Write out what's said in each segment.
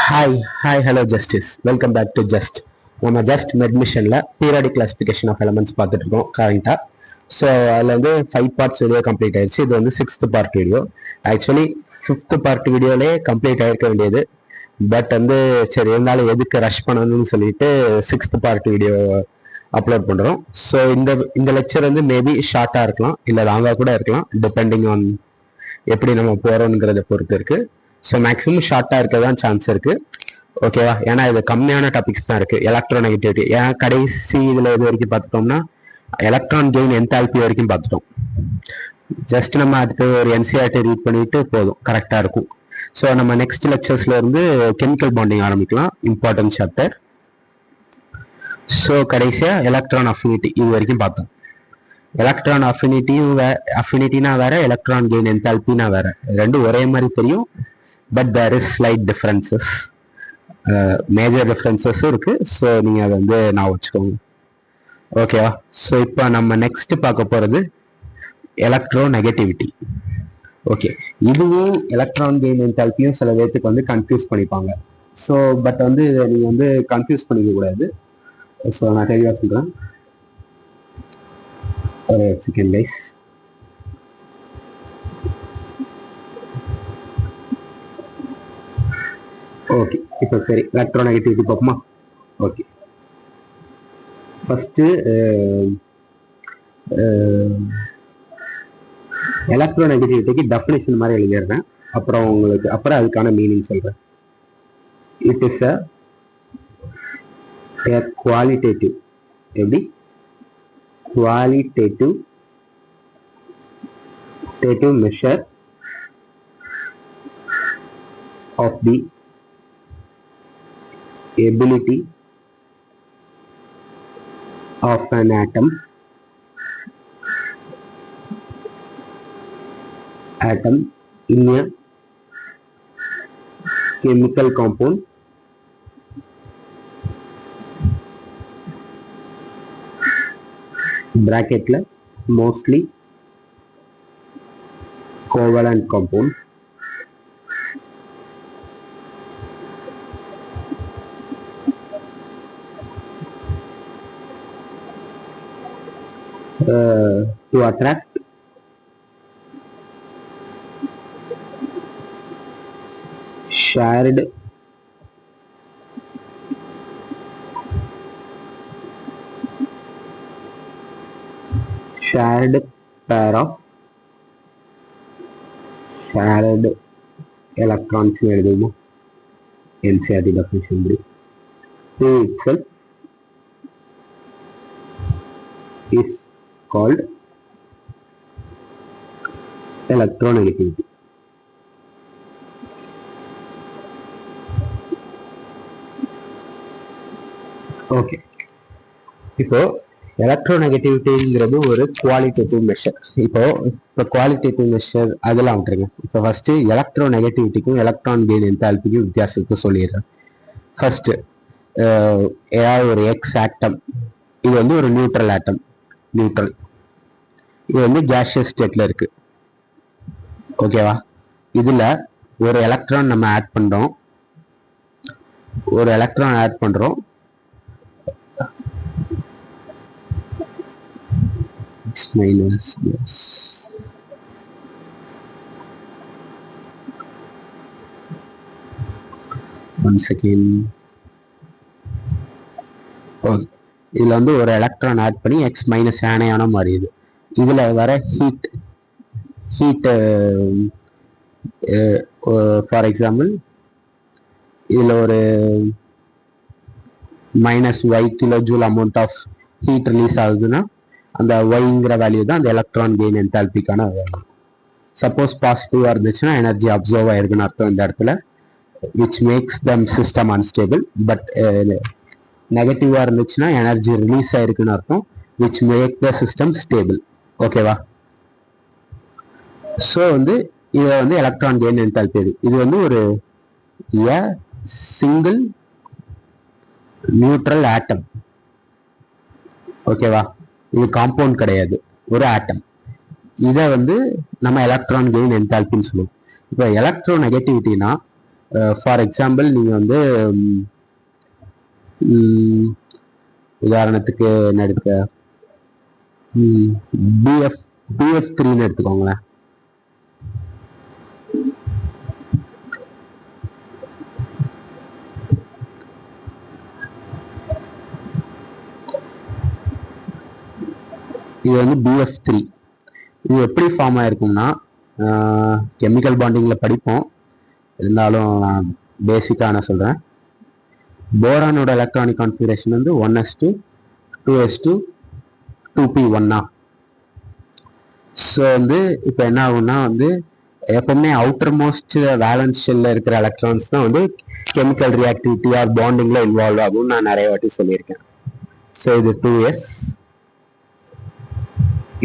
Hi, hello, Justice. Welcome back to Just. நம்ம just மெட்மிஷனில் periodic classification of elements பார்த்துட்டு இருக்கோம் கரெக்டாக. ஸோ அதில் வந்து 5 பார்ட்ஸ் வீடியோ கம்ப்ளீட் ஆயிடுச்சு. இது வந்து 6th part video. Actually 5th part வீடியோலே கம்ப்ளீட் ஆகிருக்க வேண்டியது. பட் வந்து சரி இருந்தாலும் எதுக்கு ரஷ் பண்ணணும்னு சொல்லிட்டு 6th பார்ட் வீடியோ அப்லோட் பண்ணுறோம். ஸோ இந்த லெக்சர் வந்து மேபி ஷார்ட்டாக இருக்கலாம், இல்லை லாங்காக கூட இருக்கலாம், டிபெண்டிங் ஆன் எப்படி நம்ம போகிறோங்கிறத பொறுத்து இருக்குது. ஸோ மேக்ஸிமம் ஷார்ட்டாக இருக்க தான் சான்ஸ் இருக்குது. ஓகேவா? ஏன்னா இது கம்மியான டாபிக்ஸ் தான் இருக்குது. எலக்ட்ரோநெகட்டிவிட்டி ஏன் கடைசி இதில் இது வரைக்கும் பார்த்துட்டோம்னா எலக்ட்ரான் கெயின் என்தால்பி வரைக்கும் பார்த்துட்டோம். ஜஸ்ட் நம்ம அதுக்கு ஒரு என்சிஆர்டி ரீட் பண்ணிட்டு போதும், கரெக்டாக இருக்கும். ஸோ நம்ம நெக்ஸ்ட் லெக்சர்ஸ்ல இருந்து கெமிக்கல் பாண்டிங் ஆரம்பிக்கலாம், இம்பார்ட்டன்ட் சாப்டர். ஸோ கடைசியாக எலக்ட்ரான் அஃபினிட்டி இது வரைக்கும் பார்த்தோம். எலக்ட்ரான் அஃபினிட்டினா வேற, எலக்ட்ரான் கெயின் என்தால்பினா வேற. ரெண்டும் ஒரே மாதிரி தெரியும், but there is slight differences, major டிஃப்ரென்சஸும் இருக்கு. ஸோ நீங்கள் அதை வந்து நான் வச்சுக்கோங்க. ஓகேவா? ஸோ இப்போ நம்ம நெக்ஸ்ட் பார்க்க போகிறது எலக்ட்ரோ நெகட்டிவிட்டி. ஓகே, இதுவும் எலக்ட்ரான் கெயின் என்தால்பியும் சில பேர்த்துக்கு வந்து கன்ஃபியூஸ் பண்ணிப்பாங்க. ஸோ பட் வந்து இதை நீங்கள் வந்து கன்ஃபியூஸ் பண்ணிக்க கூடாது. ஸோ நான் தெளிவாக சொல்கிறேன். ஒரு செகண்ட் கைஸ். ஓகே, இப்போ சரி எலக்ட்ரோநெகட்டிவிட்டி பார்ப்போமா? ஓகே, ஃபஸ்ட்டு எலக்ட்ரோநெகட்டிவிட்டிக்கு டெஃபினேஷன் மாதிரி எழுதிடுறேன், அப்புறம் அதுக்கான மீனிங் சொல்கிறேன். இட் இஸ் a qualitative, எப்படி qualitative measure of the ability of an atom in a chemical compound bracketல mostly covalent compound to attract shared pair of shared electrons எழுதுவோம். NCERT definition to itself is called electronegativity. Okay, இப்போ எலக்ட்ரோநெகட்டிவிட்டிங்கிறது ஒரு qualitative measure. இப்போ qualitative measure அதெல்லாம் விட்டுருங்க. இப்போ first எலக்ட்ரோநெகட்டிவிட்டிக்கும் electron gain என்தால்பிக்கும் வித்தியாசத்தை சொல்லிடுறேன். First ஏதாவது ஒரு எக்ஸ் ஆட்டம், இது வந்து ஒரு நியூட்ரல் ஆட்டம். நியூட்ரல் இது வந்து கேஷியஸ் ஸ்டேட்ல இருக்கு. ஓகேவா? இதுல ஒரு எலக்ட்ரான் நம்ம ஆட் பண்றோம். minus yes. One second. இதுல வந்து ஒரு எலக்ட்ரான் ஆட் பண்ணி x மைனஸ் ஆனையான மாறிடுது. இதுல வர ஹீட் ஃபார் எக்ஸாம்பிள் இதுல ஒரு minus Y kilo joule amount of heat release ஆகுதுன்னா அந்த ஒய்ங்கிற வேல்யூ தான் அந்த எலக்ட்ரான் கெயின் என்தால்பிக்கான வேல்யூ. சப்போஸ் பாசிட்டிவா இருந்துச்சுன்னா எனர்ஜி அப்சர்வ் ஆயிருக்குன்னு அர்த்தம் இந்த இடத்துல, which makes them system unstable. But நெகட்டிவா இருந்துச்சுன்னா எனர்ஜி ரிலீஸ் ஆயிருக்குன்னு அர்த்தம், which make the system stable. ஓகேவா? ஸோ வந்து இதை வந்து எலக்ட்ரான் கெயின் என்தால்பி. இது வந்து ஒரு சிங்கிள் நியூட்ரல் ஆட்டம். ஓகேவா? இது காம்பவுண்ட் கிடையாது, ஒரு ஆட்டம். இதை வந்து நம்ம எலக்ட்ரான் கெயின் என்தால்பின்னு சொல்லுவோம். இப்போ எலக்ட்ரோ நெகட்டிவிட்டினா ஃபார் எக்ஸாம்பிள் நீங்கள் வந்து உதாரணத்துக்கு என்ன எடுக்க BF3ன்னு எடுத்துக்கோங்களேன். இது வந்து BF3. இது எப்படி ஃபார்ம் ஆயிருக்கும்னா, கெமிக்கல் பாண்டிங்கில் படிப்போம், இருந்தாலும் நான் பேசிக்காக நான் சொல்கிறேன். போரானோட எலக்ட்ரானிக் கான்ஃபிகரேஷன் வந்து 1s2 2s2 2p1. ஸோ வந்து இப்போ என்ன ஆகும்னா வந்து எப்பவுமே அவுட்டர் மோஸ்ட் வேலன்ஸ் ஷெல்ல இருக்கிற எலக்ட்ரான்ஸ் தான் வந்து கெமிக்கல் ரியாக்டிவிட்டி ஆர் பாண்டிங்ல இன்வால்வ் ஆகும்னு நான் நிறைய வாட்டி சொல்லியிருக்கேன். ஸோ இது 2s,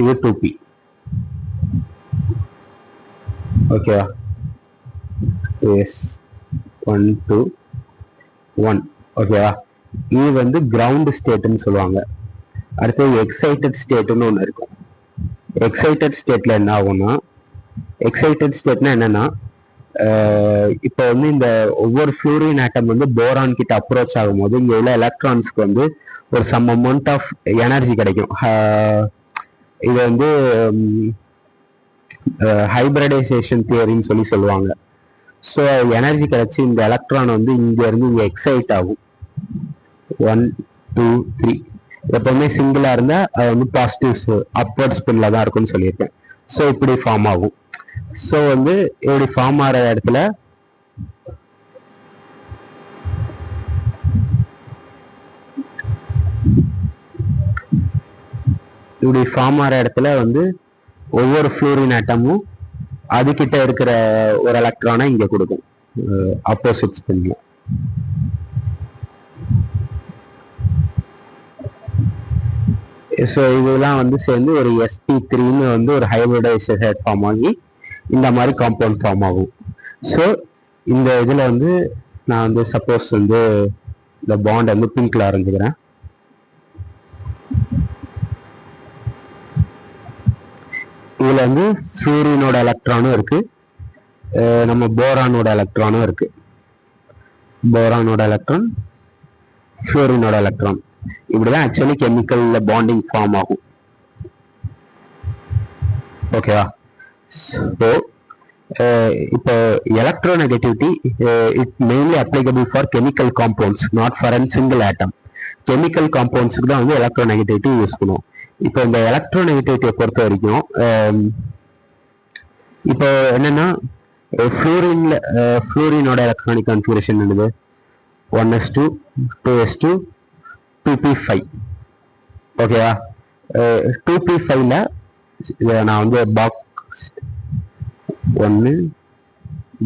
இது 2p. ஓகேவா? 2s 1 2 1. ஓகேவா? இது வந்து கிரவுண்ட் ஸ்டேட்னு சொல்லுவாங்க. அடுத்தது எக்ஸைட்டட் ஸ்டேட்னு ஒன்று இருக்கும். எக்ஸைட்டட் ஸ்டேட்ல என்ன ஆகும்னா, எக்ஸைட்டட் ஸ்டேட்னா என்னன்னா, இப்போ வந்து இந்த ஒவ்வொரு ஃப்ளூரின் ஆட்டம் வந்து போரான் கிட்ட அப்ரோச் ஆகும்போது இங்க உள்ள எலக்ட்ரான்ஸ்க்கு வந்து ஒரு சம் அமௌண்ட் ஆஃப் எனர்ஜி கிடைக்கும். இது வந்து ஹைபிரிடைசேஷன் தியரின்னு சொல்லுவாங்க. ஸோ எனர்ஜி கிடைச்சி இந்த எலக்ட்ரான் வந்து இங்க இருந்து இங்க எக்ஸைட் ஆகும். 1 2 3. எப்பவுமே சிங்கிளா இருந்தா அது வந்து பாசிட்டிவ்ஸ் அப்வர்ட் ஸ்பின்ல தான் இருக்கும்னு சொல்லியிருக்கேன். ஸோ இப்படி ஃபார்ம் ஆகும். ஸோ வந்து இப்படி ஃபார்ம் ஆகிற இடத்துல வந்து ஒவ்வொரு ஃப்ளூரின் ஆட்டமும் அதுகிட்ட இருக்கிற ஒரு எலக்ட்ரானை இங்க கொடுக்கும் ஆப்போசிட் ஸ்பின்ல. ஸோ இதெல்லாம் வந்து சேர்ந்து ஒரு sp3ன்னு வந்து ஒரு ஹைபிரிடைசேஷன் ஃபார்ம் ஆகி இந்த மாதிரி காம்பவுண்ட் ஃபார்ம் ஆகும். ஸோ இந்த இதில் வந்து நான் வந்து சப்போஸ் வந்து இந்த பாண்ட் வந்து பிங்க்ல ஆரம்பிக்கிறேன். இதுல வந்து ஃப்ளூரினோட எலக்ட்ரானும் இருக்கு, நம்ம போரானோட எலக்ட்ரானும் இருக்கு. போரானோட எலக்ட்ரான், ஃப்ளூரினோட எலக்ட்ரான், இப்படிதான் ஆக்சுவலி கெமிக்கல்ல பாண்டிங் ஃபார்ம் ஆகும். ஓகேவா? ஸோ இப்போ electronegativity it mainly applicable for chemical compounds, not for an single atom. Chemical காம்பவுண்ட்ஸுக்கு தான் வந்து எலக்ட்ரோநெகட்டிவிட்டி யூஸ் பண்ணுவோம். இப்போ இந்த எலக்ட்ரோநெகட்டிவிட்டியை பொறுத்த வரைக்கும் இப்போ என்னன்னா, ஃப்ளூரினோட எலக்ட்ரானிக் கான்ஃபிகரேஷன் என்னது? 1s2 2s2 2p5. ஓகேவா? 2p5ல இதை நான் வந்து பாக்ஸ் 1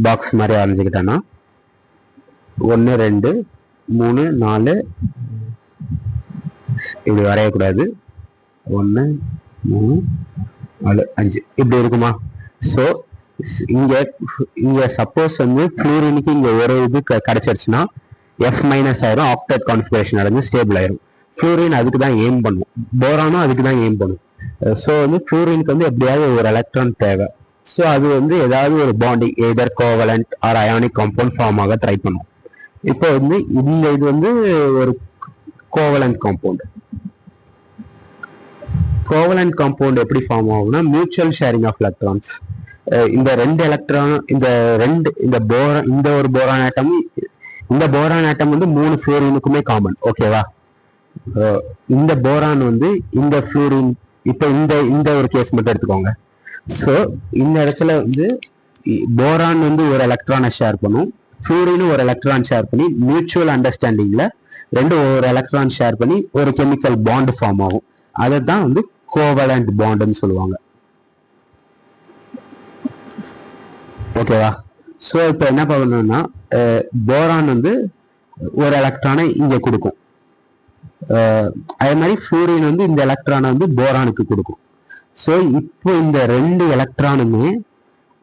பாக்ஸ் மாதிரி ஆரம்பிச்சுக்கிட்டேன்னா 1 2 3 4 இப்படி வரையக்கூடாது. 1 3 4 5 இப்படி இருக்குமா? ஸோ இங்க சப்போஸ் வந்து ஃப்ளூரினுக்கு இங்க ஒரு இது கிடைச்சிருச்சுன்னா F- ஆயிரும், ஆக்டேட் கான்ஃபிகரேஷன் அடைஞ்சு ஸ்டேபிள் ஆயிரும். ஃப்ளூரின் அதுக்கு தான் எய்ம் பண்ணும், போரானும் அதுக்கு தான் எய்ம் பண்ணும். ஸோ வந்து ஃப்ளூரினுக்கு வந்து எப்படியாவது ஒரு எலக்ட்ரான் தேவை. ஸோ அது வந்து ஏதாவது ஒரு bonding either covalent or ionic compound form ஆக ட்ரை பண்ணும். இப்போ வந்து இந்த இது வந்து ஒரு கோவலண்ட் காம்பவுண்ட். கோவலண்ட் காம்பவுண்ட் எப்படி ஃபார்ம் ஆகும்னா, மியூச்சுவல் ஷேரிங் ஆஃப் எலக்ட்ரான்ஸ். இந்த ரெண்டு எலக்ட்ரான் இந்த ஒரு போரான் ஆட்டமும் இந்த போரான் ஆட்டம் வந்து 3 ஃப்ளூரினுக்குமே காமன். ஓகேவா? இந்த போரான் வந்து இந்த ஃப்ளூரின், இப்போ இந்த ஒரு கேஸ் மட்டும் எடுத்துக்கோங்க. ஸோ இந்த இடத்துல வந்து போரான் வந்து ஒரு எலக்ட்ரானை ஷேர் பண்ணும், ஃப்ளூரினும் ஒரு எலக்ட்ரான் ஷேர் பண்ணி மியூச்சுவல் அண்டர்ஸ்டாண்டிங்ல ரெண்டும் ஒரு எலக்ட்ரான் ஷேர் பண்ணி ஒரு கெமிக்கல் பாண்ட் ஃபார்ம் ஆகும். அதை தான் வந்து கோவலண்ட் பாண்டுன்னு சொல்லுவாங்க. ஓகேவா? ஸோ இப்போ என்ன பண்ணணும்னா, போரான் வந்து ஒரு எலக்ட்ரானை இங்க கொடுக்கும், அதே மாதிரி ஃப்ளூரின் வந்து இந்த எலக்ட்ரானை வந்து போரானுக்கு கொடுக்கும். ஸோ இப்போ இந்த ரெண்டு எலக்ட்ரானுமே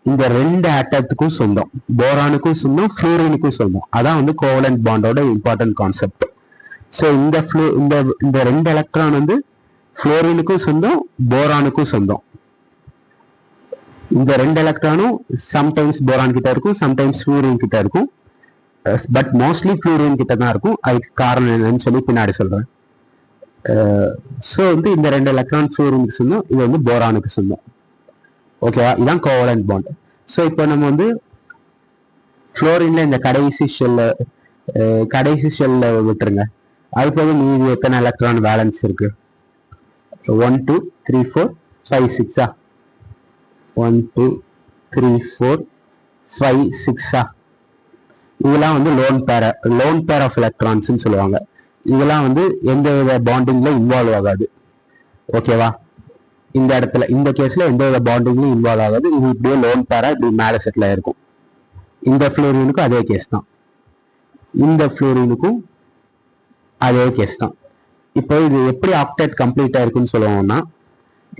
இந்த ரெண்டு ஆட்டத்துக்கும் சொந்தம், போரானுக்கும் சொந்தம், ஃப்ளூரினுக்கும் சொந்தம். அதான் வந்து கோவலண்ட் பாண்டோட இம்பார்ட்டன்ட் கான்செப்ட். ஸோ இந்த ரெண்டு எலக்ட்ரான் வந்து ஃப்ளூரினுக்கும் சொந்தம், போரானுக்கும் சொந்தம். இந்த ரெண்டு எலக்ட்ரானும் சம்டைம்ஸ் போரான் கிட்ட இருக்கும், சம்டைம்ஸ் ஃப்ளூரின் கிட்ட இருக்கும். பட் மோஸ்ட்லி ஃப்ளூரின் கிட்ட தான் இருக்கும். அதுக்கு காரணம் என்னன்னு சொல்லி பின்னாடி சொல்றேன். ஸோ வந்து இந்த 2 எலக்ட்ரான் ஃப்ளூரினுக்கு சொந்தம், இது வந்து போரானுக்கு சொந்தம். ஓகேவா, இதுதான் கோவலன்ட் பாண்ட். ஸோ இப்போ நம்ம வந்து ஃப்ளோரின்ல இந்த கடைசி ஷெல்ல விட்டுருங்க. அது போக மீதி எத்தனை எலக்ட்ரான் பேலன்ஸ் இருக்கு? 1 2 3 4 5 6 1 2 3 4 5 6 இதெல்லாம் வந்து லோன் பேர் ஆஃப் எலக்ட்ரான்ஸ் சொல்லுவாங்க. இதெல்லாம் வந்து எந்த வித பாண்டிங்ல இன்வால்வ் ஆகாது. ஓகேவா, இந்த இடத்துல இந்த கேஸ்ல எந்த வித பாண்டிங்லையும் இன்வால்வ் ஆகாது. இது இப்படியே லோன் பேரா இப்படி மேலே செட்டில் ஆயிருக்கும். இந்த ஃப்ளோரினுக்கும் அதே கேஸ் தான், இந்த ஃப்ளோரினுக்கும் அதே கேஸ் தான். இப்போ இது எப்படி ஆக்டேட் கம்ப்ளீட் ஆயிருக்குன்னு சொல்லுவோம்னா,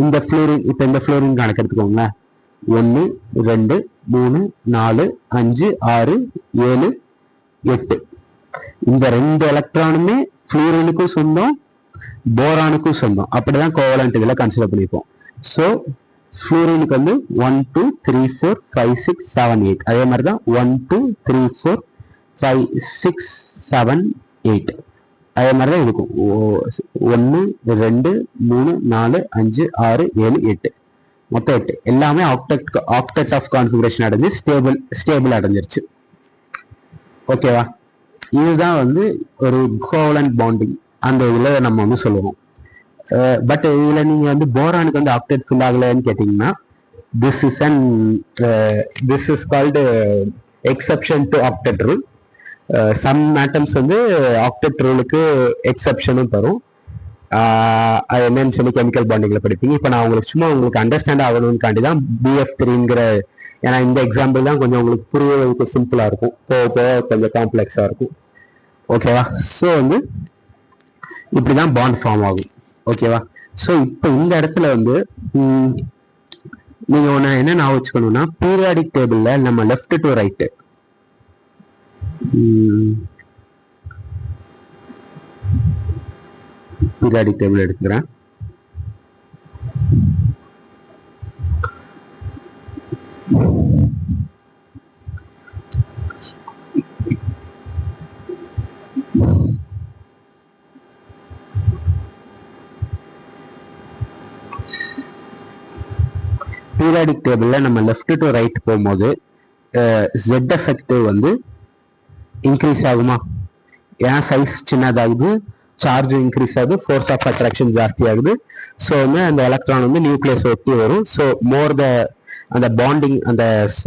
இந்த ஃப்ளோரின், இப்போ இந்த ஃப்ளோரின் கணக்கு எடுத்துக்கோங்களேன். 1 2 3 4 5 6 7 8 இந்த 2 எலக்ட்ரானுமே ஃப்ளூரினுக்கும் சொந்தம், போரானுக்கும் சொந்தம். அப்படிதான் கோவலண்ட் இதில் கன்சிடர் பண்ணிப்போம். ஸோ ஃப்ளூரினுக்கு வந்து 1 2 3 4 5 6 7 8 அதே மாதிரி தான் 1 2 3 4 5 6 7 8 அதே மாதிரி தான் இருக்கும். 1 2 3 4 5 6 7 8 மொத்தம் 8 எல்லாமே ஆக்டெட் ஆஃப் கான்ஃபிகரேஷன் அடைஞ்சு ஸ்டேபிள் அடைஞ்சிருச்சு. ஓகேவா, இதுதான் வந்து ஒரு கோவலன்ட் பாண்டிங் அந்த இதில் நம்ம வந்து சொல்லுவோம். பட் இதில் நீங்கள் வந்து போரானுக்கு வந்து ஆக்டெட் ஃபில் ஆகலைன்னு கேட்டிங்கன்னா, this is called exception to octet rule. Some atoms வந்து ஆக்டெட் ரூலுக்கு எக்ஸப்ஷனும் தரும். அது என்னன்னு சொல்லி கெமிக்கல் பாண்டிங்ல படிப்பீங்க. இப்போ நான் உங்களுக்கு அண்டர்ஸ்டாண்ட் ஆகணும்னு தான் BF3ங்கிற, ஏன்னா இந்த எக்ஸாம்பிள் தான் கொஞ்சம் உங்களுக்கு புரியறதுக்கு சிம்பிளா இருக்கும், போக கொஞ்சம் காம்ப்ளெக்ஸா இருக்கும். ஓகேவா, ஸோ வந்து இப்படிதான் பாண்ட் ஃபார்ம் ஆகும். ஓகேவா, ஸோ இப்போ இந்த இடத்துல வந்து நீங்க ஒன்று என்ன ஞாபகம் வச்சுக்கணும்னா, பீரியாடிக் டேபிள்ல நம்ம left to right periodic table எடுத்துக்கிறேன். பீரியாடிக் டேபிள்ல நம்ம லெஃப்ட் டு ரைட் போகும்போது Z எஃபெக்டிவ் வந்து இன்க்ரீஸ் ஆகுமா? ஏன் சைஸ் சின்னதாகுது, சார்ஜ் இன்க்ரீஸ் ஆகுது, ஃபோர்ஸ் ஆஃப் அட்ராக்ஷன் ஜாஸ்தி ஆகுது. ஸோ வந்து அந்த எலக்ட்ரான் வந்து நியூக்ளியஸ் ஒட்டி வரும். ஸோ மோர் அந்த பாண்டிங், அந்த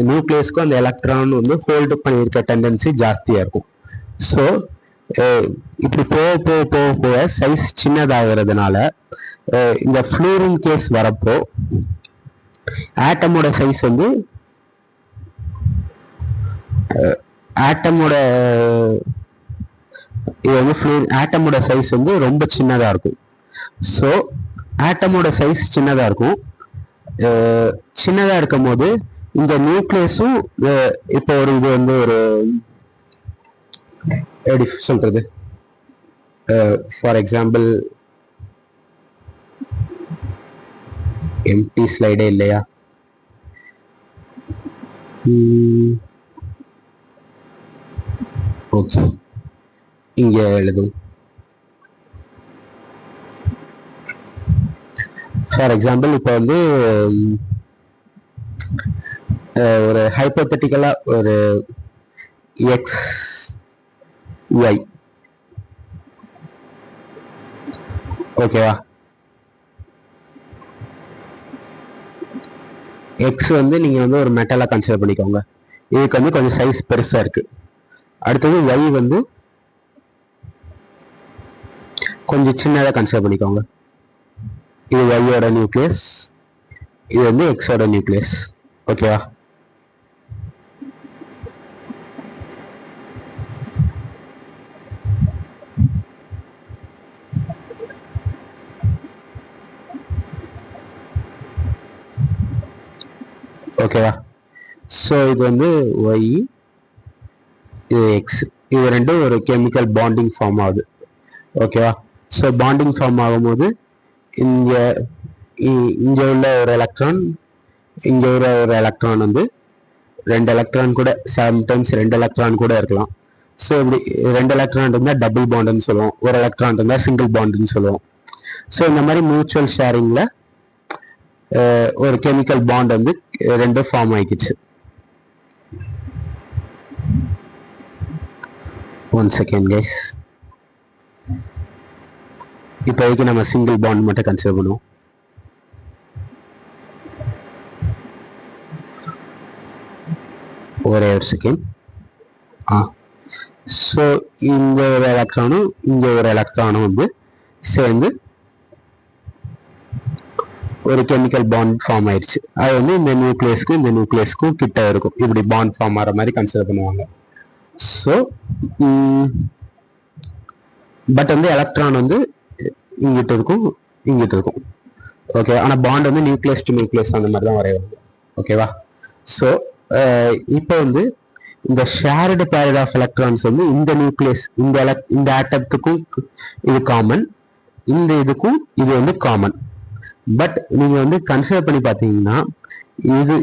நியூக்ளியஸ்க்கும் அந்த எலக்ட்ரான் வந்து ஹோல்டு பண்ணியிருக்க டெண்டன்சி ஜாஸ்தியா இருக்கும். ஸோ இப்படி போக சைஸ் சின்னதாகிறதுனால இந்த ஃப்ளூரின் கேஸ் வரப்போ ஆட்டமோட சைஸ் வந்து ஆட்டமோட சைஸ் வந்து ரொம்ப சின்னதா இருக்கும். ஸோ ஆட்டமோட சைஸ் சின்னதா இருக்கும். சின்னதா இருக்கும் போது இந்த நியூக்ளியஸும் இப்போ இது வந்து ஒரு எப்படி சொல்றது, ஃபார் எக்ஸாம்பிள் எம்டி ஸ்லைடே இல்லையா, ஓகே இங்க எழுதும். ஃபார் எக்ஸாம்பிள் இப்போ வந்து ஒரு ஹைப்போதெட்டிக்கலா ஒரு எக்ஸ் ஒய், ஓகேவா, எக்ஸ் வந்து நீங்க வந்து ஒரு மெட்டலா கன்சிடர் பண்ணிக்கோங்க. இதுக்கு வந்து கொஞ்சம் சைஸ் பெருசா இருக்கு. அடுத்தது ஒய் வந்து கொஞ்சம் சின்னதா கன்சிடர் பண்ணிக்கோங்க. இது ஒய்யோட நியூக்ளியஸ், இது வந்து எக்ஸோட நியூக்ளியஸ். ஓகேவா, ஓகேவா. ஸோ இது வந்து ஒய், இது எக்ஸ், இது ரெண்டும் ஒரு கெமிக்கல் பாண்டிங் ஃபார்ம் ஆகுது. ஓகேவா, ஸோ பாண்டிங் ஃபார்ம் ஆகும்போது இங்க உள்ள ஒரு எலக்ட்ரான், இங்க உள்ள ஒரு எலக்ட்ரான் வந்து 2 எலக்ட்ரான் கூட, சம்டைம்ஸ் 2 எலக்ட்ரான் கூட இருக்கலாம். ஸோ இப்படி 2 எலக்ட்ரான் இருந்தால் டபுள் பாண்டுன்னு சொல்லுவோம், ஒரு எலக்ட்ரான் இருந்தால் சிங்கிள் பாண்டுன்னு சொல்லுவோம். ஸோ இந்த மாதிரி மியூச்சுவல் ஷேரிங்ல ஒரு கெமிக்கல் பாண்ட் வந்து 2 ஃபார்ம் ஆகிக்குச்சு. 1 second guys. இப்போதைக்கு நம்ம சிங்கிள் பாண்ட் மட்டும் கன்சிடர் பண்ணுவோம். ஒரே ஒரு செகண்ட். ஸோ இங்க ஒரு எலக்ட்ரானும் இங்க ஒரு எலக்ட்ரானும் வந்து சேர்ந்து ஒரு கெமிக்கல் பாண்ட் ஃபார்ம் ஆயிடுச்சு. அது வந்து இந்த நியூக்ளியஸ்க்கும் கிட்ட இருக்கும். இப்படி பாண்ட் ஃபார்ம் ஆகிற மாதிரி கன்சிடர் பண்ணுவாங்க. ஸோ பட் வந்து எலக்ட்ரான் வந்து இங்கிட்ட இருக்கும், இங்கிட்ட இருக்கும். ஓகே, ஆனால் பாண்ட் வந்து நியூக்ளியஸ் டு நியூக்ளியஸ் அந்த மாதிரி தான் வரைவாங்க. ஓகேவா? ஸோ இப்போ வந்து இந்த ஷேர்டு பேர் ஆஃப் எலக்ட்ரான்ஸ் வந்து இந்த நியூக்ளியஸ் இந்த ஆட்டத்துக்கும் இது காமன், இந்த இதுக்கும் இது வந்து காமன். பட் நீங்க வந்து கன்சிடர் பண்ணி பார்த்தீங்கன்னா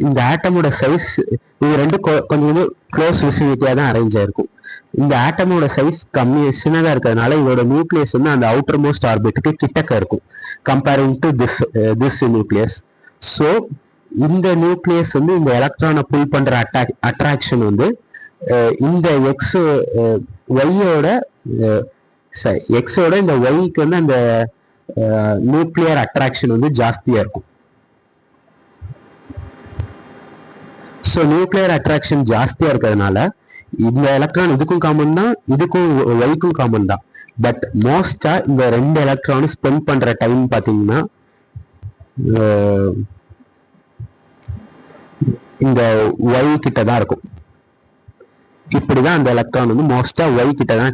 இந்த ஆட்டமோட சைஸ் இது ரெண்டும் கொஞ்சம் க்ளோஸ் விசினிட்டியா தான் அரேஞ்ச் ஆயிருக்கும். இந்த ஆட்டமோட சைஸ் சின்னதா இருக்கிறதுனால இதோட நியூக்ளியஸ் வந்து அந்த அவுட்டர் மோஸ்ட் ஆர்பிட்டுக்கு கிட்டக்க இருக்கும் comparing to this nucleus. So இந்த நியூக்ளியஸ் வந்து இந்த எலக்ட்ரானை புல் பண்ற அட்ராக்ஷன் வந்து இந்த எக்ஸோட இந்த ஒய்க்கு வந்து அந்த நியூக்ளியர் அட்ராக்ஷன் வந்து ஜாஸ்தியா இருக்கும். ஸோ நியூக்ளியர் அட்ராக்ஷன் ஜாஸ்தியா இருக்கிறதுனால இந்த எலக்ட்ரான் இதுக்கும் காமன் தான், இதுக்கும் ஒய்க்கும் காமன் தான். பட் மோஸ்டா இந்த 2 எலக்ட்ரானும் ஸ்பெண்ட் பண்ற டைம் பார்த்தீங்கன்னா இந்த ஒய் கிட்ட தான் இருக்கும். இப்படிதான் அந்த எலக்ட்ரான் வந்து மோஸ்டா ஒய் கிட்ட தான்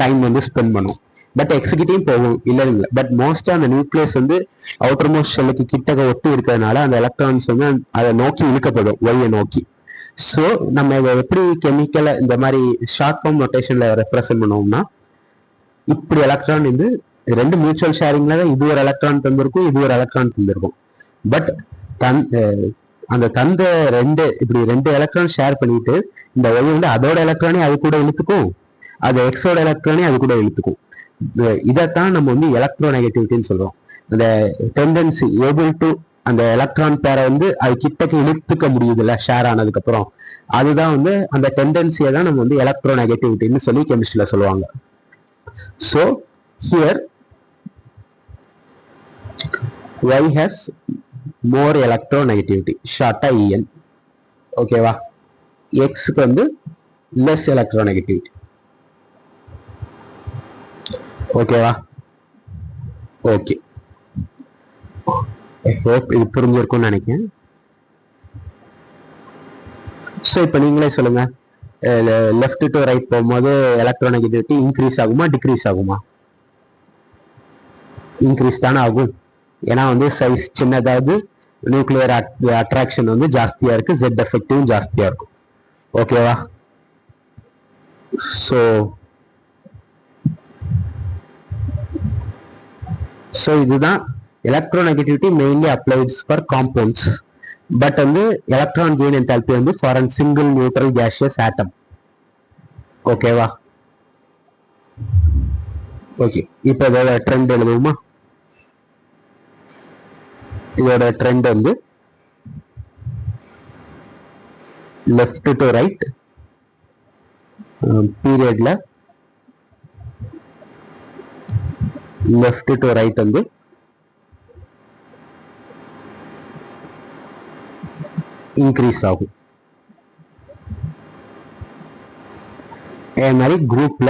டைம் வந்து ஸ்பெண்ட் பண்ணும். பட் எக்ஸிகிட்டையும் போகும் இல்லைங்களா. பட் மோஸ்டா அந்த நியூக்ளியஸ் வந்து அவுட்டர் மோஸ்ட் ஷெல்லுக்கு கிட்டக்க ஒட்டி இருக்கிறதுனால அந்த எலக்ட்ரான்ஸ் வந்து அதை நோக்கி இழுக்கப்படும், ஒய்யை நோக்கி. ஸோ நம்ம இதை எப்படி கெமிக்கலை இந்த மாதிரி ஷார்ட் ஃபார்ம் நோட்டேஷன்ல ரெப்ரசென்ட் பண்ணுவோம்னா, இப்படி எலக்ட்ரான் வந்து 2 மியூச்சுவல் ஷேரிங்ல தான் இது ஒரு எலக்ட்ரான் தந்திருக்கும், இது ஒரு எலக்ட்ரான் தந்திருக்கும். பட் அந்த தந்த இப்படி 2 எலக்ட்ரான் ஷேர் பண்ணிட்டு இந்த ஒய் வந்து அதோட எலக்ட்ரானே அது கூட இழுத்துக்கும், அது எக்ஸோட எலக்ட்ரானே அது கூட இழுத்துக்கும். இதைத்தான் நம்ம வந்து எலக்ட்ரோநெகட்டிவிட்டின்னு சொல்றோம். அந்த டெண்டன்சி ஏபிள் டு அந்த எலக்ட்ரான் பேரை வந்து அது கிட்டக்கு இழுத்துக்க முடியுதுல்ல ஷேர் ஆனதுக்கு அப்புறம், அதுதான் வந்து அந்த டெண்டன்சியை தான் நம்ம வந்து எலக்ட்ரோநெகட்டிவிட்டின்னு சொல்லி கெமிஸ்ட்ரியில சொல்லுவாங்க. So here Y has more electronegativity, ஷார்ட்டா En. ஓகேவா? Xக்கு வந்து less electronegativity. ஓகேவா? ஓகே, ஐ ஹோப் இது புரிஞ்சிருக்கும்னு நினைக்கிறேன். ஸோ இப்போ நீங்களே சொல்லுங்க, லெஃப்ட் டு ரைட் போகும்போது எலக்ட்ரோநெகட்டிவிட்டி இன்க்ரீஸ் ஆகுமா டிக்ரீஸ் ஆகுமா? இன்க்ரீஸ் தானே ஆகும். ஏன்னா வந்து சைஸ் சின்னதாவது நியூக்ளியர் அட்ராக்ஷன் வந்து ஜாஸ்தியா இருக்கு, Z எஃபெக்டிவ் ஜாஸ்தியா இருக்கும். ஓகேவா? ஸோ இதுதான் electronegativity mainly applies for compounds. But வந்து எலக்ட்ரான் கெயின் என்தால்பி வந்து for an single neutral gaseous atom. ஓகேவா? ஓகே, இப்போ இதோட ட்ரெண்ட் எழுதுவோமா? இதோட ட்ரெண்ட் வந்து லெஃப்ட் டு ரைட் பீரியட்ல லெஃப்ட் டு ரைட் வந்து இன்க்ரீஸ் ஆகும். அதே மாதிரி குரூப்ல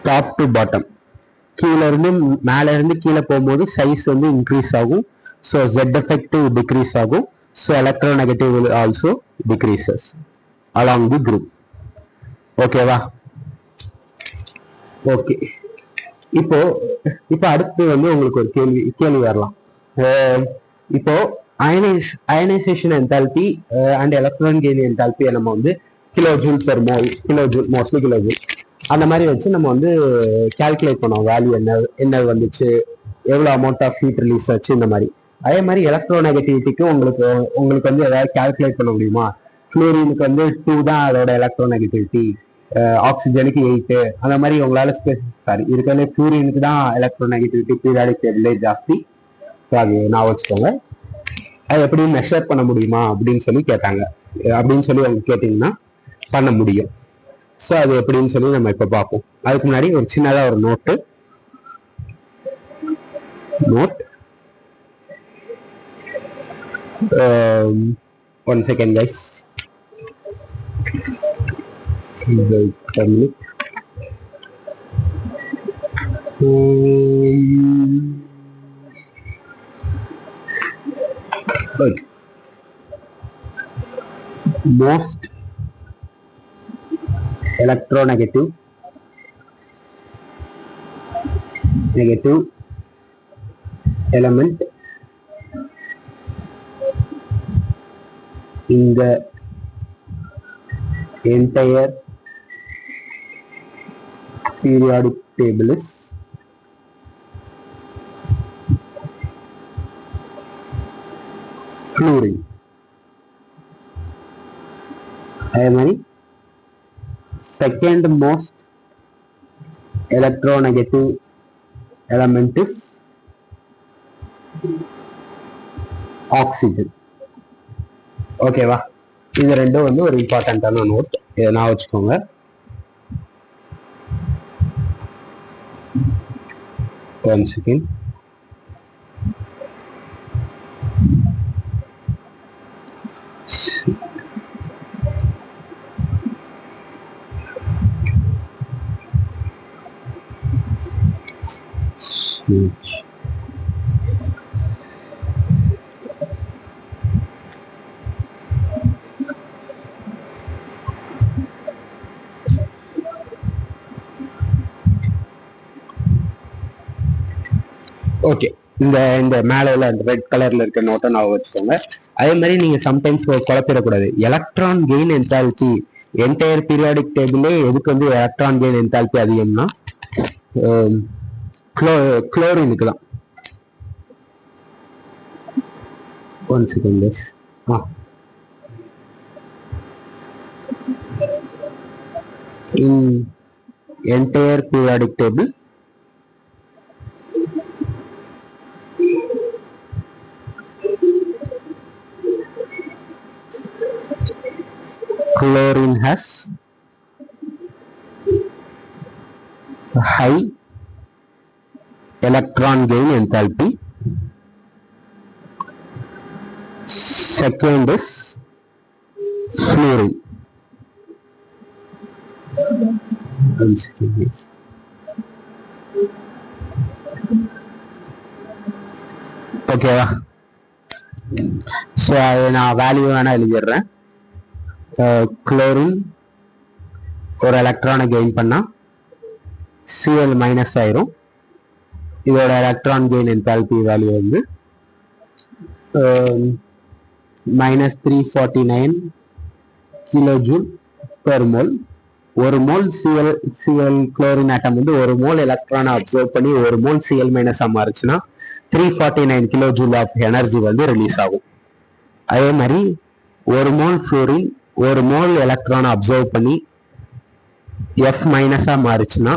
டாப் டு பாட்டம் கீழே இருந்து மேல இருந்து கீழே போகும்போது சைஸ் வந்து இன்க்ரீஸ் ஆகும். ஸோ Z எஃபெக்டிவ் டிக்ரீஸ் ஆகும். So electronegative also decreases along the group. ஓகேவா? ஓகே, இப்போ அடுத்து வந்து உங்களுக்கு ஒரு கேள்வி வரலாம். இப்போ ionisation enthalpy and electron gain என்தால்பியை நம்ம வந்து kilojoule per mole, mostly kilojoule அந்த மாதிரி வச்சு நம்ம வந்து கால்குலேட் பண்ணுவோம். வேல்யூ என்ன வந்துச்சு, எவ்வளோ அமௌண்ட் ஆஃப் ஹீட் ரிலீஸ் ஆச்சு, இந்த மாதிரி. அதே மாதிரி எலக்ட்ரோநெகட்டிவிட்டிக்கும் உங்களுக்கு வந்து ஏதாவது கால்குலேட் பண்ண முடியுமா? ஃப்ளூரினுக்கு வந்து 2 தான் அதோட எலக்ட்ரோநெகட்டிவிட்டி, ஆக்சிஜனுக்கு 8, அந்த மாதிரி உங்களால இருக்கிறதுல ஃப்ளூரினுக்கு தான் எலக்ட்ரோநெகட்டிவிட்டி பீரியாடிக் டேபிளே ஜாஸ்தி. ஸோ அது நான் வச்சுக்கோங்க. அது எப்படி மெஷர் பண்ண முடியுமா அப்படின்னு சொல்லி கேட்டாங்க. அப்படின்னு சொல்லி அவங்க கேட்டீங்கன்னா பண்ண முடியும். ஸோ அது எப்படின்னு சொல்லி நம்ம இப்போ பார்ப்போம். அதுக்கு முன்னாடி ஒரு சின்னதாக ஒரு note 1 second guys. Most electronegative element in the entire periodic table is fluorine. Second most electronegative element is oxygen. ஓகேவா? இது ரெண்டும் வந்து ஒரு இம்பார்ட்டன்டான நோட், இதை நான் வச்சுக்கோங்க. One second. ஓகே, இந்த மேல உள்ள அந்த ரெட் கலர்ல இருக்க நோட்டை நான் வச்சுக்கோங்க. அதே மாதிரி நீங்க சம்டைம்ஸ் குழப்பிடக்கூடாது. Electron gain enthalpy entire periodic டேபிளே எதுக்கு வந்து எலக்ட்ரான் கெயின் என்தால்பி அதிகம்னா குளோரினுக்கு தான். One second. In entire periodic table chlorine has a high electron gain enthalpy. Second is fluorine. ஓகேவா? ஸோ அதை நான் வேல்யூ வேணா எழுதிடுறேன். குளோரின் ஒரு எலக்ட்ரானை கெயின் பண்ணா Cl மைனஸ் ஆயிரும். இதோட எலக்ட்ரான் கெயின் என்தால்பி வேல்யூ வந்து -349 கிலோஜூல் பெர் மோல். ஒரு மோல் Cl குளோரின் ஆட்டம் வந்து ஒரு மோல் எலக்ட்ரானை அப்சர்வ் பண்ணி ஒரு மோல் Cl மைனஸ் மாறுச்சுன்னா 349 கிலோஜூல் ஆஃப் எனர்ஜி வந்து ரிலீஸ் ஆகும். அதே மாதிரி ஒரு மோல் ஃப்ளோரின் ஒரு மோல் எலக்ட்ரானை அப்சர்வ் பண்ணி எஃப் மைனஸா மாறுச்சுன்னா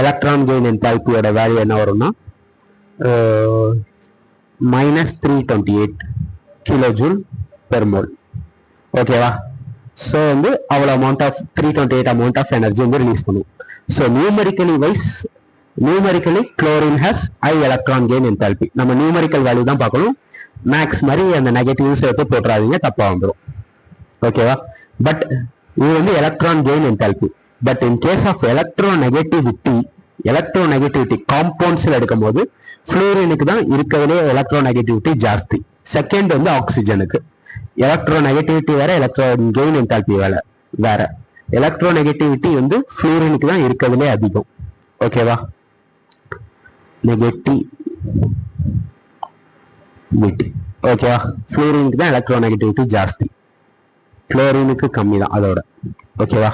எலக்ட்ரான் கெயின் என்தால்பியோட வேல்யூ என்ன வரும்னா -328 கிலோஜூல் பெர் மோல். ஓகேவா? ஸோ வந்து அவ்வளோ amount of 328 amount of energy வந்து ரிலீஸ் பண்ணும். So numerically chlorine has high electron gain enthalpy. நம்ம நியூமரிக்கல் வேல்யூ தான் பார்க்கணும். மேக்ஸ் மாதிரி அந்த நெகட்டிவ்ஸ் எடுத்து போட்டுறாதீங்க, தப்பா வந்துடும். ஓகேவா? பட் இது வந்து electron gain enthalpy. But in case of electronegativity காம்பவுண்ட்ஸ்ல எடுக்கும் போது ஃப்ளூரினுக்கு தான் இருக்கிறதுலே எலக்ட்ரோநெகட்டிவிட்டி ஜாஸ்தி. செகண்ட் வந்து ஆக்சிஜனுக்கு. எலக்ட்ரோநெகட்டிவிட்டி வேற, எலக்ட்ரான் கெயின் என்தால்பி வேற. எலக்ட்ரோநெகட்டிவிட்டி வந்து ஃப்ளூரினுக்கு தான் இருக்கிறதுலே அதிகம். ஓகேவா? நெகட்டிவிட்டி. ஓகேவா? ஃப்ளூரினுக்கு தான் எலக்ட்ரோநெகட்டிவிட்டி ஜாஸ்தி, குளோரினுக்கு கம்மி தான் அதோட. ஓகேவா?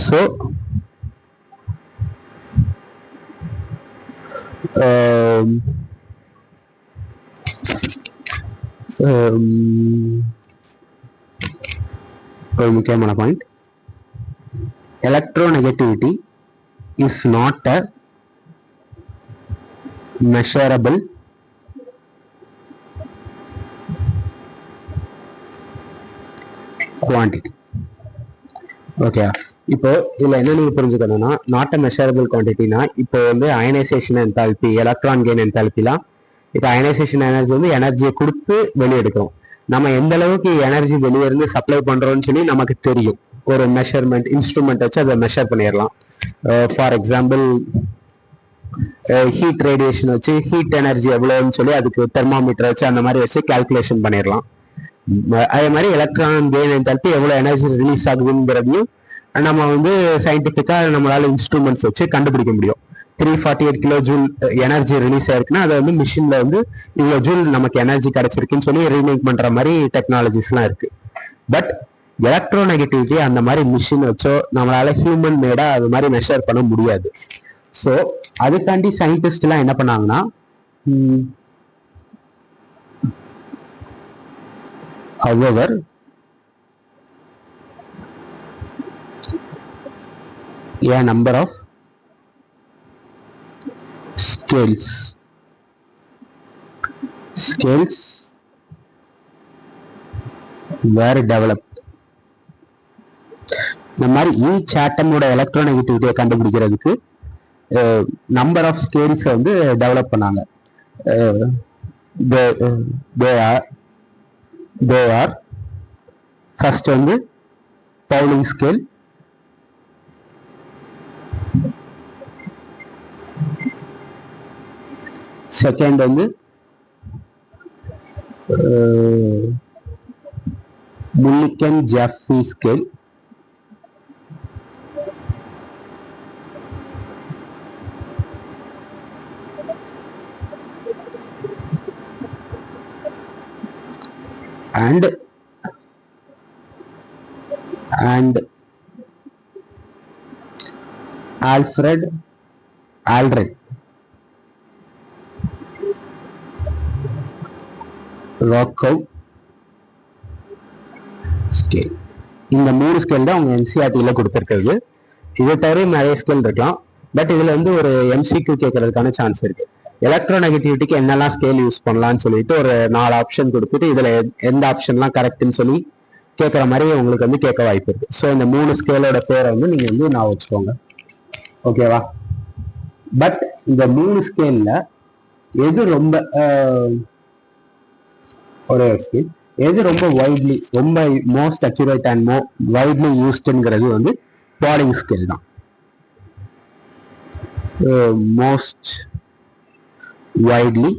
ஸோ ஒரு முக்கியமான point. Electronegativity is not a measurable quantity. Okay, இப்போ இதுல என்ன நீங்க புரிஞ்சுக்கணும்னா, நாட் அ மெஷரபிள் குவான்டிட்டினா இப்போ வந்து அயனைசேஷன் என்தால்பி, எலக்ட்ரான் கெயின் என்தால்பிலாம், இப்போ அயனைசேஷன் எனர்ஜி வந்து எனர்ஜியை கொடுத்து வெளியெடுக்கிறோம். நம்ம எந்த அளவுக்கு எனர்ஜி வெளியே இருந்து சப்ளை பண்றோம்னு சொல்லி நமக்கு தெரியும். ஒரு மெஷர்மெண்ட் இன்ஸ்ட்ருமெண்ட் வச்சு அதை மெஷர் பண்ணிடலாம். ஃபார் எக்ஸாம்பிள், ஹீட் ரேடியேஷன் வச்சு ஹீட் எனர்ஜி எவ்வளோன்னு சொல்லி அதுக்கு தெர்மாமீட்டர் வச்சு அந்த மாதிரி வச்சு கால்குலேஷன் பண்ணிடலாம். அதே மாதிரி எலக்ட்ரான் கெயின் என்தால்பி எவ்வளோ எனர்ஜி ரிலீஸ் ஆகுதுங்கிறதையும் நம்ம வந்து சயின்டிஃபிக்காக நம்மளால இன்ஸ்ட்ருமெண்ட்ஸ் வச்சு கண்டுபிடிக்க முடியும். 348 கிலோ ஜூல் எனர்ஜி ரிலீஸ் ஆயிருக்குன்னா அதை வந்து மிஷின்ல வந்து இவ்வளோ ஜூல் நமக்கு எனர்ஜி கிடைச்சிருக்குன்னு சொல்லி ரீமேக் பண்ற மாதிரி டெக்னாலஜிஸ்லாம் இருக்கு. பட் எலக்ட்ரோநெகட்டிவிட்டி அந்த மாதிரி மிஷின் வச்சோ நம்மளால ஹியூமன் மேடா அது மாதிரி மெஷர் பண்ண முடியாது. ஸோ அதுக்காண்டி சயின்டிஸ்ட் எல்லாம் என்ன பண்ணாங்கன்னா, however a number of scales were developed. இந்த மாதிரி ஈச் ஆட்டமோட எலக்ட்ரோநெகட்டிவிட்டியை கண்டுபிடிக்கிறதுக்கு நம்பர் ஆஃப் ஸ்கேல்ஸ் வந்து டெவலப் பண்ணாங்க. they are first வந்து பவுலிங் ஸ்கேல், செகண்ட் வந்து முல்லிக்கன் Jaffy scale, and Alfred ராக்கவ் scale. இந்த 3 ஸ்கேல் தான் அவங்க என்சிஆர்டியில் கொடுத்துருக்கிறது. இதை தவிர நிறைய ஸ்கேல் இருக்கலாம். பட் இதுல வந்து ஒரு எம்சிக்யூ கேட்கறதுக்கான சான்ஸ் இருக்கு. எலக்ட்ரோநெகட்டிவிட்டிக்கு என்னெல்லாம் ஸ்கேல் யூஸ் பண்ணலாம்னு சொல்லிட்டு ஒரு 4 ஆப்ஷன் கொடுத்துட்டு இதுல எந்த ஆப்ஷன்லாம் கரெக்ட்னு சொல்லி கேட்குற மாதிரி உங்களுக்கு வந்து கேட்க வாய்ப்பு இருக்கு. ஸோ இந்த 3 ஸ்கேலோட பேரை வந்து நீங்க வந்து நான் வச்சுக்கோங்க, ஓகேவா? பட் இந்த 3 ஸ்கேல்ல எது ரொம்ப ஒரே ஸ்கேல் எது ரொம்ப வைட்லி, ரொம்ப மோஸ்ட் அக்யூரேட் அண்ட் வைட்லி யூஸ்டுங்கிறது வந்து பாலிங் ஸ்கேல் தான். மோஸ்ட் widely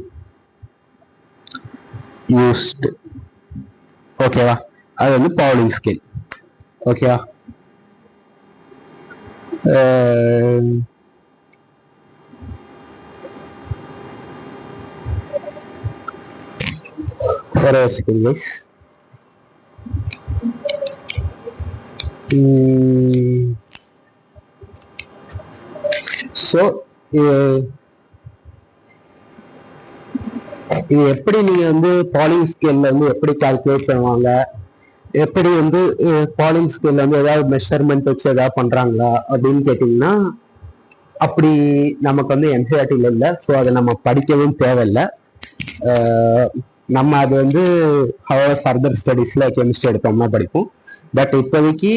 used, ஓகேவா? அது வந்து பவுலிங் ஸ்கேல், ஓகேவா? ஒரு செகண்ட் கைஸ். ஸோ இது எப்படி நீங்க வந்து பாலிங் ஸ்கேல்ல வந்து எப்படி கால்குலேட் பண்ணுவாங்க, எப்படி வந்து பாலிங் ஸ்கேல்ல வந்து ஏதாவது மெஷர்மெண்ட் வச்சு ஏதாவது பண்றாங்களா அப்படின்னு கேட்டீங்கன்னா, அப்படி நமக்கு வந்து என்சிஆர்டில இல்லை. ஸோ அதை நம்ம படிக்கவும் தேவையில்லை. நம்ம அது வந்து ஃபர்தர் ஸ்டடீஸ்ல கெமிஸ்ட்ரி எடுத்தோம்னா படிப்போம். பட் இப்போதைக்கு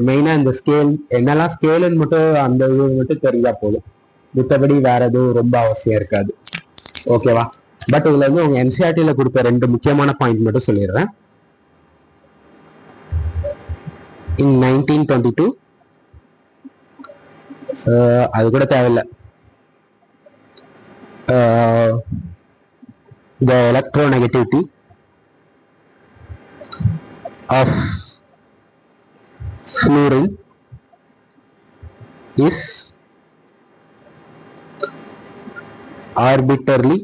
மெயினா இந்த ஸ்கேல் என்னெல்லாம் ஸ்கேலுன்னு மட்டும் அந்த இது மட்டும் தெரிஞ்சா போதும். மற்றபடி வேற எதுவும் ரொம்ப அவசியம் இருக்காது, ஓகேவா? பட் இதுல வந்து உங்க என்சிஆர்டில கொடுத்த 2 முக்கியமான பாயிண்ட் மட்டும் சொல்லிடுறேன். இன் 1922 அது கூட தேவையில்லை. the electronegativity of fluorine is arbitrarily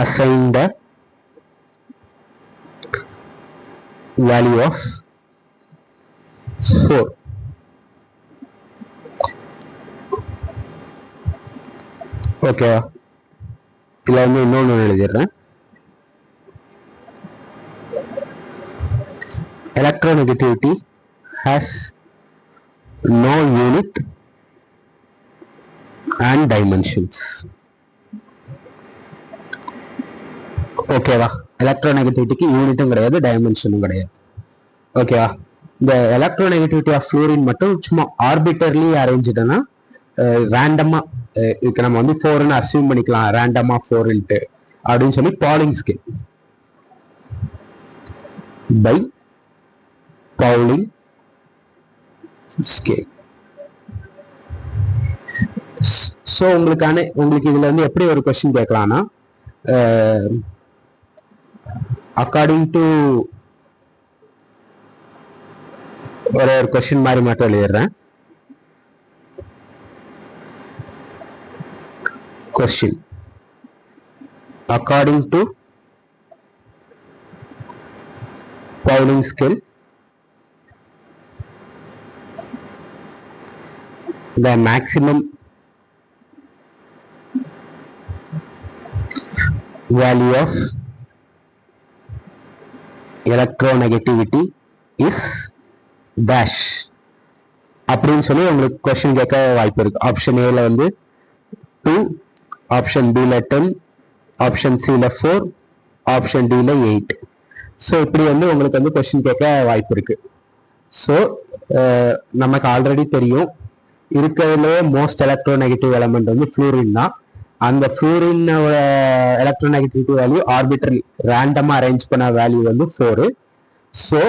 assigned the value of 4. ஓகேவா? இதில் வந்து இன்னொன்று எழுதிடுறேன். electronegativity has no unit and dimensions. ஓகேவா? எலக்ட்ரோநெகட்டிவிட்டிக்கு யூனிட்டும் கிடையாது, டைமென்ஷனும் கிடையாது. ஓகேவா? இந்த எலக்ட்ரோநெகட்டிவிட்டி ஆஃப் ஃப்ளூரின் மட்டும் சும்மா ஆர்பிட்டர்லி அரேஞ்சுட்டோன்னா ரேண்டமா இதுக்கு நம்ம வந்து 4ன்னு அசியூம் பண்ணிக்கலாம், ரேண்டமா 4 அப்படின்னு சொல்லி Pauling scale by Pauling scale. So உங்களுக்கு இதுல வந்து எப்படி ஒரு கொஸ்டின் கேட்கலாம்னா, அக்கார்டிங் டு ஒரு கொஸ்டின் மாதிரி மட்டும் எழுதிடுறேன். Question according to Pauling scale the maximum value of electronegativity is dash அப்படின்னு சொல்லி உங்களுக்கு கொஸ்டின் கேட்க வாய்ப்பு இருக்கு. ஆப்ஷன் ஏல வந்து 2, ஆப்ஷன் பில 10, ஆப்ஷன் சில 4, ஆப்ஷன் டில 8. ஸோ இப்படி வந்து உங்களுக்கு வந்து கொஸ்டின் கேட்க வாய்ப்பு இருக்கு. ஸோ நமக்கு ஆல்ரெடி தெரியும், இருக்கிறதுலே மோஸ்ட் எலக்ட்ரோநெகட்டிவ் எலமெண்ட் வந்து ஃப்ளூரின் தான். அந்த ஃப்ளூரினோட எலக்ட்ரோநெகட்டிவிட்டி வேல்யூ ஆர்பிட்டரி ரேண்டமா அரேஞ்ச் பண்ண வேல்யூ வந்து 4. ஸோ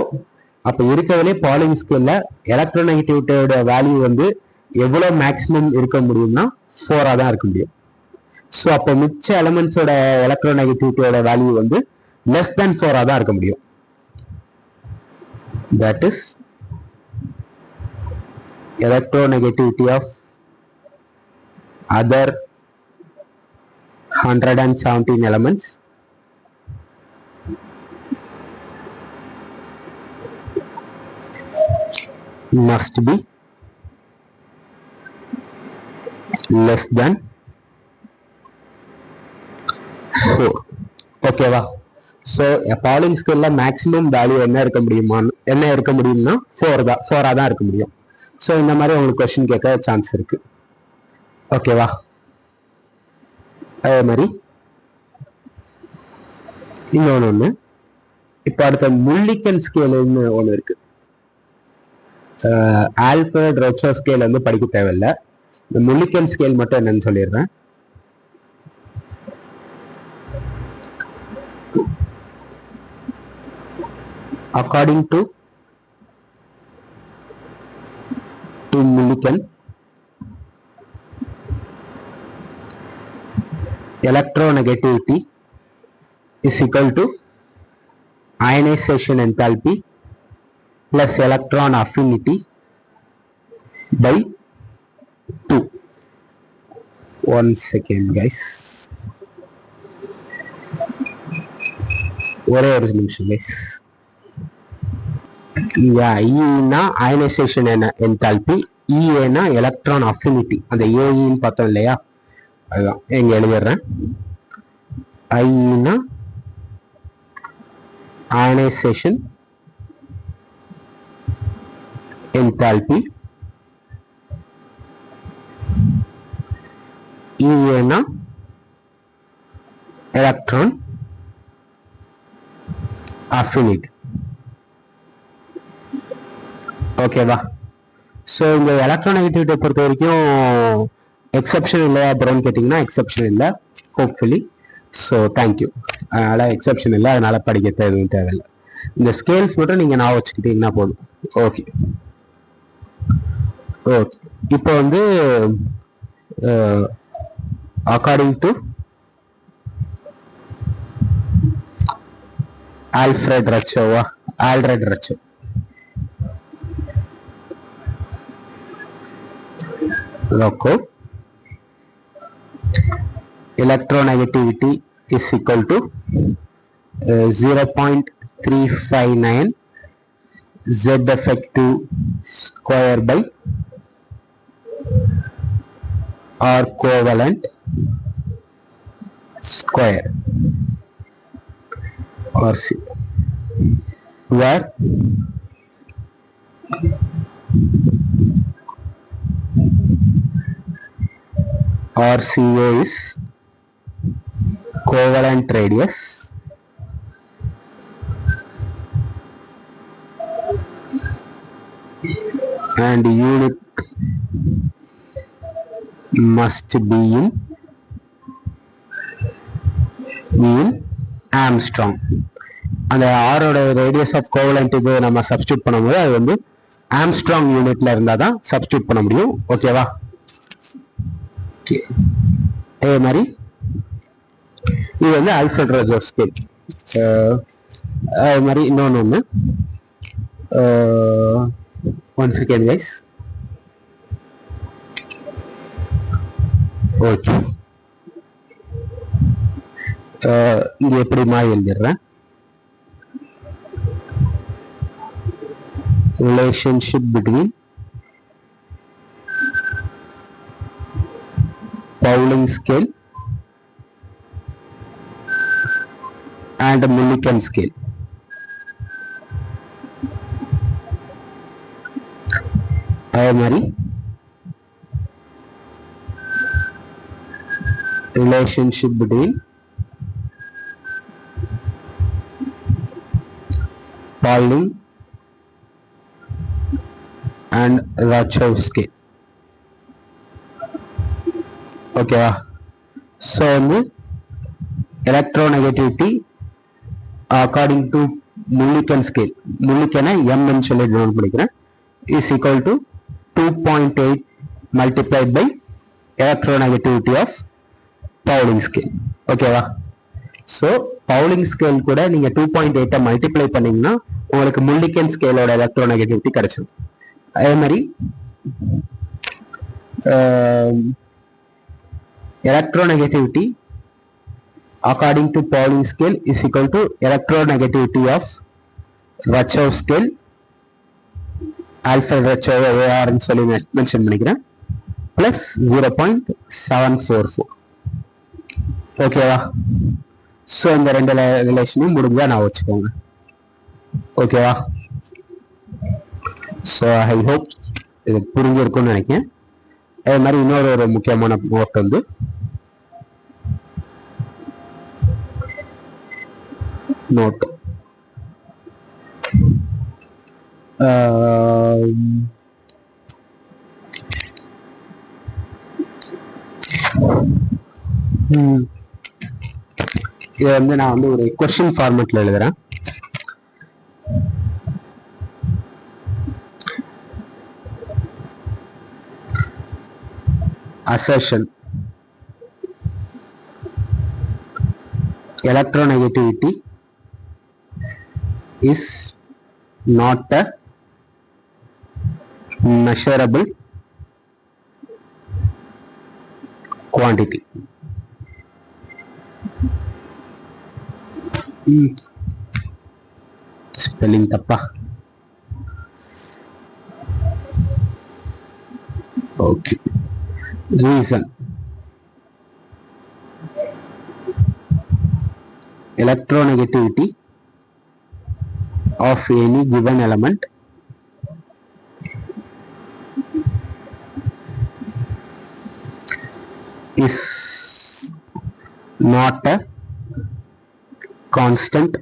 அப்போ இருக்கிறதுலே பாலிங் ஸ்கேல்ல எலக்ட்ரோநெகட்டிவிட்டியோட வேல்யூ வந்து எவ்வளோ மேக்ஸிமம் இருக்க முடியும்னா 4 தான் இருக்க முடியும். ஸோ அப்போ மிச்ச எலமெண்ட்ஸோட எலக்ட்ரோநெகட்டிவிட்டியோட வேல்யூ வந்து லெஸ் தேன் 4 தான் இருக்க முடியும். That is electronegativity of other 117 elements must be less than 4. ஓகேவா? ஸோ பாலிங் ஸ்கேல்ல மேக்ஸிமம் வேல்யூ என்ன இருக்க முடியும்னா 4 தான் இருக்க முடியும். ஸோ இந்த மாதிரி உங்களுக்கு கொஸ்டின் கேட்க சான்ஸ் இருக்கு. ஓகேவா? அதே மாதிரி இன்னொன்று இப்போ அடுத்த முல்லிக்கன் ஸ்கேல்னு ஒன்று இருக்கு. ஆல்ஃபர்ட் ரோச்சோ ஸ்கேல் வந்து படிக்க தேவையில்லை. இந்த முல்லிக்கன் ஸ்கேல் மட்டும் என்னன்னு சொல்லிடுறேன். According to Millikan, electronegativity is equal to ionization enthalpy plus electron affinity by 2. 1 second guys, ஒரே ஒரு நிமிஷம் guys. ஈனா அயனைசேஷன் என்தால்பி, ஈனா எலக்ட்ரான் அஃபினிட்டி. அந்த ஏஇன்னு பார்த்தோம் இல்லையா, அதுதான் எங்க எழுதிடுறேன். ஐனா அயனைசேஷன் என்தால்பி, ஈனா எலக்ட்ரான் அஃபினிட்டி. ஓகேவா? ஸோ இந்த எலக்ட்ரோநெகட்டிவிட்டியை பொறுத்த வரைக்கும் எக்ஸப்ஷன் இல்லையா அப்புறம்னு கேட்டிங்கன்னா எக்ஸப்ஷன் இல்லை, ஹோப்ஃபுல்லி. So thank you. அதனால் எக்ஸப்ஷன் இல்லை, அதனால் படிக்க எதுவும் தேவையில்லை. இந்த ஸ்கேல்ஸ் மட்டும் நீங்கள் நான் வச்சுக்கிட்டீங்கன்னா போதும். Okay okay. இப்போ வந்து according to Alfred Rochow Rocco, electronegativity is equal to 0.359 Z effective square by R covalent square RC, where RCA is covalent radius and unit must be in Armstrong. அந்த ஆரோட radius of covalent இது நம்ம substitute பண்ணும்போது அது வந்து Armstrong யூனிட்ல இருந்தா தான் சப்ஸ்டியூட் பண்ண முடியும். ஓகேவா? அதே மாதிரி இது வந்து ஆல்ஃபிரட் ரஜோ ஸ்கேல். அது மாதிரி இன்னொன்று ஒன் செகண்ட் கைஸ். ஓகே, இங்க எப்படி மாதிரி எழுதிடுறேன். Relationship between Pauling scale and Millikan scale. அதே மாதிரி relationship between Pauling and Rachov scale. ஓகேவா? ஸோ வந்து electronegativity according to Mulliken scale, முல்லிக்கனை எம்னு சொல்லி டெவலப் பண்ணிக்கிறேன், is equal to 2.8 multiplied by electronegativity of Pauling scale. ஓகேவா? ஸோ பவுலிங் ஸ்கேல் கூட நீங்கள் 2.8 மல்டிப்ளை பண்ணீங்கன்னா உங்களுக்கு முல்லிக்கன் ஸ்கேலோட எலக்ட்ரோநெகட்டிவிட்டி கிடைச்சிடும். அதே மாதிரி electronegativity according to Pauling scale is equal to electronegativity of Rachov scale, Alfred Rachov AR ன்னு சொல்லி மென்ஷன் பண்ணிக்கிறேன், பிளஸ் 0.744. ஓகேவா? ஸோ இந்த ரெண்டு ரிலேஷனையும் முடிஞ்சா நான் வச்சுக்கோங்க. ஓகேவா? ஸோ ஐ ஹோப் இது புரிஞ்சிருக்கும்னு நினைக்கிறேன். அதே மாதிரி இன்னொரு ஒரு முக்கியமான நோட் வந்து நோட் இதை வந்து நான் வந்து ஒரு கொஸ்டின் ஃபார்மேட்ல எழுதுறேன். Assertion: electronegativity is not a measurable quantity. Spelling tappa. Okay. Reason: electronegativity of any given element is not a constant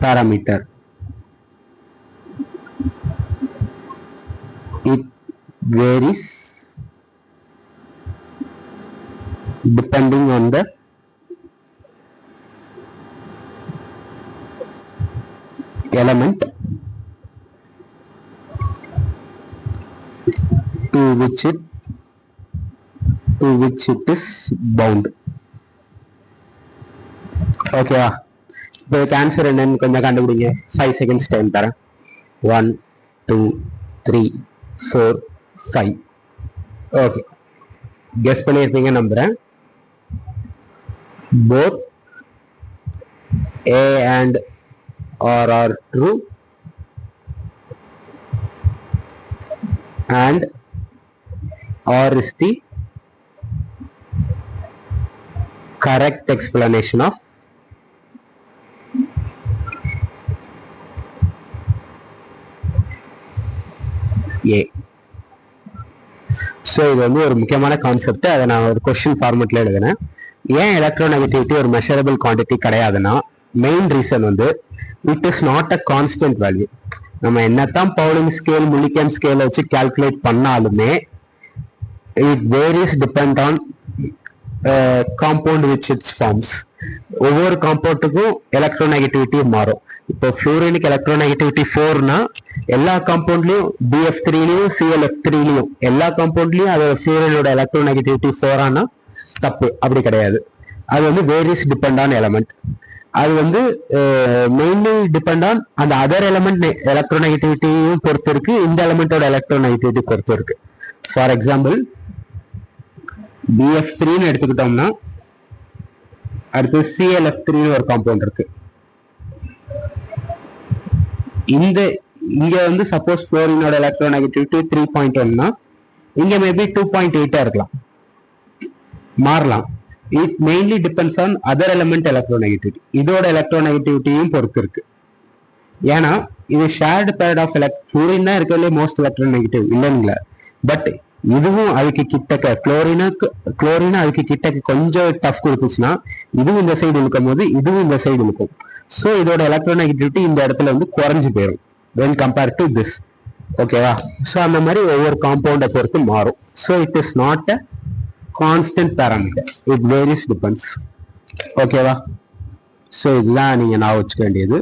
parameter. It varies depending on the element to which it is bound. ஓகேவா? இப்போ answer என்னன்னு கொஞ்சம் கண்டுபிடிங்க. 5 seconds time தரேன். 1 2 3 4 5. Okay, guess பண்ணியிருப்பீங்க நம்புறேன். Both A and R are true and R is the correct explanation of A. So இது வந்து ஒரு முக்கியமான கான்செப்ட். அதை நான் ஒரு கொஸ்டின் ஃபார்மெட்ல எழுதினேன். ஏன் எலக்ட்ரோநெகட்டிவிட்டி ஒரு மெஷரபிள் குவான்டிட்டி கிடையாதுன்னா, மெயின் ரீசன் வந்து it is not a constant value. நம்ம என்னத்தான் பவுலிங் ஸ்கேல் மில்லிகன் ஸ்கேல வச்சு கால்குலேட் பண்ணாலுமே it varies depend on compound which its forms. ஒவ்வொரு காம்பவுண்டுக்கும் எலக்ட்ரோநெகட்டிவிட்டி மாறும். இப்போ ஃப்ளூரினிக் எலக்ட்ரோநெகட்டிவிட்டி 4னா எல்லா காம்பவுண்ட்லயும் BF3லயும் ClF3லயும் எல்லா காம்பவுண்ட்லயும் அதோட ஃப்ளூரினோட எலக்ட்ரோநெகட்டிவிட்டி 4 ஆனா தப்பு. அப்படி கிடையாது. அது வந்து வேரியஸ் டிபெண்ட் ஆன் எலமெண்ட். அது வந்து மெயின்லி டிபெண்ட் ஆன் அந்த அதர் எலமெண்ட் எலக்ட்ரோநெகட்டிவிட்டியும் பொறுத்து இருக்கு, இந்த எலமெண்டோட எலக்ட்ரோநெகட்டிவிட்டி பொறுத்து இருக்கு. ஃபார் எக்ஸாம்பிள் BF3ன்னு எடுத்துக்கிட்டோம்னா அடுத்து ClF3ன்னு ஒரு காம்பவுண்ட் இருக்கு. இங்க வந்து சப்போஸ் ஃப்ளோரினோட எலக்ட்ரோநெகட்டிவிட்டி 3.1னா இங்க மேபி 2.8 இருக்கலாம், மாறலாம். It mainly depends on other element electronegativity. இதோட எலக்ட்ரோநெகட்டிவிட்டியும் பொறுத்து இருக்கு. ஏன்னா இது ஷேர்டு பேர்ட் ஆஃப் ஃப்ளோரின் தான் இருக்கிறதுலே மோஸ்ட் எலக்ட்ரோநெகட்டிவ் இல்லைங்களா. பட் இதுவும் அதுக்கு கிட்டக்க குளோரின் அதுக்கு கிட்டக்க கொஞ்சம் டஃப் கொடுத்துச்சுன்னா இதுவும் இந்த சைடு இழுக்கும் போது இதுவும் இந்த சைடு இழுக்கும். ஸோ இதோட எலக்ட்ரோநெகட்டிவிட்டி இந்த இடத்துல வந்து குறைஞ்சு போயிடும் when compared to this. ஓகேவா. ஸோ அந்த மாதிரி ஒவ்வொரு காம்பவுண்டை பொறுத்து மாறும். So it is not a constant parameter, it varies depends. ஓகேவா. ஸோ இதுதான் நீங்க நான் வச்சுக்க வேண்டியது.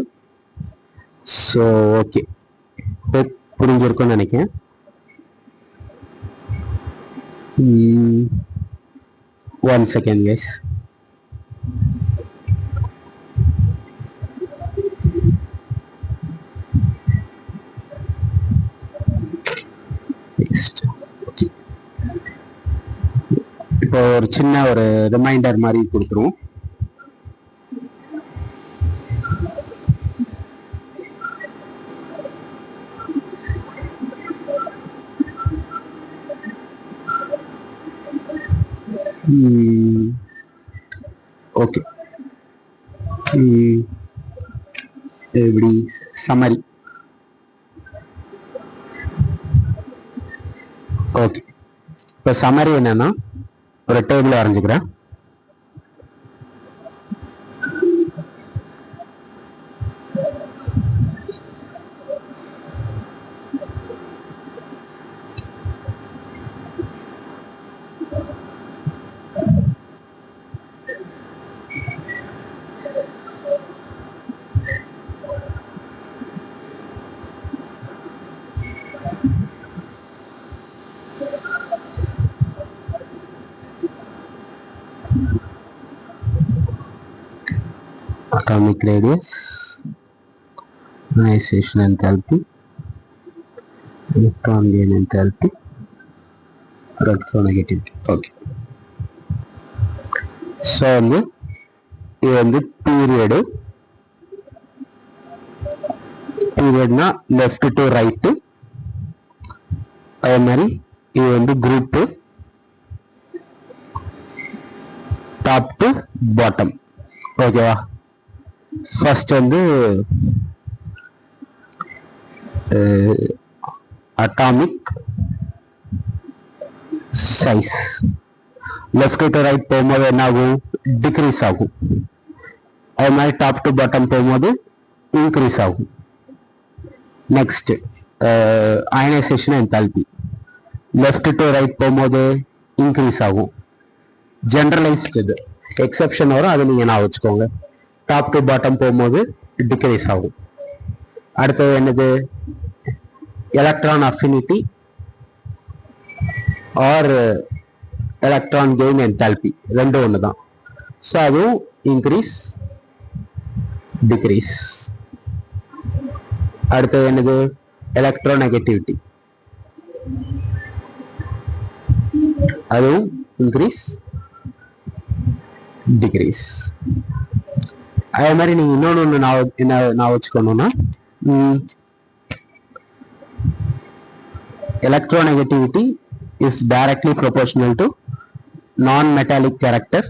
ஸோ ஓகே, புரிஞ்சிருக்கும்னு நினைக்கிறேன். One second guys. இப்போ ஒரு சின்ன ஒரு ரிமைண்டர் மாதிரி கொடுத்துருவோம். ஓகே, எப்படி சம்மரி. ஓகே, இப்போ சம்மரி என்னன்னா ஒரு table வரைஞ்சுக்கிறேன். Atomic radius, ionization enthalpy, electron gain enthalpy, electronegativity. Okay. So இது வந்து பீரியட்னா லெஃப்ட் டு ரைட்டு. அதே மாதிரி இது வந்து குரூப் டாப் டு பாட்டம். ஓகேவா. ஃபர்ஸ்ட் வந்து atomic size left to right போகும்போது என்ன ஆகும், டிக்ரீஸ் ஆகும். அதே மாதிரி டாப் டு பாட்டம் போகும்போது இன்க்ரீஸ் ஆகும். Next ionization enthalpy left to right போகும்போது இன்க்ரீஸ் ஆகும். ஜெனரலைஸ்டு இது எக்ஸெப்ஷன் வரும், அது நீங்க நான் வச்சுக்கோங்க. டாப் டு பாட்டம் போகும்போது டிக்ரீஸ் ஆகும். அடுத்தது என்னது, electron affinity or electron gain enthalpy ரெண்டும் ஒன்று தான். ஸோ அதுவும் இன்க்ரீஸ் டிக்ரீஸ். அடுத்தது என்னது, எலக்ட்ரோநெகட்டிவிட்டி, அதுவும் இன்க்ரீஸ் டிக்ரீஸ். அதே மாதிரி நீங்க இன்னொன்னு நான் வச்சுக்கணும்னா, electronegativity is directly proportional to non-metallic character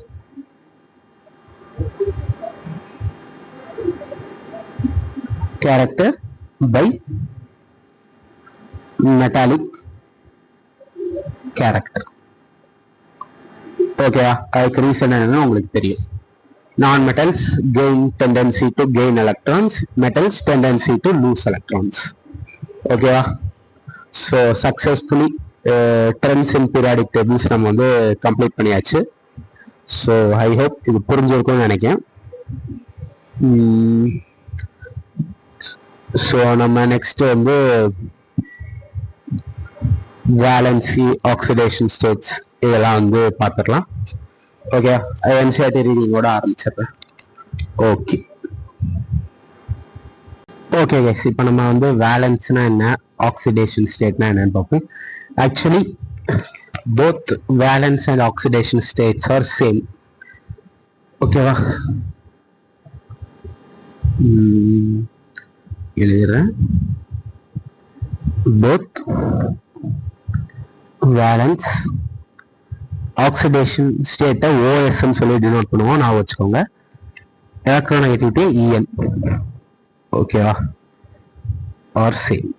character by metallic character. ஓகேவா? அதுக்கு ரீசன் என்னன்னு உங்களுக்கு தெரியும். Non-metals gain tendency to gain electrons, metals tendency to lose electrons. ஓகேவா? ஸோ சக்ஸஸ்ஃபுல்லி ட்ரெண்ட்ஸ் இன் பீரியாடிக் டேபிள்ஸ் நம்ம வந்து கம்ப்ளீட் பண்ணியாச்சு. ஸோ ஐ ஹோப் இது புரிஞ்சிருக்கும்னு நினைக்கிறேன். ஸோ நம்ம நெக்ஸ்ட் வந்து வேலன்சி, ஆக்சிடேஷன் ஸ்டேட்ஸ் இதெல்லாம் வந்து பார்த்துடலாம். ஓகே, என்சிஆர்டி ரீடிங்கோட ஆரம்பிச்சிடுறேன். ஓகே ஓகே கைஸ், இப்போ நம்ம வந்து வேலன்ஸ்னா என்ன, ஆக்சிடேஷன் ஸ்டேட்னா என்னன்னு பார்ப்போம். Actually both valence and oxidation states are same. ஓகேவா? எழுதுறேன். போத் வேலன்ஸ் ஆக்சிடேஷன் ஸ்டேட்டை ஓஎஸ்ன்னு சொல்லி டினோட் பண்ணுவோம், நான் வச்சுக்கோங்க. எலக்ட்ரோநெகட்டிவிட்டி இஎன். ஓகேவா? R same.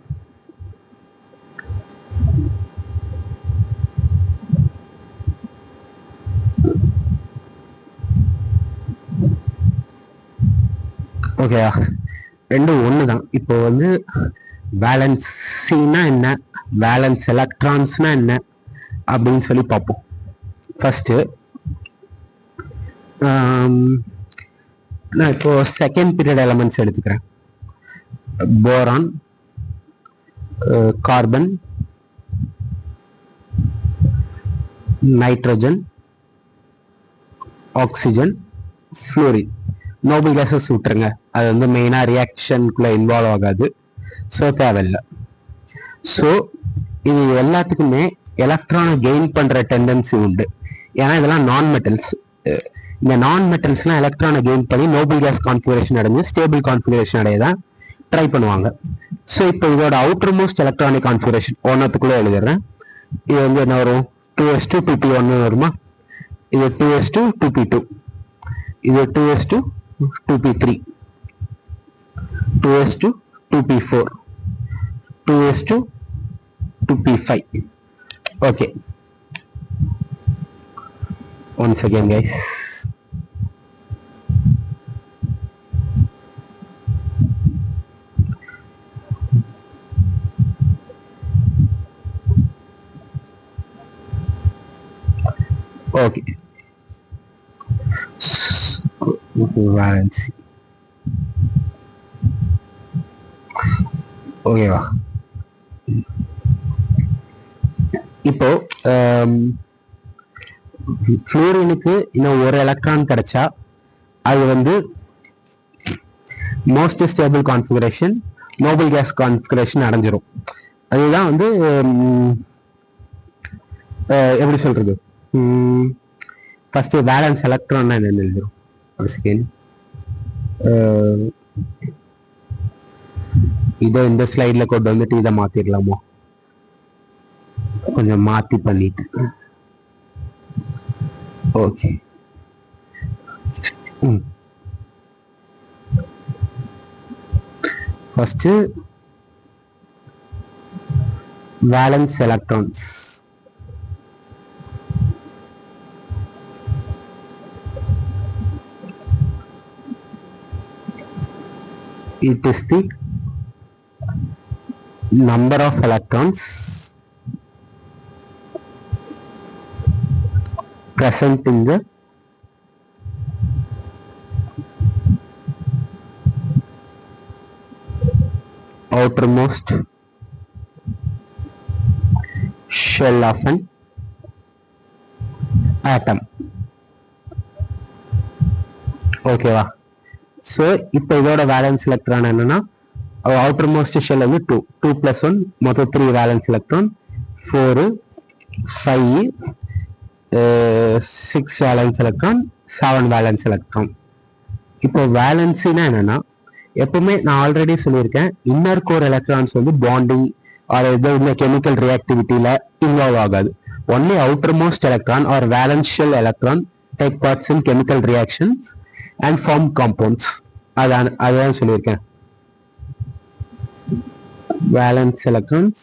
ஓகேவா? ரெண்டும் ஒன்று தான். இப்போ வந்து வேலன்சினா என்ன, வேலன்ஸ் எலக்ட்ரான்ஸ்னா என்ன அப்படின்னு சொல்லி பார்ப்போம். ஃபர்ஸ்ட் நான் இப்போ செகண்ட் பீரியட் எலமெண்ட்ஸ் எடுத்துக்கிறேன். Boron, carbon, nitrogen, oxygen, fluorine. Noble gases விட்டுருங்க, அது வந்து மெயினா ரியாக்ஷனுக்குள்ள இன்வால்வ் ஆகாது, ஸோ தேவையில்லை. ஸோ இது எல்லாத்துக்குமே எலக்ட்ரானை கெயின் பண்ற டெண்டன்சி உண்டு. ஏன்னா இதெல்லாம் நான் மெட்டல்ஸ். இந்த நான் மெட்டல்ஸ்லாம் எலக்ட்ரானை கெயின் பண்ணி நோபல் கேஸ் கான்ஃபிகரேஷன் அடைஞ்சு ஸ்டேபிள் கான்ஃபிகரேஷன் அடைய தான் ட்ரை பண்ணுவாங்க. ஸோ இப்போ இதோட அவுட்டர் மோஸ்ட் எலக்ட்ரானிக் கான்ஃபிகரேஷன் ஒன்னத்துக்குள்ள எழுதிடுறேன். இது வந்து என்ன வரும், 2s2 2p1 வருமா? இது 2s2 2p2, இது 2s2 2p3, 2s2 2p4, 2s2 2p5. okay, once again guys, okay, valency. ஓகேவா? இப்போ ஃப்ளோரினுக்கு இன்னும் ஒரு எலக்ட்ரான் கிடைச்சா அது வந்து most stable configuration, noble gas configuration அடைஞ்சிரும். அதுதான் வந்து எப்படி சொல்றது, ஃபர்ஸ்ட் வேலன்ஸ் எலக்ட்ரான் என்னன்னு எழுதுறோம். ஒரு செகண்ட், இதை இந்த ஸ்லைட்ல கொண்டு வந்துட்டு இதை மாத்திரலாமோ, கொஞ்சம் மாத்தி பண்ணிட்டு. Okay, first valence electrons. It is the number of electrons present in the outermost shell of an atom. ஓகேவா? ஸோ இப்போ இதோட வேலன்ஸ் எலக்ட்ரான் என்னன்னா, அவுட்டர் மோஸ்ட் ஷெல் வந்து 2, 2 + 1 மொத்தம் 3 valence electron, 4, 5, 6 valence electron, 7 valence electron. இப்போ வேலன்சினா என்னன்னா, எப்பவுமே நான் ஆல்ரெடி சொல்லியிருக்கேன், இன்னர் கோர் எலக்ட்ரான்ஸ் வந்து பாண்டிங் ஆர் ஏதோ இந்த கெமிக்கல் ரியாக்டிவிட்டியில இன்வால்வ் ஆகாது. Only outer most electron or valence shell electron take parts in chemical reactions and form compounds. அதான் சொல்லியிருக்கேன். valence electrons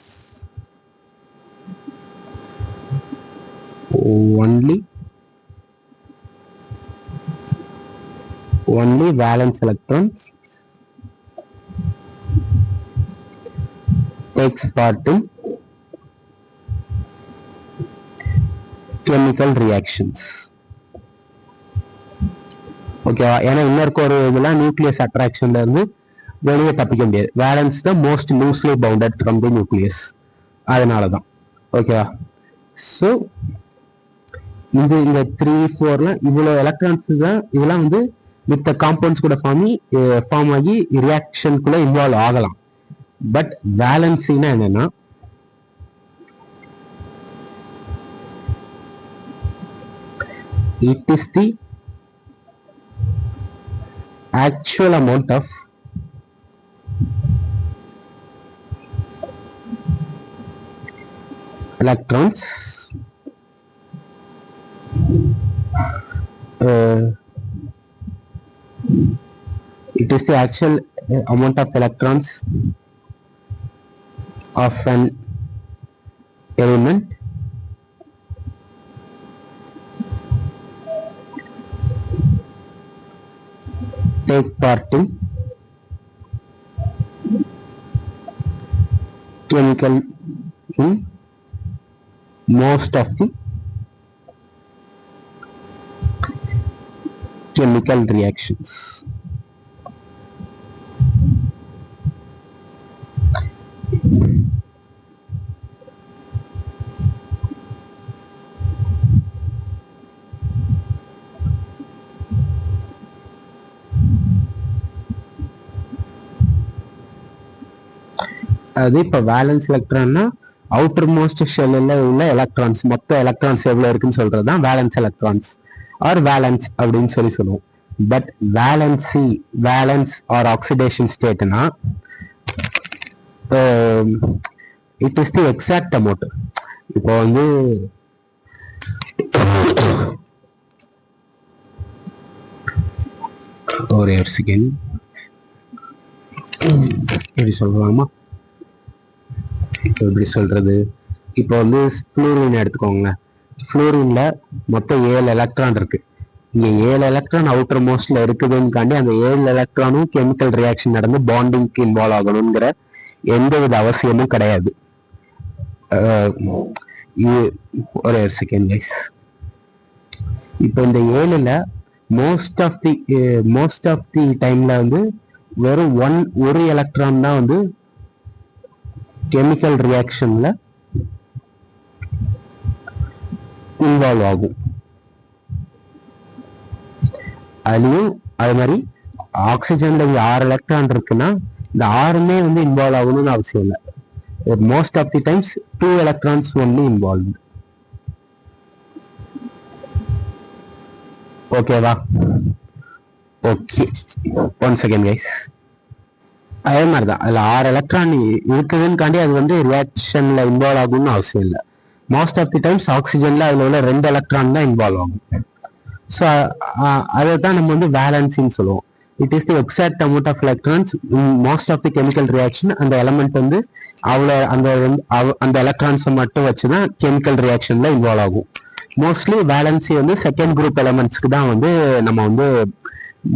only valence electrons takes part in chemical reactions. ஓகேவா? ஏன்னா இன்னொரு ஒரு இதெல்லாம் நியூக்ளியஸ் அட்ராக்ஷன்ல இருந்து வெளியே தப்பிக்க முடியாது. வேலன்ஸ் தான் most loosely bounded from the nucleus. அதனால தான். ஓகேவா? ஸோ இது இந்த 3, 4 இவ்வளோ எலக்ட்ரான்ஸ் தான் இதெல்லாம் வந்து மித்த காம்பவுண்ட்ஸ் கூட ஃபார்ம் ஆகி ரியாக்ஷனுக்குள்ள இன்வால்வ் ஆகலாம். பட் வேலன்சினா என்னன்னா it is the actual amount of electrons it is the actual amount of electrons of an element take part in chemical in most of the chemical reactions. அது இப்போ valence எலக்ட்ரான்னா outer most ஷெல்லில் உள்ள electrons, மொத்த electrons எவ்வளோ இருக்குன்னு சொல்றது தான் valence electrons R valence அப்படின்னு சொல்லுவோம். பட் வேலன்ஸ் ஆர் ஆக்சிடேஷன் ஸ்டேட்னா it is the exact amount. இப்போ வந்து ஒரே ஒரு செகண்ட் எப்படி சொல்லலாமா, எப்படி சொல்றது, இப்போ வந்து ஃப்ளூரின் எடுத்துக்கோங்க. ஃப்ளூரின்ல மொத்தம் 7 எலக்ட்ரான் இருக்கு. இங்க 7 எலக்ட்ரான் அவுட்டர் மோஸ்ட்ல இருக்குதுன்னு அந்த 7 எலக்ட்ரானும் கெமிக்கல் ரியாக்ஷன் நடந்து பாண்டிங்க்கு இன்வால்வ் ஆகணுங்கிற எந்த வித அவசியமும் கிடையாது. ஒரே ஒரு செகண்ட் கைஸ். இப்போ இந்த 7ல மோஸ்ட் ஆஃப் தி டைம்ல வந்து வெறும் ஒரு எலக்ட்ரான் தான் வந்து கெமிக்கல் ரியாக்ஷன்ல இன்வால்வ் ஆகும். அதுலயும் அது மாதிரி ஆக்சிஜன்ல 6 எலக்ட்ரான் இருக்குன்னா இந்த 6மே வந்து இன்வால்வ் ஆகணும்னு அவசியம் இல்லை. Most of the times 2 electrons only involve. ஓகேவா? Okay, 1 second guys. அதே மாதிரி தான் அதில் 6 எலக்ட்ரான் இருக்குதுன்னு அது வந்து ரியாக்ஷன்ல இன்வால்வ் ஆகும்னு அவசியம் இல்லை. மோஸ்ட் ஆஃப் தி டைம்ஸ் ஆக்சிஜன்ல அதில் உள்ள 2 எலக்ட்ரான் தான் இன்வால்வ் ஆகும். ஸோ அதை தான் நம்ம வந்து வேலன்சின்னு சொல்லுவோம். It is the exact amount of electrons in most of the chemical reaction. அந்த எலமெண்ட் வந்து அவ்வளோ அந்த எலக்ட்ரான்ஸை மட்டும் வச்சு தான் கெமிக்கல் ரியாக்ஷன்ல இன்வால்வ் ஆகும். மோஸ்ட்லி வேலன்சி வந்து செகண்ட் குரூப் எலமெண்ட்ஸ்க்கு தான் வந்து நம்ம வந்து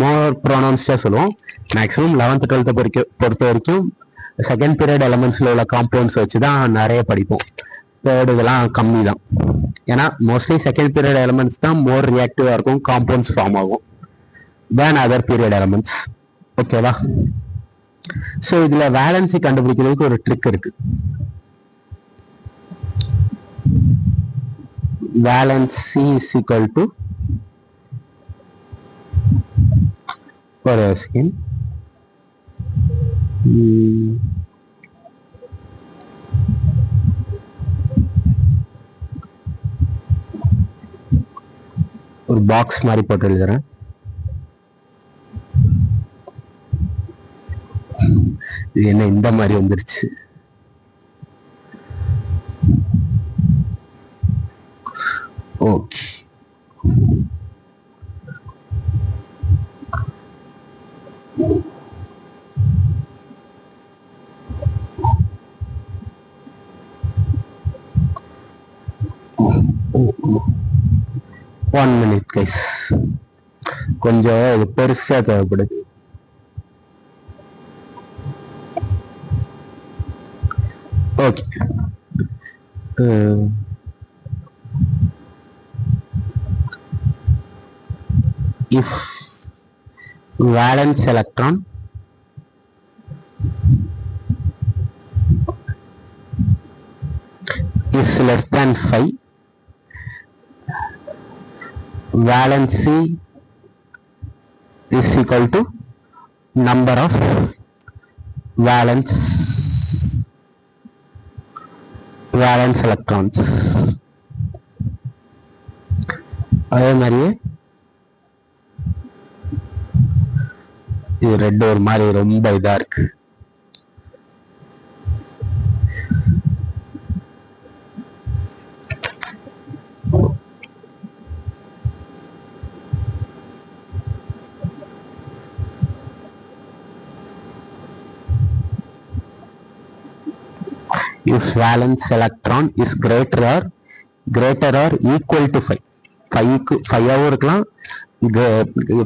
மோர் ப்ரொனவுன்ஸ்டா சொல்லுவோம். மேக்ஸிமம் 11th 12th பொறுத்த வரைக்கும் செகண்ட் பீரியட் எலமெண்ட்ஸ்ல உள்ள காம்பவுண்ட்ஸ் வச்சு தான் நிறைய படிப்போம். தேர்ட் இதெல்லாம் கம்மி தான். ஏன்னா மோஸ்ட்லி செகண்ட் பீரியட் எலமெண்ட்ஸ் தான் மோர் ரியாக்டிவா இருக்கும், காம்பவுண்ட்ஸ் ஃபார்ம் ஆகும் தேன் அதர் பீரியட் எலமெண்ட்ஸ். ஓகேவா? ஸோ இதுல வேலன்சி கண்டுபிடிக்கிறதுக்கு ஒரு ட்ரிக் இருக்கு. வேலன்சி இஸ் ஈக்குவல் டு ஒரு செகண்ட், ஒரு பாக்ஸ் மாதிரி போட்டு எழுதுறேன். இது என்ன இந்த மாதிரி வந்துருச்சு? ஓகே, 1 minute guys, கொஞ்சம் இது பெருசா தேவைப்படுது. Okay, if valence electron is less than 5, valency is equal to number of valence electrons. அதே மாதிரியே இது ரெட் ஒரு மாதிரி ரொம்ப இதா இருக்கு. If valence electron is greater or equal to 5, 5 இருக்கலாம்,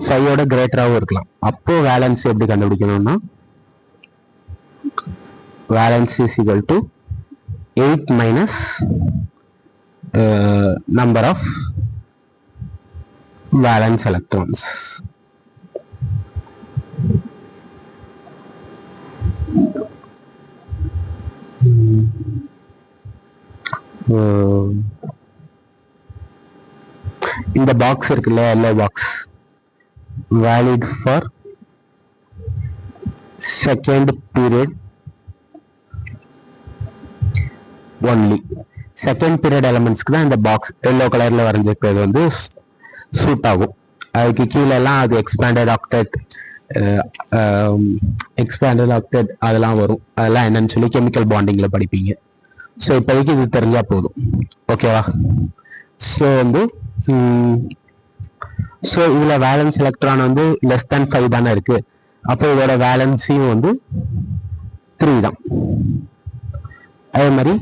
5 கிரேட்டராகவும் இருக்கலாம். அப்போ வேலன்ஸ் எப்படி கண்டுபிடிக்கணும்னா valence is equal to 8 minus number of valence electrons. இந்த பாக்ஸ் இருக்குல்ல, yellow box, valid for second period only. Second period எலமெண்ட்ஸ்க்கு தான் இந்த பாக்ஸ் எல்லோ கலர்ல வரைஞ்சிருக்கிறது வந்து சூட் ஆகும். அதுக்கு கீழே எல்லாம் அது எக்ஸ்பேண்டட் ஆக்டேட் அதெல்லாம் வரும். அதெல்லாம் என்னன்னு சொல்லி கெமிக்கல் பாண்டிங்ல படிப்பீங்க. ஸோ இப்போதைக்கு இது தெரிஞ்சா போதும், ஓகேவா? ஸோ வந்து ஸோ இதுல வேலன்ஸ் எலக்ட்ரான் வந்து லெஸ் தேன் 5 தானே இருக்கு. அப்போ இதோட வேலன்ஸியும் வந்து 3 தான். அதே மாதிரி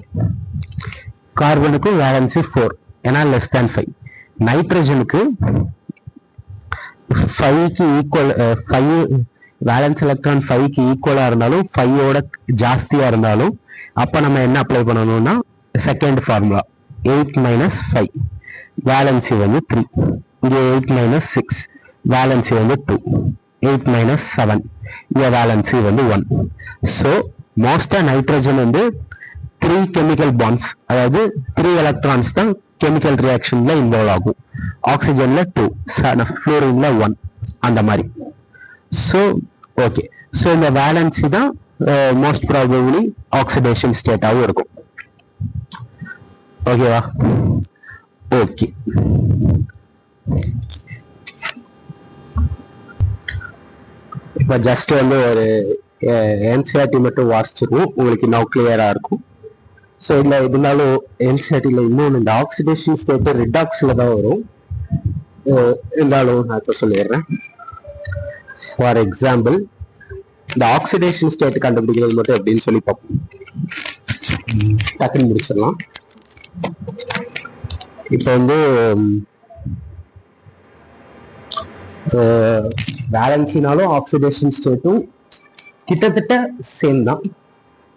கார்பனுக்கும் வேலன்சி 4, ஏன்னா லெஸ் தேன் 5. நைட்ரஜனுக்கு 5க்கு ஈக்குவல், 5 வேலன்ஸ் எலக்ட்ரான் 5க்கு ஈக்குவலா இருந்தாலும் 5ஓட ஜாஸ்தியா இருந்தாலும் அப்ப நம்ம என்ன அப்ளை பண்ணணும்னா செகண்ட் ஃபார்முலா 8 மைனஸ் 5, வேலன்சி வந்து 3. இங்க 8 மைனஸ் 6, வேலன்சி வந்து 2. 8 மைனஸ் 7, இங்க வேலன்சி வந்து 1. ஸோ மோஸ்டா நைட்ரஜன் வந்து 3 கெமிக்கல் பாண்ட்ஸ், அதாவது 3 எலக்ட்ரான்ஸ் தான் கெமிக்கல் ரியாக்ஷன்ல இன்வால்வ் ஆகும். ஆக்சிஜன்ல 2, ஃப்ளோரின்ல 1, அந்த மாதிரி. ஸோ ஓகே, ஸோ இந்த வேலன்சி தான் மோஸ்ட் ப்ராபபிளி ஆக்சிடேஷன் ஸ்டேட்டாகவும் இருக்கும். ஓகேவா? ஓகே, இப்போ ஜஸ்ட் வந்து ஒரு என்சிஆர்டி மட்டும் வாசிச்சிருவோம், உங்களுக்கு இன்னும் கிளியரா இருக்கும். ஸோ இல்லை இதனாலும் என்சிஆர்டியில் இன்னொன்று இந்த ஆக்சிடேஷன் ஸ்டேட்டு ரிடாக்ஸில் தான் வரும். இருந்தாலும் நான் இப்போ சொல்லிடுறேன். ஃபார் எக்ஸாம்பிள், இந்த ஆக்சிடேஷன் ஸ்டேட் கண்டுபிடிக்கிறது மட்டும் எப்படின்னு சொல்லி பார்ப்போம். டக்குன்னு முடிச்சிடலாம். இப்போ வந்து வேலன்சினாலும் ஆக்சிடேஷன் ஸ்டேட்டும் கிட்டத்தட்ட சேம் தான்,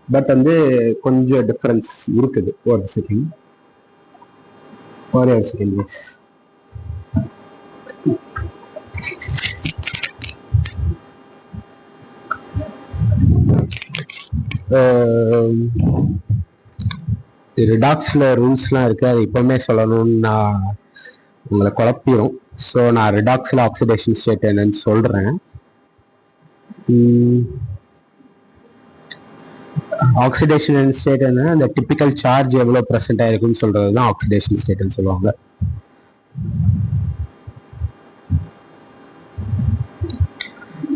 பட் வந்து கொஞ்சம் டிஃபரன்ஸ் இருக்குது. ஒரு செகண்ட். ரிடாக்ஸ்ல ரூல்ஸ்லாம் இருக்கு, அது இப்பவுமே சொல்லணும்னு நான் உங்களை குழப்பிடும். ஸோ நான் ரிடாக்ஸ்ல ஆக்சிடேஷன் ஸ்டேட் என்னன்னு சொல்றேன். ஆக்சிடேஷன் ஸ்டேட் என்ன, அந்த டிபிக்கல் சார்ஜ் எவ்வளவு ப்ரெசென்ட் ஆயிருக்குன்னு சொல்றது தான் ஆக்சிடேஷன் ஸ்டேட்னு சொல்லுவாங்க.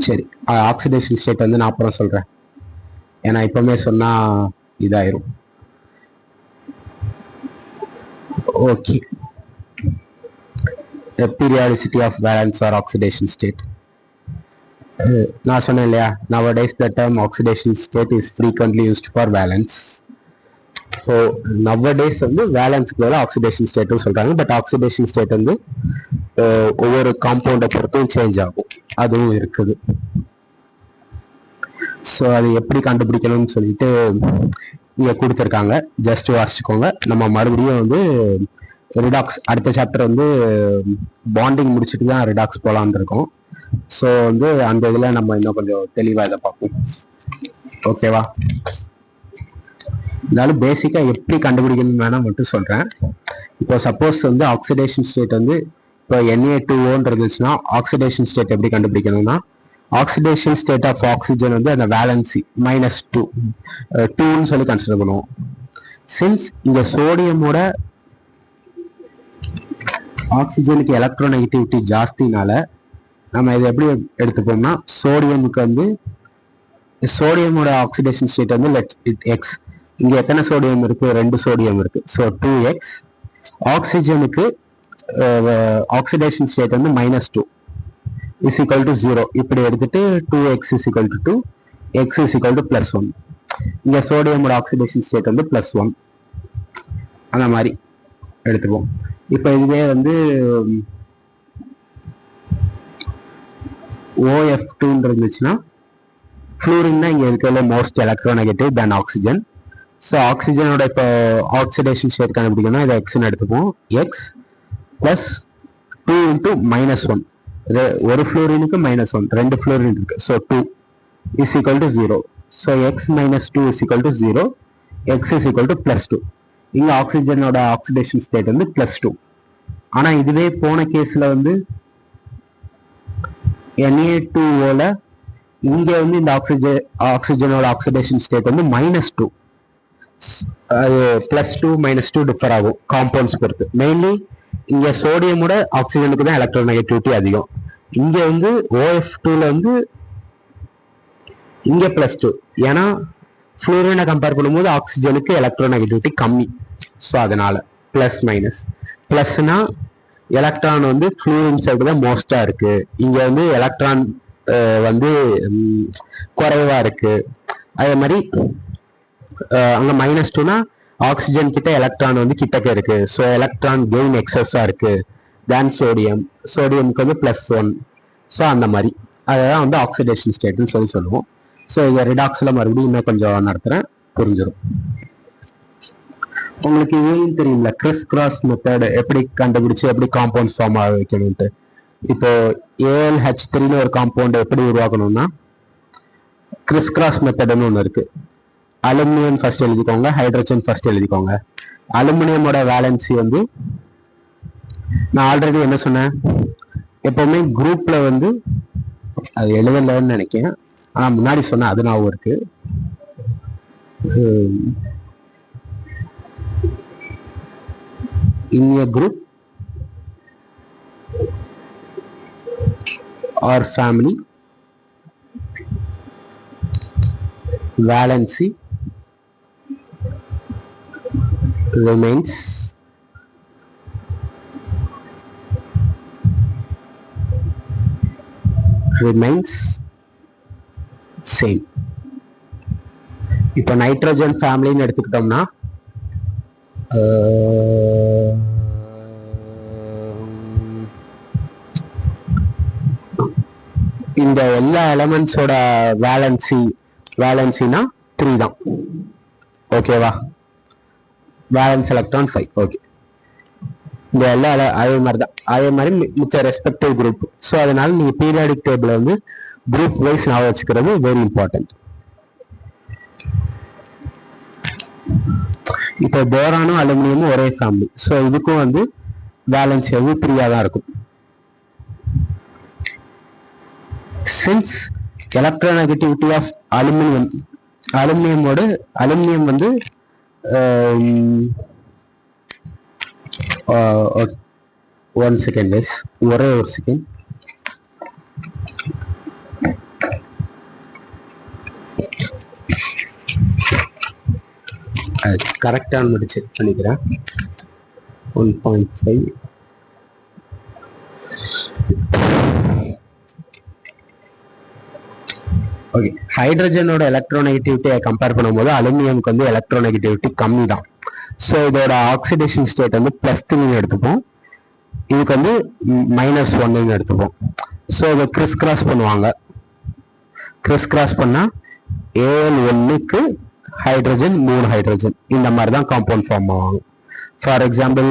சரி, ஆக்சிடேஷன் ஸ்டேட் வந்து நான் அப்புறம் சொல்றேன், ஏன்னா இப்பவுமே சொன்னா இதாயிரும். Okay, the periodicity of valence or oxidation state. நான் சொன்னேன் இல்லையா, nowadays the term oxidation state is frequently used for valence. So nowadays வந்து வேலன்ஸ்க்கு பதிலாக ஆக்சிடேஷன் ஸ்டேட்டும் சொல்றாங்க. பட் ஆக்சிடேஷன் ஸ்டேட் வந்து ஒவ்வொரு காம்பவுண்டை பொறுத்தும் சேஞ்ச் ஆகும், அதுவும் இருக்குது. ஸோ அது எப்படி கண்டுபிடிக்கணும்னு சொல்லிட்டு இங்க கொடுத்துருக்காங்க, ஜஸ்ட் வாசிச்சுக்கோங்க. நம்ம மறுபடியும் வந்து ரிடாக்ஸ் அடுத்த சாப்டர் வந்து பாண்டிங் முடிச்சுட்டு தான் ரிடாக்ஸ் போகலான்னு இருக்கோம். ஸோ வந்து அந்த இதில் நம்ம இன்னும் கொஞ்சம் தெளிவாக இதை பார்ப்போம். ஓகேவா? இருந்தாலும் பேசிக்காக எப்படி கண்டுபிடிக்கணும்னு வேணா மட்டும் சொல்கிறேன். இப்போ சப்போஸ் வந்து ஆக்சிடேஷன் ஸ்டேட் வந்து இப்போ Na2O இருந்துச்சுன்னா ஆக்சிடேஷன் ஸ்டேட் எப்படி கண்டுபிடிக்கணும்னா, ஆக்சிடேஷன் ஸ்டேட் ஆஃப் ஆக்சிஜன் வந்து அந்த வேலன்சி -2 சொல்லி கன்சிடர் பண்ணுவோம். சின்ஸ் இங்க சோடியமோட ஆக்சிஜனுக்கு எலக்ட்ரோநெகட்டிவிட்டி ஜாஸ்தினால நம்ம இதை எப்படி எடுத்துப்போம்னா, சோடியமுக்கு வந்து சோடியமோட ஆக்சிடேஷன் ஸ்டேட் வந்து எக்ஸ். இங்க எத்தனை சோடியம் இருக்கு? 2 சோடியம் இருக்கு. So 2x. ஆக்சிஜனுக்கு ஆக்சிடேஷன் ஸ்டேட் வந்து -2 இஸ் ஈக்குவல் டு 0. இப்படி எடுத்துட்டு 2x is equal to 2, x is equal to +1. இங்க சோடியமோட ஆக்சிடேஷன் ஸ்டேட் வந்து +1, அந்த மாதிரி எடுத்துப்போம். இப்போ இதுவே வந்து OF2 இருந்துச்சுன்னா, ஃப்ளூரின் தான் இங்க இருக்கிறதுல most electronegative then oxygen. So ஆக்சிஜனோட இப்போ ஆக்சிடேஷன் ஸ்டேட் கண்டுபிடிக்கணும்னா இதை எக்ஸ்ன்னு எடுத்துப்போம். எக்ஸ் + 2 × -1. ஒரு ஃப்ளோரினுக்கு -1, 2 ஃப்ளோரின் இருக்கு. So 2 is equal to 0. So X - 2 is equal to 0, X is equal to +2. இங்க ஆக்சிஜனோட ஆக்சிடேஷன் ஸ்டேட் வந்து +2. ஆனா இதுவே போன கேஸ்ல வந்து Na2O இங்க வந்து இந்த ஆக்சிஜனோட ஆக்சிடேஷன் ஸ்டேட் வந்து -2. அது +2 -2 டிஃபர் ஆகும் காம்பவுண்ட்ஸ் பொறுத்து. மெயின்லி இங்க சோடியமோட ஆக்சிஜனுக்கு தான் எலக்ட்ரோநெகட்டிவிட்டி அதிகம். இங்க வந்து OF2ல வந்து இங்க +2, ஏன்னா ஃப்ளூரினை கம்பேர் பண்ணும்போது ஆக்சிஜனுக்கு எலக்ட்ரோநெகட்டிவிட்டி கம்மி. ஸோ அதனால +-னா எலக்ட்ரான் வந்து ஃப்ளூரின் சைடு தான் மோஸ்டா இருக்கு. இங்க வந்து எலக்ட்ரான் வந்து குறைவா இருக்கு. அதே மாதிரி அங்க -2னா ஆக்சிஜன் கிட்ட எலக்ட்ரான் வந்து கிட்டக்க இருக்கு. ஸோ எலக்ட்ரான் கெயின் எக்ஸஸா இருக்கு தேன் சோடியமுக்கு வந்து +1. ஸோ அந்த மாதிரி அதான் வந்து ஆக்சிடேஷன் ஸ்டேட்னு சொல்லுவோம். ஸோ இதை ரிடாக்ஸ்ல மறுபடியும் இன்னும் கொஞ்சம் நடத்துறேன், புரிஞ்சிடும். உங்களுக்கு இதுவும் தெரியும்ல, கிறிஸ் கிராஸ் மெத்தட் எப்படி கண்டுபிடிச்சு எப்படி காம்பவுண்ட்ஸ் ஃபார்ம் ஆக வைக்கணும்ட்டு. இப்போ AlH3ன்னு ஒரு காம்பவுண்ட் எப்படி உருவாக்கணும்னா, கிறிஸ் கிராஸ் மெத்தட்னு ஒன்று இருக்கு. அலுமினியம் ஃபர்ஸ்ட் எழுதிக்கோங்க, ஹைட்ரஜன் ஃபர்ஸ்ட் எழுதிக்கோங்க. அலுமினியமோட வேலன்சி வந்து நான் ஆல்ரெடி என்ன சொன்னேன், எப்பவுமே குரூப்ல வந்து அது எழுதலன்னு நினைக்கிறேன், ஆனா முன்னாடி சொன்ன அது ஞாபகம் இருக்கு. in a group or family, valency remains same. இப்போ நைட்ரஜன் ஃபேமிலின்னு எடுத்துக்கிட்டோம்னா இந்த எல்லா எலமெண்ட்ஸோட வேலன்சினா 3 தான். ஓகேவா? Valence electron 5. ஓகே, இந்த எல்லா அதே மாதிரி மிச்ச ரெஸ்பெக்டிவ் குரூப். ஸோ அதனால நீங்க பீரியாடிக் டேபிள் வந்து குரூப் வைஸ் ஞாபகம் வச்சுக்கிறது வெரி இம்பார்ட்டன்ட். இப்போ போரானும் அலுமினியமும் ஒரே ஃபேமிலி. ஸோ இதுக்கும் வந்து வேலன்ஸ் வந்து 3 தான் இருக்கும். சின்ஸ் எலக்ட்ரோநெகட்டிவிட்டி ஆஃப் அலுமினியம் வந்து ஒன் செகண்ட் கைஸ், ஒரே ஒரு செகண்ட். கரெக்டான மட்டும் செக் பண்ணிக்கிறேன். 1.5. ஓகே, ஹைட்ரஜனோட எலக்ட்ரோநெகட்டிவிட்டியை கம்பேர் பண்ணும்போது அலுமினியமுக்கு வந்து எலக்ட்ரோநெகட்டிவிட்டி கம்மி தான். ஸோ இதோட ஆக்சிடேஷன் ஸ்டேட் வந்து +3 எடுத்துப்போம், இதுக்கு வந்து -1 எடுத்துப்போம். ஸோ இதை கிறிஸ் கிராஸ் பண்ணுவாங்க. கிறிஸ் கிராஸ் பண்ணா Al1க்கு ஹைட்ரஜன் 3 ஹைட்ரஜன் இந்த மாதிரி தான் காம்பவுண்ட் ஃபார்ம் ஆவாங்க. ஃபார் எக்ஸாம்பிள்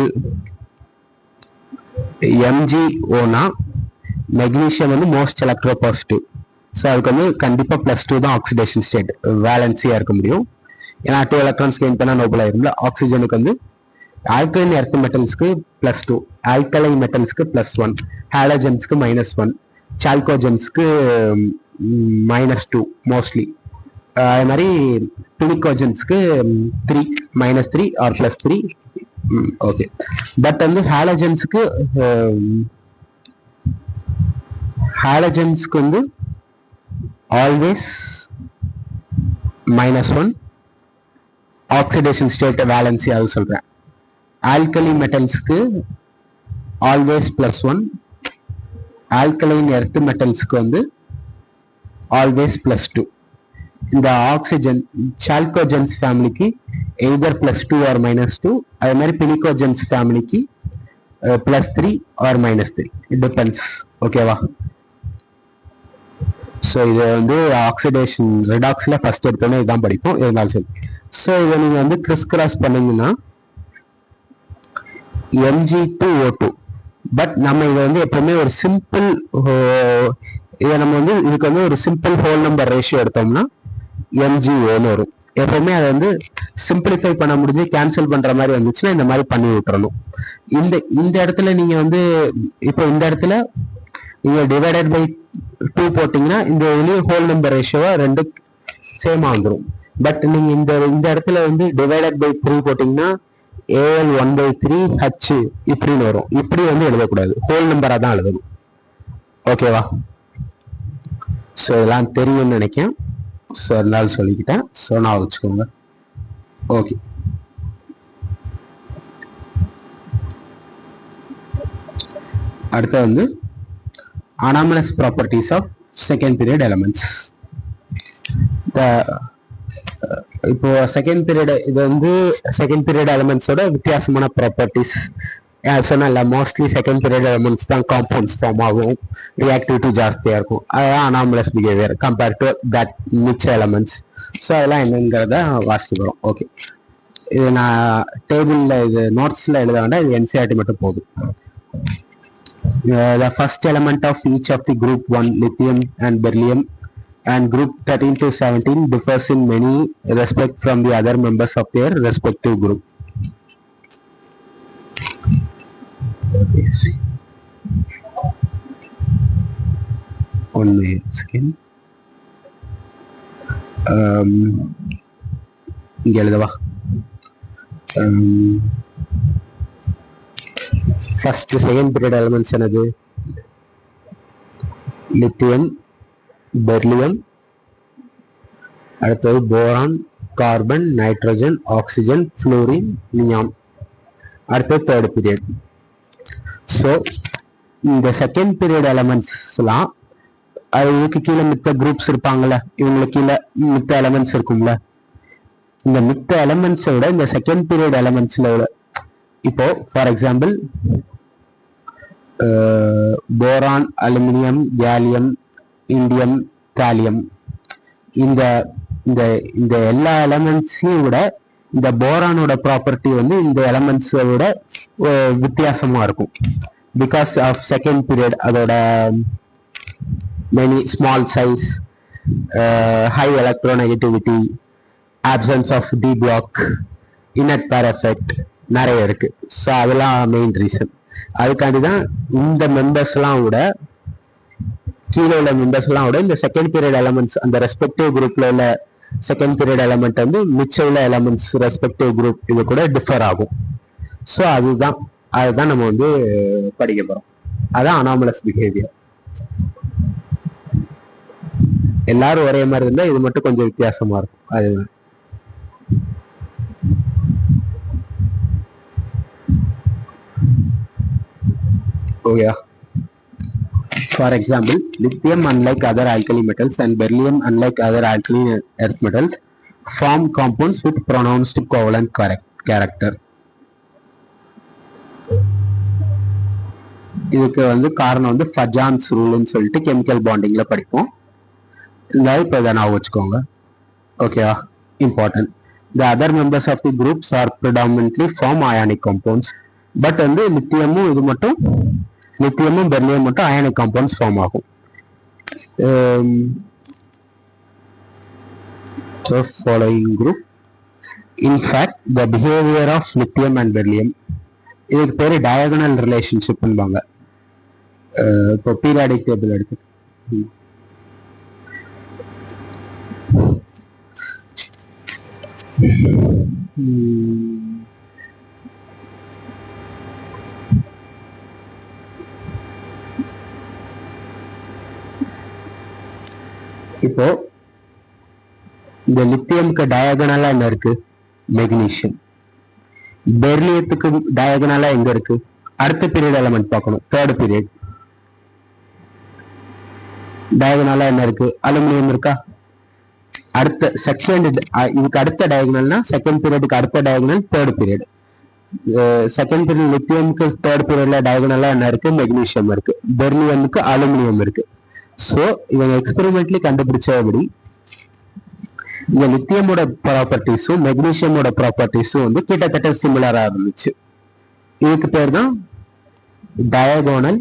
MgOனா மெக்னீஷியம் வந்து மோஸ்ட் எலக்ட்ரோ பாசிட்டிவ். ஸோ அதுக்கு வந்து கண்டிப்பாக +2 தான் ஆக்சிடேஷன் ஸ்டேட், வேலன்சியாக இருக்க முடியும். ஏன்னா 2 எலக்ட்ரான்ஸ் கெயின் பண்ணால் நோபல் ஆயிரும்ல. ஆக்சிஜனுக்கு வந்து ஆல்கலைன் எர்த் மெட்டல்ஸ்க்கு +2, ஆல்கலை மெட்டல்ஸ்க்கு +1, ஹாலஜன்ஸ்க்கு -1, சால்கோஜன்ஸ்க்கு -2 மோஸ்ட்லி. அது மாதிரி பிலிகோஜன்ஸ்க்கு 3, -3 ஆர் +3. ஓகே, பட் வந்து ஹாலஜன்ஸ்க்கு வந்து ஆல்வேஸ் -1 ஆக்சிடேஷன் ஸ்டேட் வேலன்சி அது சொல்றேன். ஆல்கலி மெட்டல்ஸ்க்கு ஆல்வேஸ் +1, ஆல்கலைன் எர்த் மெட்டல்ஸ்க்கு வந்து ஆல்வேஸ் +2. இந்த ஆக்சிஜன் சால்கோஜன்ஸ் ஃபேமிலிக்கு எய்தர் +2 ஆர் -2. அதே மாதிரி பிலிகோஜன்ஸ் ஃபேமிலிக்கு +3 ஆர் -3, இட் டிபெண்ட்ஸ். ஓகேவா? ஸோ இது வந்து ஆக்சிடேஷன் ரெடாக்ஸில் ஃபர்ஸ்ட் எடுத்தோன்னே இதுதான் படிப்போம், இருந்தாலும் சரி. ஸோ இதை நீங்கள் வந்து கிறிஸ் கிராஸ் பண்ணீங்கன்னா Mg2O2. பட் நம்ம இதை வந்து எப்பவுமே ஒரு சிம்பிள், இதை நம்ம வந்து இதுக்கு வந்து ஒரு சிம்பிள் ஹோல் நம்பர் ரேஷியோ எடுத்தோம்னா MgOன்னு வரும். எப்பவுமே அதை வந்து சிம்பிளிஃபை பண்ண முடிஞ்சு கேன்சல் பண்ற மாதிரி வந்துச்சுன்னா இந்த மாதிரி பண்ணி விட்டுறணும். இந்த இடத்துல நீங்க வந்து இப்போ இந்த இடத்துல நீங்க டிவைடட் பை 2 போட்டீங்கன்னா இந்த இதுலயும் ஹோல் நம்பர் ரேஷியோவா 2 சேமா வந்துடும். பட் நீங்க இந்த இடத்துல வந்து டிவைடட் பை 3 போட்டீங்கன்னா Al1/3H இப்படின்னு வரும். இப்படி வந்து எழுதக்கூடாது, ஹோல் நம்பரா தான் எழுதணும். ஓகேவா? ஸோ இதெல்லாம் தெரியும்னு நினைக்கிறேன். ஸோ இருந்தாலும் சொல்லிக்கிட்டேன். ஸோ நான் வச்சுக்கோங்க. ஓகே, அடுத்து வந்து anomalous properties of second period elements. இப்போ செகண்ட் பீரியட், இது வந்து செகண்ட் பீரியட் எலமெண்ட்ஸோட வித்தியாசமான ப்ராப்பர்ட்டிஸ் சொன்னல. மோஸ்ட்லி செகண்ட் பீரியட் எலமெண்ட்ஸ் தான் காம்பவுண்ட்ஸ் ஃபார்ம் ஆகும், ரியாக்டிவிட்டி ஜாஸ்தியாக இருக்கும். அதுதான் anomalous behaviour compared to that மிச்ச எலமெண்ட்ஸ். ஸோ அதெல்லாம் என்னங்கிறத வாசிக்க போகிறோம். ஓகே, இது நான் டேபிளில் இது நோட்ஸில் எழுத வேண்டாம், இது NCERT மட்டும் போதும். The first element of each of the group 1 lithium and beryllium and group 13 to 17 differs in many respect from the other members of their respective group. One second. இங்க எழுதவா. ஃபர்ஸ்ட் செகண்ட் பீரியட் எலிமெண்ட்ஸ் என்னது? Lithium, beryllium, அடுத்தது boron, carbon, nitrogen, oxygen, fluorine, neon. அடுத்தது third period. So இந்த second period எலமெண்ட்ஸ்லாம் அதுக்கு கீழே மித்த groups இருப்பாங்கல்ல, இவங்களுக்கு கீழே மித்த எலமெண்ட்ஸ் இருக்கும்ல. இந்த மித்த எலமெண்ட்ஸை விட இந்த செகண்ட் பீரியட் எலமெண்ட்ஸ்ல இப்போ for example boron, aluminium, gallium, indium, thallium, இந்த இந்த இந்த எல்லா எலமெண்ட்ஸையும் விட இந்த போரானோட ப்ராப்பர்ட்டி வந்து இந்த எலமெண்ட்ஸை விட வித்தியாசமா இருக்கும். பிகாஸ் ஆஃப் செகண்ட் பீரியட், அதோட many small size, high electronegativity, absence of d block, inert pair effect நிறைய இருக்கு. ஸோ அதெல்லாம் மெயின் ரீசன். அதுக்காண்டி தான் இந்த மெம்பர்ஸ்லாம் விட கீழே உள்ள மெம்பர்ஸ்லாம் விட இந்த செகண்ட் பீரியட் எலமெண்ட்ஸ் அந்த ரெஸ்பெக்டிவ் குரூப்ல உள்ள செகண்ட் பீரியட் எலமெண்ட் வந்து மிச்சம் உள்ள எலமெண்ட்ஸ் ரெஸ்பெக்டிவ் குரூப் இது கூட டிஃபர் ஆகும். ஸோ அதுதான் நம்ம வந்து படிக்க போறோம். அதான் அனாமலஸ் பிஹேவியர். எல்லாரும் ஒரே மாதிரி இருந்தா இது மட்டும் கொஞ்சம் வித்தியாசமா இருக்கும். அதுதான். Okay. For example, lithium, unlike other alkali metals, and beryllium, unlike other alkaline earth metals, form compounds with pronounced covalent character. இதுக்கு வந்து காரணம் வந்து ஃபஜான்ஸ் ரூல்னு சொல்லிட்டு கெமிக்கல் பாண்டிங்ல படிப்போம். இருந்தாலும் இப்போ இதை நான் வச்சுக்கோங்க. ஓகேவா? Important. The other members of the groups are predominantly form ionic compounds. But வந்து லித்தியமும் இது மட்டும் லித்தியமும் பெர்லியம் மட்டும் அயானிக் காம்பவுண்ட்ஸ் ஃபார்ம் ஆகும். So following group, in fact the behavior of lithium and beryllium, இதுக்கு பேரு டயகனல் ரிலேஷன்ஷிப்னுபாங்க. இப்போ பீரியாடிக் டேபிள் எடுத்து இப்போ இந்த லித்தியம்க்கு டயகனலா என்ன இருக்கு? மெக்னீசியம். பெர்லியத்துக்கு டயகனலா எங்க இருக்கு? அடுத்த பீரியட் எலமெண்ட் பார்க்கணும், தேர்ட் பீரியட். டயகனலா என்ன இருக்கு? அலுமினியம் இருக்கா? அடுத்த செகண்ட் இதுக்கு அடுத்த டயகனல்னா செகண்ட் பீரியடுக்கு அடுத்த diagonal third period. Second period லித்தியமுக்கு தேர்ட் பீரியட்ல டயகனலா என்ன இருக்கு? மெக்னீசியம் இருக்கு. பெர்லியமுக்கு அலுமினியம் இருக்கு. ஸோ இவங்க எக்ஸ்பெரிமெண்ட்லி கண்டுபிடிச்சபடி இந்த லித்தியமோட ப்ராப்பர்ட்டிஸும் மெக்னீசியமோட ப்ராப்பர்ட்டிஸும் வந்து கிட்டத்தட்ட சிமிலரா இருந்துச்சு. இதுக்கு பேர் தான் டயகோனல்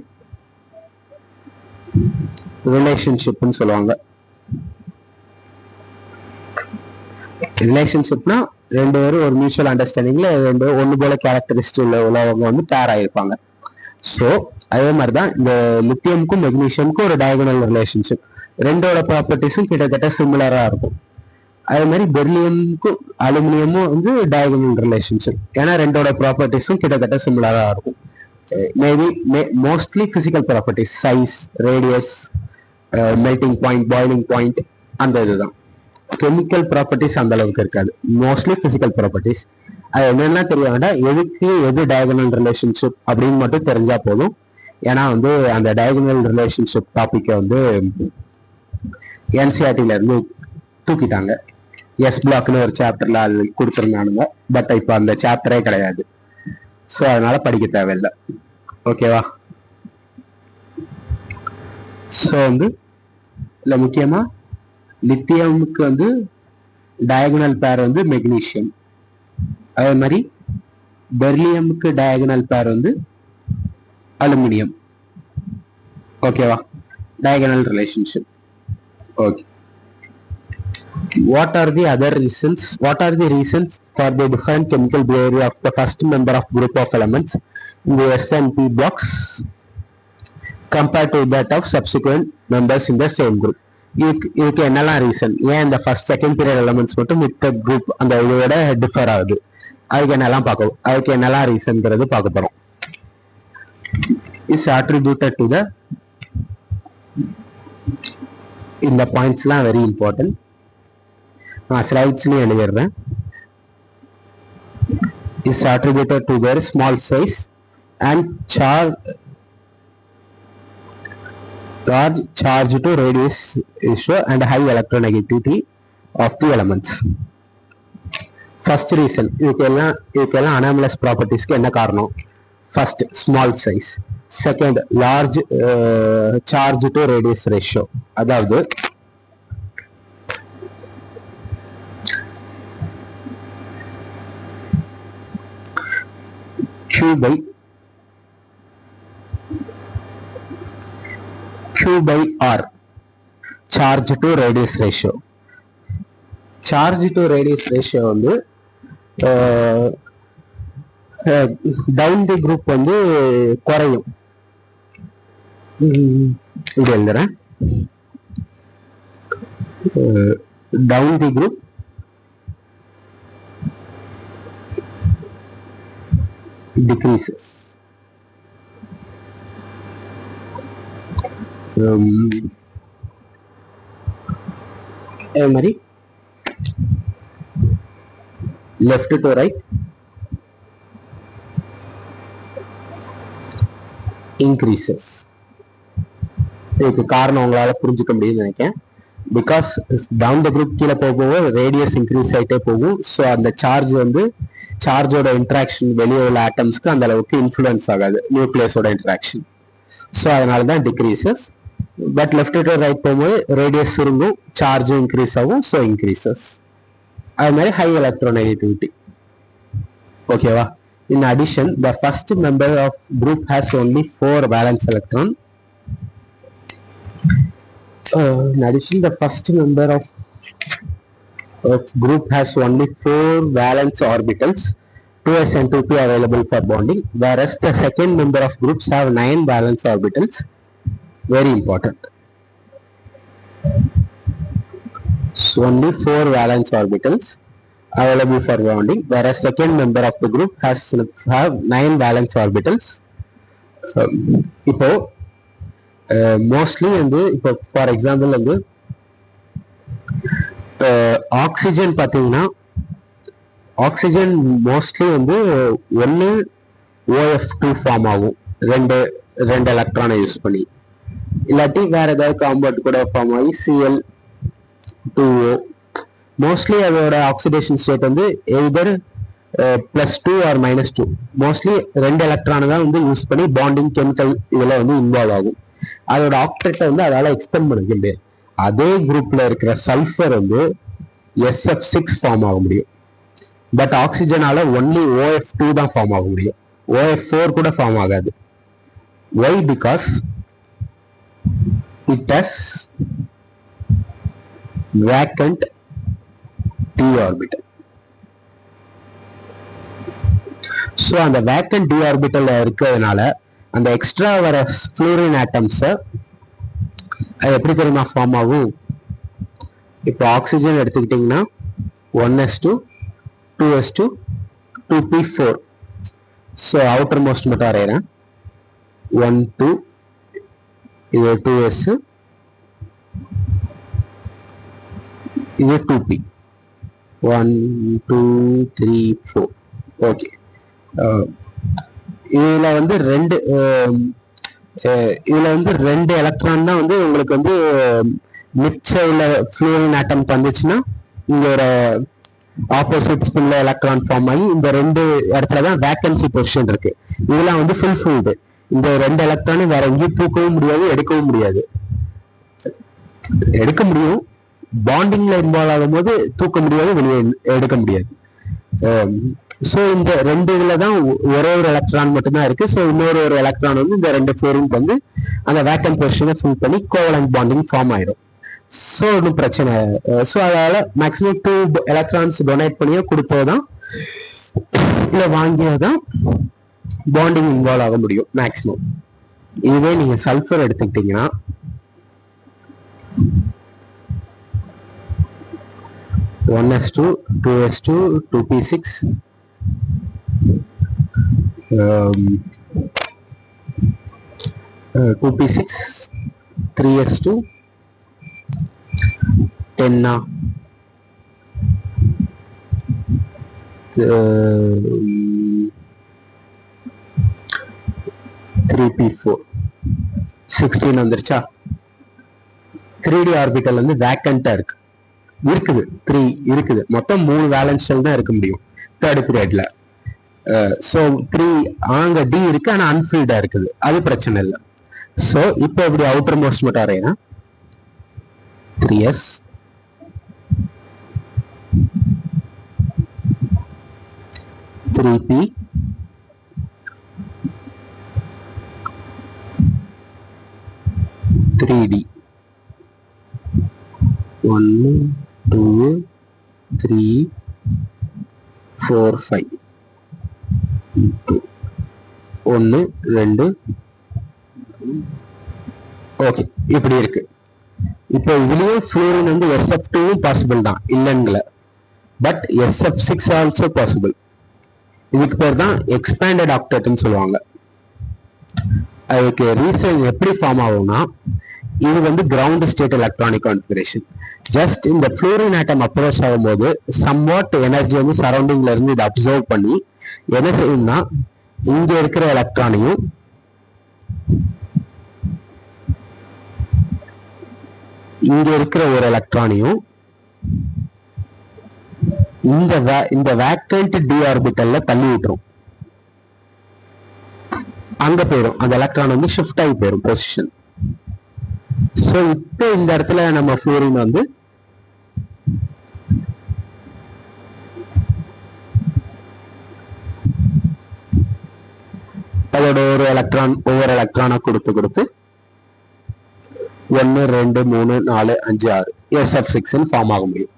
ரிலேஷன்ஷிப்னு சொல்லுவாங்க. ரிலேஷன்ஷிப்னா ரெண்டு பேரும் ஒரு மியூச்சுவல் அண்டர்ஸ்டாண்டிங்ல ரெண்டு ஒன்று போல கேரக்டரிஸ்டிக் உள்ளவங்க வந்து பேர் ஆயிருப்பாங்க. ஸோ அதே மாதிரிதான் இந்த லித்தியமுக்கும் மெக்னீசியமுக்கும் ஒரு டயகனல் ரிலேஷன்ஷிப். ரெண்டோட ப்ராப்பர்ட்டிஸும் கிட்டத்தட்ட சிமிலரா இருக்கும். அதே மாதிரி பெர்லியமுக்கும் அலுமினியமும் வந்து டயகனல் ரிலேஷன்ஷிப். ஏன்னா ரெண்டோட ப்ராப்பர்ட்டிஸும் கிட்டத்தட்ட சிமிலரா இருக்கும். Maybe mostly physical properties, size, radius, melting point, boiling point, அந்த இதுதான். கெமிக்கல் ப்ராப்பர்ட்டிஸ் அந்த அளவுக்கு இருக்காது. Mostly physical properties. அது என்னென்ன தெரிய வேண்டாம், எதுக்கு எது டயகனல் ரிலேஷன்ஷிப் அப்படின்னு மட்டும் தெரிஞ்சா போதும். ஏன்னா வந்து அந்த டயகனல் ரிலேஷன்ஷிப் டாபிக்கை வந்து என்சிஆர்டில இருந்து தூக்கிட்டாங்க. எஸ் பிளாக்னு ஒரு சாப்டர்ல அது கொடுத்துருந்தானுங்க. பட் இப்போ அந்த சாப்டரே கிடையாது. ஸோ அதனால படிக்க தேவையில்லை. ஓகேவா? ஸோ வந்து இல்லை முக்கியமா லித்தியமுக்கு வந்து டயகனல் பேர் வந்து மெக்னீசியம். அதே மாதிரி பெர்லியமுக்கு டயகனல் பேர் வந்து அலுமினியம். ஓகேவா? Diagonal relationship. Okay. What are the other reasons? What are the reasons for the different chemical behavior of the first member of group of elements in the S and P blocks compared to that of subsequent members in the same group? இதுக்கு என்னெல்லாம் reason? ஏன் இந்த first second period elements மட்டும் மித்த group அந்த இதோட differ ஆகுது? அதுக்கு என்னெல்லாம் பார்க்க, அதுக்கு என்னெல்லாம் ரீசன்ங்கிறது பார்க்க போறோம். இஸ் அட்ரிபியூட்டட் டு த, இந்த பாயிண்ட்ஸ்லாம் வெரி இம்பார்ட்டன்ட். நான் ஸ்லைட்ஸ்லயும் எழுதிடுறேன். Is attributed to their small size and large charge to radius ratio and high electronegativity of the elements. First reason, இதுக்கெல்லாம் anomalous propertiesக்கு என்ன காரணம்? First, small size. Second, large charge to radius ratio. அதாவது Q by R, charge to radius ratio. Charge to radius ratio வந்து down the group வந்து குறையும். இது எழுதுறேன். down the group decreases. அதே மாதிரி லெஃப்ட் டு ரைட் இன்க்ரீசஸ். இதுக்கு காரணம் உங்களால புரிஞ்சுக்க முடியும்னு நினைக்கிறேன். பிகாஸ் டவுன் த குரூப் கீழே போக ரேடியஸ் இன்க்ரீஸ் ஆகிட்டே போகும். ஸோ அந்த சார்ஜ் வந்து சார்ஜோட இன்ட்ராக்ஷன் வெளியே உள்ள ஆட்டம்ஸ்க்கு அந்த அளவுக்கு இன்ஃப்ளூயன்ஸ் ஆகாது நியூக்ளியஸோட இன்ட்ராக்ஷன். ஸோ அதனால தான் decreases. But left to right போகும்போது ரேடியஸ் சுருங்கும், சார்ஜும் இன்க்ரீஸ் ஆகும், ஸோ இன்க்ரீசஸ். அது மாதிரி ஹை எலக்ட்ரோநெகட்டிவிட்டி. ஓகேவா? In addition, the first member of group has only 4 valence electron. In addition, the first member of group has only 4 valence orbitals, 2s and 2p available for bonding, whereas the second member of groups have 9 valence orbitals. Very important. So only 4 valence orbitals available for bonding, whereas second member of the group have 9 valence orbitals. இப்போ mostly வந்து இப்போ for example வந்து oxygen பார்த்தீங்கன்னா oxygen mostly வந்து ஒன்று OF2 form ஆகும் ரெண்டு எலக்ட்ரானை யூஸ் பண்ணி, இல்லாட்டி வேற ஏதாவது காம்பவுண்ட் கூட ஃபார்ம் ஆகி Cl2O. மோஸ்ட்லி அதோட ஆக்சிடேஷன் ஸ்டேட் வந்து எய்தர் +2 ஆர் -2. மோஸ்ட்லி 2 எலக்ட்ரானை தான் வந்து யூஸ் பண்ணி பாண்டிங் கெமிக்கல் இதில் வந்து இன்வால்வ் ஆகும். அதோட ஆக்டேட்டை வந்து அதால எக்ஸ்பெண்ட் பண்ணிக்க முடியாது. அதே குரூப்ல இருக்கிற சல்ஃபர் வந்து SF6 ஃபார்ம் ஆக முடியும். பட் ஆக்சிஜனால ஒன்லி OF2 தான் ஃபார்ம் ஆக முடியும். OF4 கூட ஃபார்ம் ஆகாது. Why? Because it has vacant d orbital. So அந்த வேக்கன்ட் டி ஆர்பிட்டல் இருக்கிறதுனால அந்த எக்ஸ்ட்ரா வர ஃப்ளூரின் ஆட்டம்ஸை அது எப்படி தெரியுமா ஃபார்ம் ஆகும்? இப்போ ஆக்சிஜன் எடுத்துக்கிட்டிங்கன்னா 1s2 2s2 2p4. So outer most மட்டும் வரைகிறேன். 1 2 இது 2s, இது 2p. 1 2 3 4. ஓகே, இதுல வந்து ரெண்டு எலக்ட்ரான் தான் வந்து உங்களுக்கு வந்து மிச்ச உள்ள ஃப்ளூரின் ஆட்டம் வந்துச்சுன்னா இங்க ஒரு ஆப்போசிட் ஸ்பின்ல எலக்ட்ரான் ஃபார்ம் ஆகி இந்த 2 இடத்துல தான் வேக்கன்சி பொசிஷன் இருக்கு. இதெல்லாம் வந்து ஃபுல்ஃபில்டு. இந்த 2 எலக்ட்ரானும் வேற எங்கேயும் தூக்கவும் முடியாது, எடுக்கவும் முடியாது. எடுக்க முடியும், பாண்டிங்ல இன்வால்வ் ஆகும் போது தூக்க முடியாது, வெளியே எடுக்க முடியாது. ஸோ இந்த 2 இதுல தான் ஒரே ஒரு எலக்ட்ரான் மட்டும்தான் இருக்கு. ஸோ இன்னொரு எலக்ட்ரான் வந்து இந்த 2 ஃப்ளோரின் வந்து அந்த வேக்கன்ட் பொசிஷனை ஃபில் பண்ணி கோவலன்ட் பாண்டிங் ஃபார்ம் ஆயிடும். ஸோ ஒன்றும் பிரச்சனை. ஸோ அதனால மேக்ஸிமம் 2 எலக்ட்ரான்ஸ் டொனேட் பண்ணியோ கொடுத்தோதான் இல்லை வாங்கியதான் பாண்டிங் இன்வால்வ் ஆக முடியும் மேக்ஸிமம். இதுவே நீங்க சல்ஃபர் எடுத்துக்கிட்டீங்கன்னா 1s2 2s2 2p6 2p6 3s2 10 3p4 16 வந்துருச்சா? 3d ஆர்பிட்டல் வந்து வேக்கண்டா இருக்குது 3 இருக்குது. மொத்தம் 3 வேலன்ஸ் ஷெல் தான் இருக்க முடியும் தேர்ட் பீரியட்ல. ஸோ 3 அங்க டி இருக்கு, ஆனா அன்ஃபில்டா இருக்குது, அது பிரச்சனை இல்லை. ஸோ இப்போ எப்படி அவுட்டர் மோஸ்ட் மட்டும் வரையா 3s 3p 3d 1 2 3 4 5 1 2. ஓகே, இப்படி இருக்கு. இப்போ இதுலயும் ஃப்ளூரின் வந்து SF2 பாசிபிள் தான், இல்லைங்கள. But SF6 also possible. இதுக்கு பேர் தான் எக்ஸ்பேண்டட் ஆக்டேட்னு சொல்லுவாங்க. அதுக்கு ரீசன் எப்படி ஃபார்ம் ஆகும்னா, இது வந்து ground state electronic configuration. Just இந்த ஃப்ளூரின் ஆட்டம் அப்ரோச் ஆகும்போது சம்வாட் எனர்ஜி வந்து சரௌண்டிங்ல இருந்து இதை அப்சர்வ் பண்ணி என்ன செய்யும்னா, இங்க இருக்கிற எலக்ட்ரானையும் இங்க இருக்கிற ஒரு எலக்ட்ரானையும் இந்த வேக்கண்ட் டி ஆர்பிட்டல்ல தள்ளி விட்டுரும். அங்க போயிடும், அந்த எலக்ட்ரான் வந்து ஷிஃப்ட் ஆகி போயிடும் பொசிஷன். ஸோ இப்போ இந்த இடத்துல நம்ம ஃப்ளூரின் வந்து அதோட ஒவ்வொரு எலக்ட்ரானை கொடுத்து 1 2 3 4 5 6 SF6 ஃபார்ம் ஆக முடியும்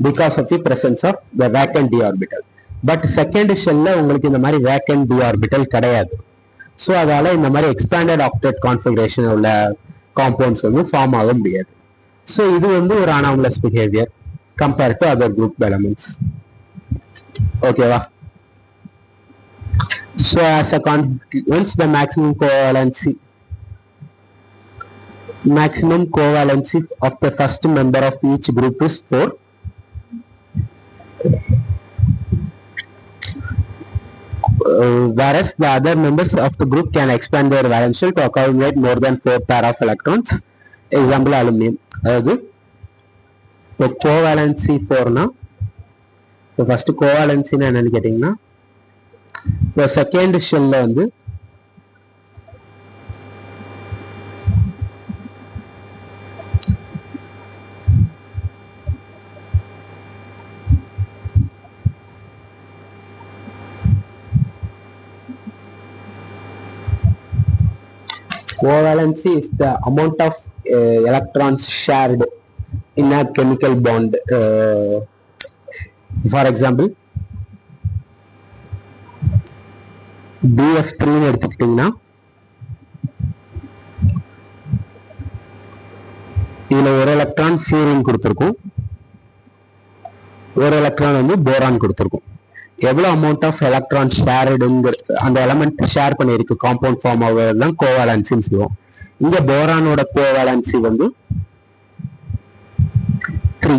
because of the presence of the vacant d orbital. But second ஷெல்ல உங்களுக்கு இந்த மாதிரி வேக்கண்ட் டி ஆர்பிட்டல் கிடையாது. ஸோ அதால இந்த மாதிரி எக்ஸ்பேண்டட் ஆக்டேட் கான்ஃபிகரேஷன் உள்ள காம்பவுண்ட்ஸ் வந்து ஃபார்ம் ஆக முடியாது. ஸோ இது வந்து ஒரு anomalous behaviour compared to other group elements. ஓகேவா? So as a consequence, the maximum covalency of the first member of each group is 4. Whereas the other members of the group can expand their valence shell to accumulate more than 4 pair of electrons. Example aluminum. So covalency 4 na, so first covalency na enna kettingna, the second shell வந்து covalency is the amount of electrons shared in a chemical bond. For example, BF3 எடுத்துக்கிட்டீங்கன்னா இதுல ஒரு electron fluorine கொடுத்திருக்கும், ஒரு electron வந்து boron கொடுத்திருக்கும். எவ்வளவு amount of electron ஷேர்டுங்கிற அந்த எலமெண்ட் ஷேர் பண்ணியிருக்கு காம்பவுண்ட் ஃபார்ம் ஆகுறது தான் கோவாலன்சின்னு சொல்லுவோம். இங்க போரானோட கோவாலன்சி வந்து 3,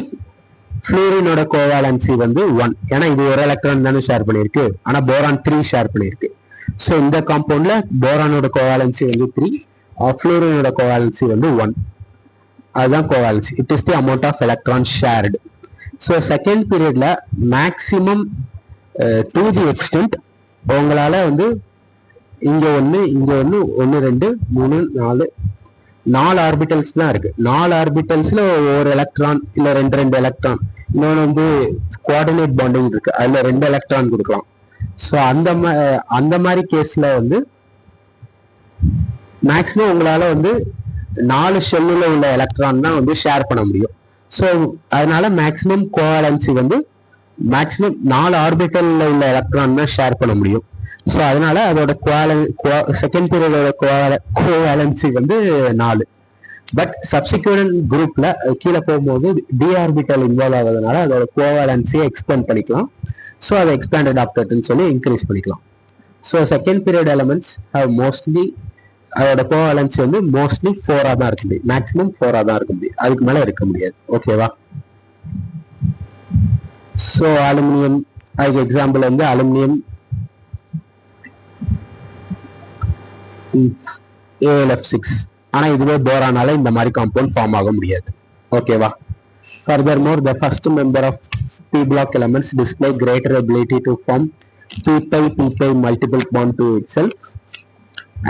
ஃப்ளூரினோட கோவாலன்சி வந்து 1. ஏன்னா இது ஒரு எலக்ட்ரான் தானே ஷேர் பண்ணியிருக்கு, ஆனா போரான் 3 ஷேர் பண்ணியிருக்கு. ஸோ இந்த காம்பவுண்ட்ல போரானோட கோவாலன்சி வந்து 3, ஃப்ளூரினோட கோவாலன்சி வந்து 1. அதுதான் covalency. It is the amount of electron shared. So second பீரியட்ல மேக்சிமம் டு தி எக்ஸ்டென்ட் உங்களால வந்து இங்க ஒன்று 1 2 3 4 ஆர்பிட்டல்ஸ் தான் இருக்கு. 4 ஆர்பிட்டல்ஸ்ல ஒரு எலக்ட்ரான் இல்ல 2 எலக்ட்ரான், இன்னொன்று வந்து கோஆர்டினேட் பாண்டிங் இருக்கு, அதுல 2 எலக்ட்ரான் கொடுக்கலாம். ஸோ அந்த மாதிரி கேஸ்ல வந்து மேக்சிமம் உங்களால வந்து 4 ஷெல்லுல உள்ள எலக்ட்ரான் தான் வந்து ஷேர் பண்ண முடியும். ஸோ அதனால மேக்சிமம் கோவாலன்சி வந்து மேக்சிமம் 4 ஆர்பிட்டல்ல உள்ள எலக்ட்ரான் தான் ஷேர் பண்ண முடியும். ஸோ அதனால அதோட செகண்ட் பீரியடோட கோவாலன்சி வந்து 4. பட் சப்சிக்வெண்ட் குரூப்ல கீழே போகும்போது டி ஆர்பிட்டல் இன்வால்வ் ஆகுறதுனால அதோட கோவாலன்சியை எக்ஸ்பேண்ட் பண்ணிக்கலாம். ஸோ அதை எக்ஸ்பேண்டட் ஆக்டேட்னு சொல்லி இன்க்ரீஸ் பண்ணிக்கலாம். So second period elements have mostly அதோட கோவாலன்சி வந்து மோஸ்ட்லி 4 தான் இருக்க முடியும், மேக்ஸிமம் 4 தான் இருக்க முடியும், அதுக்கு மேல இருக்க முடியாது. ஓகேவா? ஸோ அலுமினியம், அதுக்கு எக்ஸாம்பிள் வந்து அலுமினியம் AlF6. ஆனா இதுவே போரானால இந்த மாதிரி காம்பவுண்ட் ஃபார்ம் ஆக முடியாது. ஓகேவா? Furthermore, the first member of p block elements display greater ability to form p-pi multiple bond to itself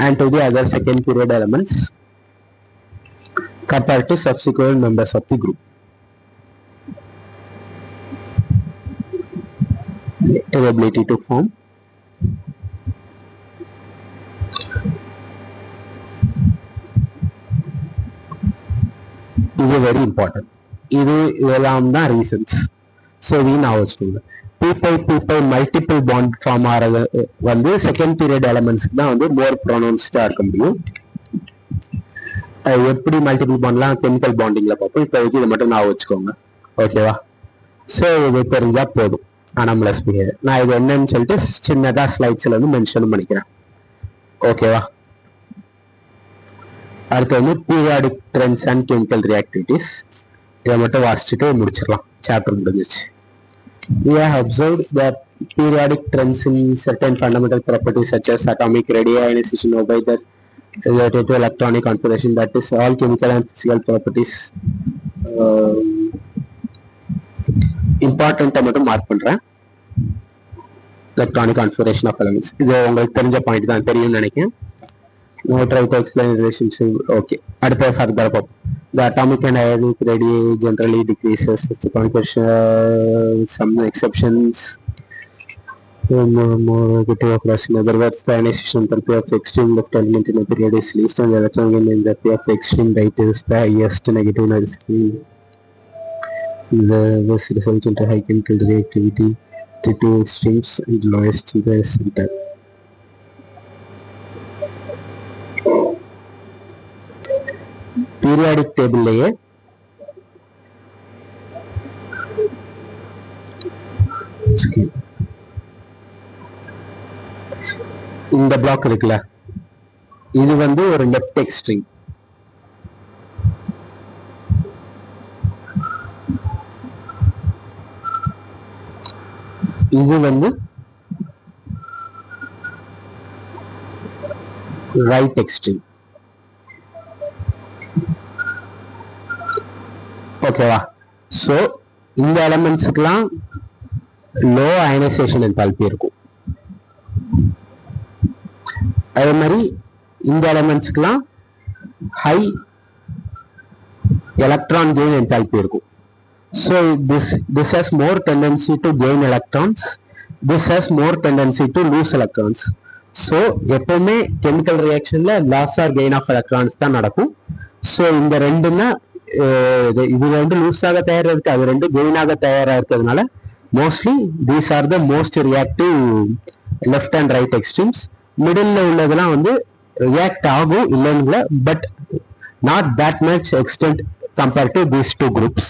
and to the other second period elements compared to subsequent members of the group. Greater ability to form is very important. இதெல்லாம் தான் reasons. So இதையும் நான் வச்சுக்கோங்க. p-pi multiple bond form ஆகிறது வந்து second period எலமெண்ட்ஸ்க்கு தான் வந்து மோர் ப்ரொனவுன்ஸ்டா இருக்க முடியும். எப்படி மல்டிபிள் பாண்ட்லாம் கெமிக்கல் பாண்டிங்ல பார்ப்போம். இப்போ இதை மட்டும் நான் வச்சுக்கோங்க. ஓகேவா? ஸோ இது தெரிஞ்சா போதும் அனாமலஸ் பிஹேவியர். நான் இது என்னன்னு சொல்லிட்டு சின்னதா ஸ்லைட்ஸ்ல வந்து மென்ஷன் பண்ணிக்கிறேன். ஓகேவா? அடுத்து வந்து பீரியாடிக் ட்ரெண்ட்ஸ் அண்ட் கெமிக்கல் ரியாக்டிவிட்டிஸ். இதை மட்டும் வாசிச்சுட்டு முடிச்சிடலாம், சாப்டர் முடிஞ்சிச்சு. We have observed that periodic trends in certain fundamental properties such as atomic radioionization obey that related to electronic configuration, that is all chemical and physical properties இம்பார்ட்டண்ட்டை மட்டும் mark பண்றேன். Electronic configuration of elements, இது உங்களுக்கு தெரிஞ்ச point தான், தெரியும்னு நினைக்கிறேன். Now try to explain the relationship. Okay. அடுத்த further பார்ப்போம். The atomic and ionic radii generally decreases with the concentration. Some exceptions. More negative across. In other words, the ionization enthalpy of extreme left element in a period is least, and the electron gain enthalpy of extreme right is the highest. Negative energy. This results into high chemical reactivity to two extremes and lowest in the center. Periodic டேபிள்லயே இந்த block இருக்குல்ல, இது வந்து ஒரு left extreme. இது வந்து right extreme. ஓகேவா? So இந்த எலமெண்ட்ஸுக்கெல்லாம் லோ அயனைசேஷன் என்தால்பி இருக்கும். அதே மாதிரி இந்த எலமெண்ட்ஸ்க்குலாம் ஹை எலக்ட்ரான் கெயின் என்தால்பி இருக்கும். So this has more tendency to gain electrons, this has more tendency to lose electrons. So எப்பவுமே கெமிக்கல் ரியாக்ஷன்ல loss or gain of electrons தான் நடக்கும். ஸோ இந்த ரெண்டுன்னா இது ரெண்டு லூஸாக தயாரா இருக்கு, அது ரெண்டு கெயினாக தயாரா இருக்கிறதுனால mostly these are the most reactive left and right extremes. Middle உள்ளதெல்லாம் வந்து ரியாக்ட் ஆகும் இல்லைன்னு, but not that much extent compared to these two groups,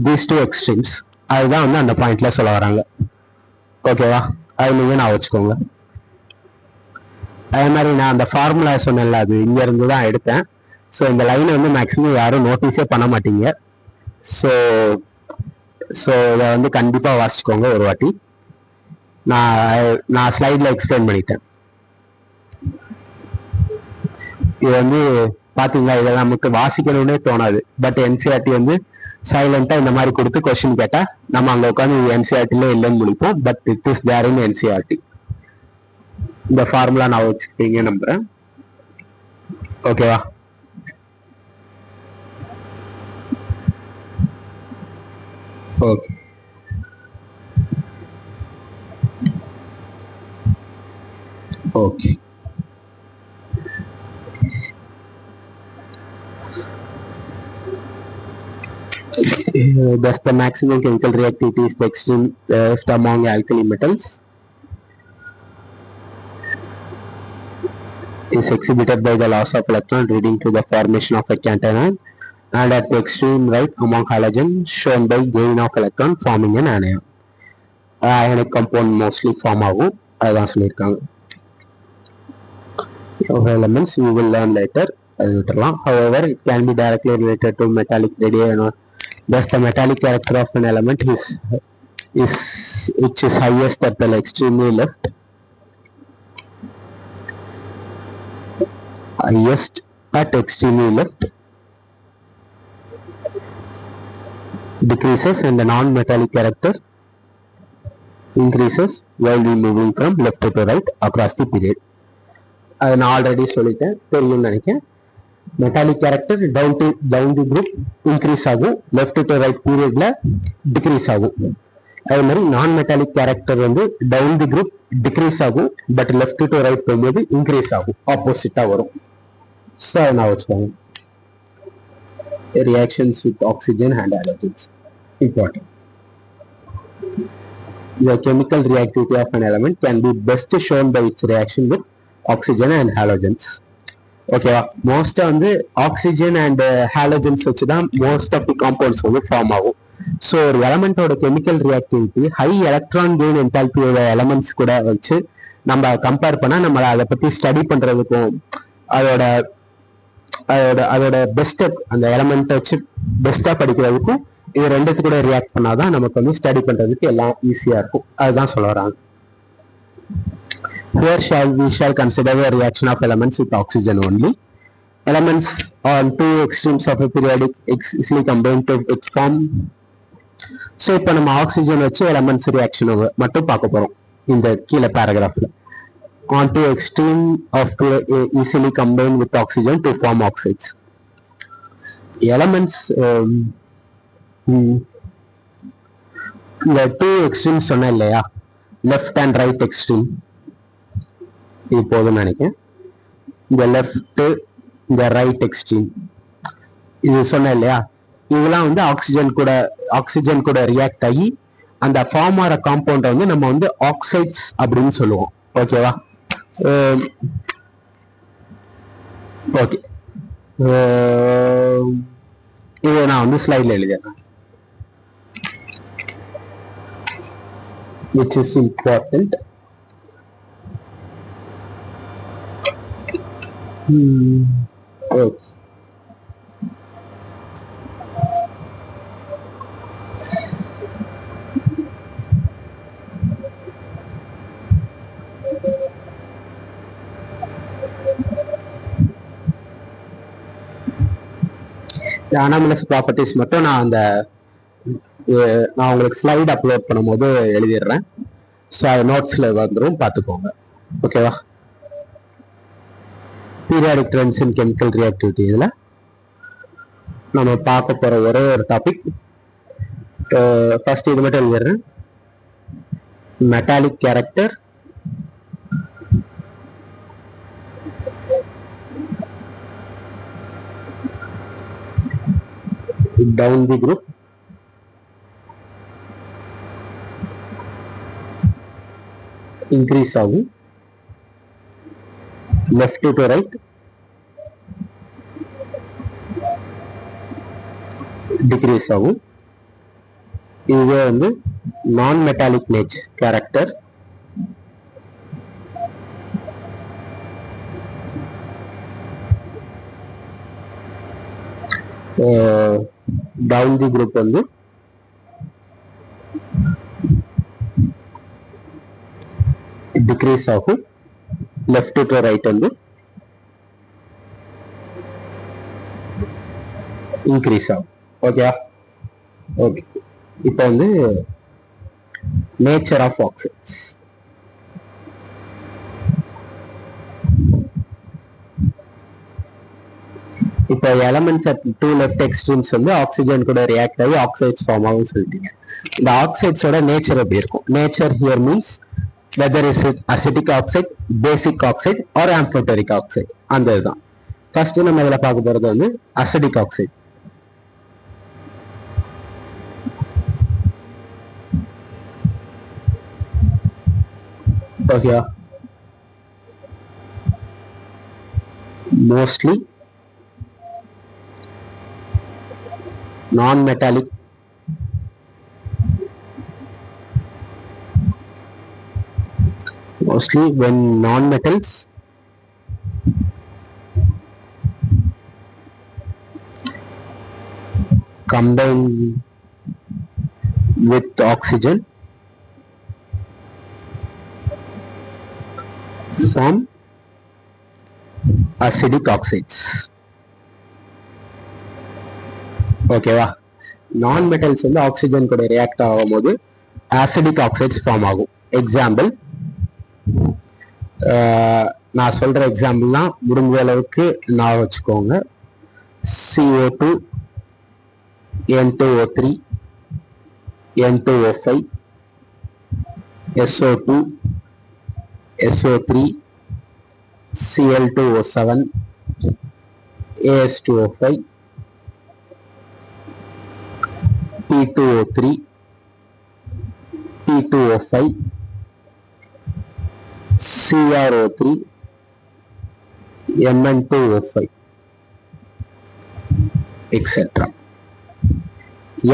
these two extremes. அதுதான் வந்து அந்த பாயிண்ட்ல சொல்ல வராங்க. ஓகேவா? அது நீங்க நான் வச்சுக்கோங்க. அதே மாதிரி நான் அந்த ஃபார்முலா சொன்னேன்ல, அது இங்க இருந்து தான் எடுத்தேன். ஸோ இந்த லைனை வந்து மேக்ஸிமம் யாரும் நோட்டீஸே பண்ண மாட்டீங்க. ஸோ இதை வந்து கண்டிப்பாக வாசிச்சுக்கோங்க ஒரு வாட்டி. நான் ஸ்லைடில் எக்ஸ்பிளைன் பண்ணிட்டேன். இது வந்து பார்த்தீங்களா, இதை நமக்கு வாசிக்கணும்னே தோணாது. பட் என்சிஆர்டி வந்து சைலண்டாக இந்த மாதிரி கொடுத்து கொஸ்டின் கேட்டால் நம்ம அங்கே உட்காந்து என்சிஆர்டிலே இல்லைன்னு முடிப்போம். But it is there in NCERT. இந்த ஃபார்முலா நான் வச்சுக்கிட்டீங்க நம்புறேன். ஓகேவா? Okay. Okay. Thus the maximum chemical reactivity is the extreme left among alkali metals is exhibited by the loss of electron leading to the formation of a cation, and at the extreme right among halogen shown by gain of electron forming an anion. Ionic compound mostly form ஆகும், அதுதான் சொல்லியிருக்காங்க. Elements we will learn later, அது விட்டுறலாம். However, it can be directly related to metallic radii. Thus the metallic character of an element is which is highest at the extremely left, highest at extremely left decreases, and the non-metallic character increases while we moving from left to right across the period. அது நான் already சொல்லிட்டேன், தெரியும்னு நினைக்கிறேன். Metallic character down the group increase ஆகும், left to right பீரியட்ல decrease ஆகும். அதே மாதிரி நான் மெட்டாலிக் கேரக்டர் வந்து டவுன் தி குரூப் டிக்ரீஸ் ஆகும், பட் லெஃப்ட் டு ரைட் போகும்போது இன்க்ரீஸ் ஆகும், ஆப்போசிட்டா வரும். ஸோ அதை நான் வச்சுக்கோங்க. Reactions with oxygen and halogens important. The chemical reactivity of an element can be best shown by its reaction with oxygen and halogens. ஓகேவா? மோஸ்டா வந்து ஆக்சிஜன் அண்ட் ஹாலோஜன்ஸ் வச்சுதான் மோஸ்ட் ஆஃப் தி காம்பவுண்ட்ஸ் வந்து form ஆகும். So ஒரு எலமெண்டோட chemical reactivity high electron gain என்தால்பியோட elements கூட வச்சு நம்ம கம்பேர் பண்ணா நம்ம அதை பத்தி ஸ்டடி பண்றதுக்கும் அதோட பெஸ்ட் அந்த எலமெண்ட் வச்சு பெஸ்டா படிக்கிறதுக்கும் இது ரெண்டுத்து கூட ரியாக்ட் பண்ணாதான் நமக்கு வந்து ஸ்டடி பண்றதுக்கு எல்லாம் ஈஸியா இருக்கும். அதுதான் சொல்ல வராங்க. Here we shall consider the reaction of elements with oxygen only. elements on two extremes of a periodic easily combined to form. So இப்போ நம்ம ஆக்சிஜன் வச்சு எலமெண்ட்ஸ் ரியாக்ஷன் மட்டும் பார்க்க போறோம் இந்த கீழே பேராகிராஃப்ல. On two extreme of easily combined with oxygen to form oxides. Elements இந்த two extreme சொன்னேன் இல்லையா, லெஃப்ட் அண்ட் ரைட் எக்ஸ்ட்ரீம், இது போதும்னு நினைக்கிறேன். இந்த லெஃப்ட் இந்த ரைட் எக்ஸ்ட்ரீம் இது சொன்னேன் இல்லையா, இதெல்லாம் வந்து ஆக்சிஜன் கூட ரியாக்ட் ஆகி அந்த ஃபார்ம் ஆகிற காம்பவுண்டை வந்து நம்ம வந்து ஆக்சைட்ஸ் அப்படின்னு சொல்லுவோம். ஓகேவா? ஓகே, இதை நான் வந்து ஸ்லைட்ல எழுதிடுறேன். which is important. Okay. Anomalous properties மட்டும் நான் உங்களுக்கு ஸ்லைட் அப்லோட் பண்ணும்போது எழுதிடுறேன். ஸோ அது நோட்ஸில் வந்துடும், பார்த்துக்கோங்க. ஓகேவா? Periodic trends in chemical reactivity இதில் நம்ம பார்க்க போகிற ஒரே ஒரு டாபிக். ஃபர்ஸ்ட் இது மட்டும் எழுதிடுறேன். Metallic character, down the group, increase ஆகும், left to right, decrease ஆகும். இது வந்து நான் metallic nature character. Down the group வந்து டிக்ரீஸ் ஆகும், லெஃப்ட் டு ரைட் வந்து இன்க்ரீஸ் ஆகும். ஓகே ஓகே, இப்போ வந்து நேச்சர் ஆஃப் ஆக்சைட்ஸ். இப்போ elements at two left extremes வந்து ஆக்சிஜன் கூட ரியாக்ட் ஆகி ஆக்சைட்ஸ் ஃபார்ம் ஆகும் சொல்லிட்டீங்க. இந்த ஆக்சைட்ஸோட நேச்சர் எப்படி இருக்கும்? Nature here means whether is it acidic oxide, basic oxide or amphoteric oxide, அந்த இதுதான். ஃபர்ஸ்ட் நம்ம இதில் பார்க்க போறது வந்து அசிட்டிக் ஆக்சைட். ஓகேவா? Mostly non-metallic mostly when non-metals combine with oxygen form acidic oxides. ஓகேவா? நான் மெட்டல்ஸ் வந்து ஆக்சிஜன் கூட ரியாக்ட் ஆகும் போது ஆசிடிக் ஆக்சைட்ஸ் ஃபார்ம் ஆகும். எக்ஸாம்பிள் நான் சொல்ற எக்ஸாம்பிள்லாம் முடிஞ்ச அளவுக்கு நான் வச்சுக்கோங்க. CO2, N2O3, N2O5, SO2, SO3, Cl2O7, AS2O5, P2O3, P2O5, CrO3, Mn2O5, etc.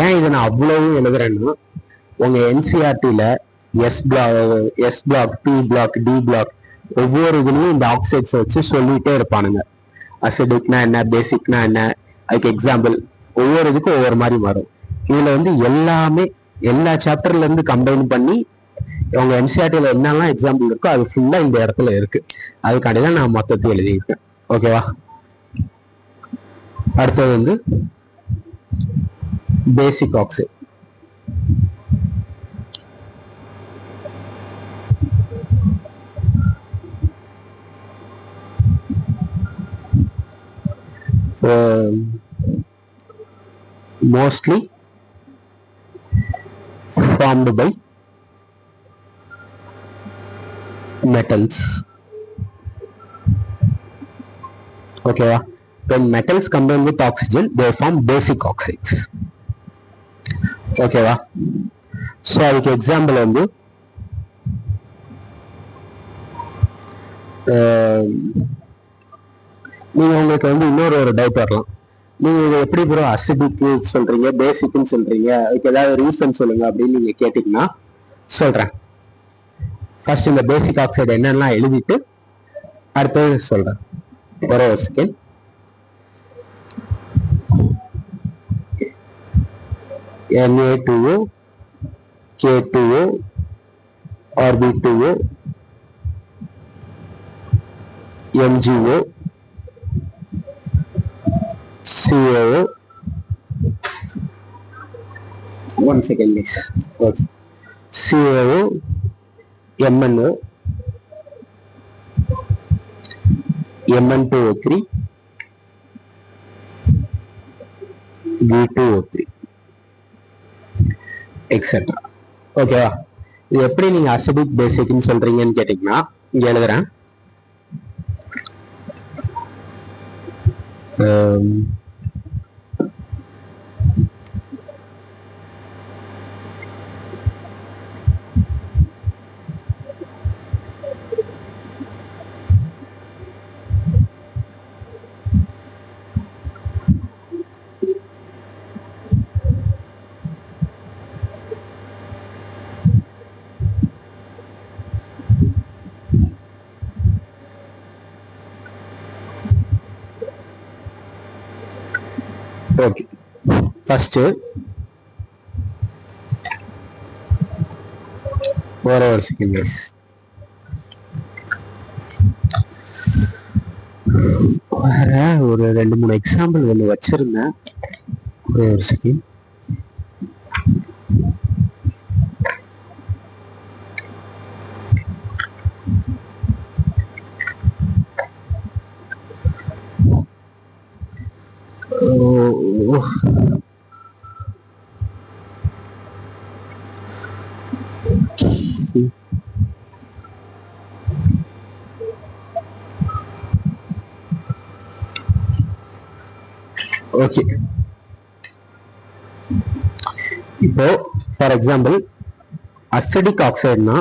ஏன் இதை நான் அவ்வளவு எழுதுறேன்னா, உங்க என்சிஆர்டில s block, p block, d block ஒவ்வொரு இதுலயும் இந்த ஆக்சைட்ஸ் வச்சு சொல்லிட்டே இருப்பானுங்க. அசிடிக்னா என்ன, பேசிக்னா என்ன, அதுக்கு எக்ஸாம்பிள் ஒவ்வொரு இதுக்கும் ஒவ்வொரு மாதிரி மாறும். இதுல வந்து எல்லாமே எல்லா சாப்டர்ல இருந்து கம்பைன் பண்ணி உங்க என்சிஆர்டில என்னெல்லாம் எக்ஸாம்பிள் இருக்கோ அது ஃபுல்லா இந்த இடத்துல இருக்கு. அதுக்காண்டி தான் நான் மொத்தத்தை எழுதியிருக்கேன். ஓகேவா? அடுத்தது வந்து பேசிக் oxide. mostly formed by metals. Okay, when metals combine with oxygen they form basic oxides. Okay, so அதுக்கு எக்ஸாம்பிள் வந்து நீங்க உங்களுக்கு வந்து இன்னொரு டவுட் வரலாம், நீங்க இதை எப்படி ப்ரோ அசிடிக் சொல்றீங்க பேசிக்னு சொல்றீங்க, அதுக்கு ஏதாவது ரீசன் சொல்லுங்க அப்படின்னு நீங்க கேட்டீங்கன்னா சொல்றேன். ஃபர்ஸ்ட் இந்த பேசிக் ஆக்சைடு என்னெல்லாம் எழுதிட்டு அடுத்தது சொல்றேன். ஒரே ஒரு second. Na2O, K2O, Rb2O, MgO, CaO. One second, please. Okay. CaO, MnO, Mn2O3, V2O3, etcetera. ஓகேவா? இது எப்படி நீங்க அசிடிக் பேசிக்னு சொல்றீங்கன்னு கேட்டீங்கன்னா இங்க எழுதுறேன். ஓகே, ஃபர்ஸ்ட் ஒரு செகண்ட் கைஸ். வேற ஒரு 2-3 எக்ஸாம்பிள் ஒன்று வச்சிருந்தேன். ஒரே ஒரு செகண்ட். ஓகே, இப்போ ஃபார் எக்ஸாம்பிள் அசிடிக் ஆக்சைடுனா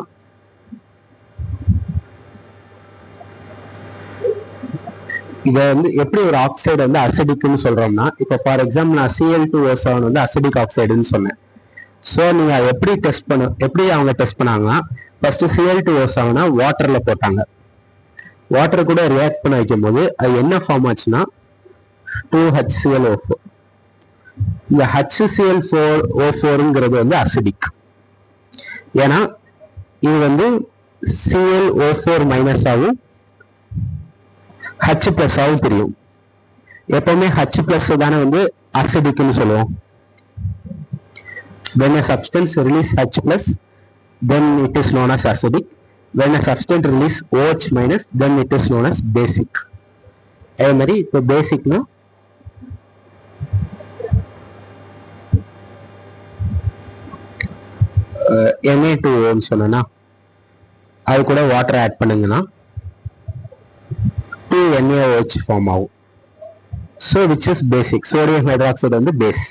இதை வந்து எப்படி ஒரு ஆக்சைடு வந்து அசிடிக்னு சொல்றோம்னா, இப்போ ஃபார் எக்ஸாம்பிள் நான் Cl2O7 வந்து அசிடிக் ஆக்சைடுன்னு சொன்னேன். ஸோ நீங்க அதை எப்படி அவங்க டெஸ்ட் பண்ணாங்கன்னா, ஃபர்ஸ்ட் Cl2O7 வாட்டர்ல போட்டாங்க. வாட்டர் கூட ரியாக்ட் பண்ண வைக்கும் போது அது என்ன ஃபார்ம் ஆச்சுன்னா 2HClO4. இந்த HCl4O4ங்கிறது வந்து அசிடிக். ஏன்னா இது வந்து ClO4 மைனஸ் ஆகும், H பிளஸ் ஆகும் தெரியும். எப்பவுமே H பிளஸ் தானே வந்து அசிடிக்னு சொல்லுவோம். when a substance release H plus then it is known as acidic. when a substance release OH minus then it is known as basic. அதே மாதிரி இப்போ பேசிக்னா Na2O சொன்னா அது கூட வாட்டர் ஆட் பண்ணுங்கன்னா 2NaOH ஃபார்ம் ஆகும். So which is basic. Sodium hydroxide வந்து base.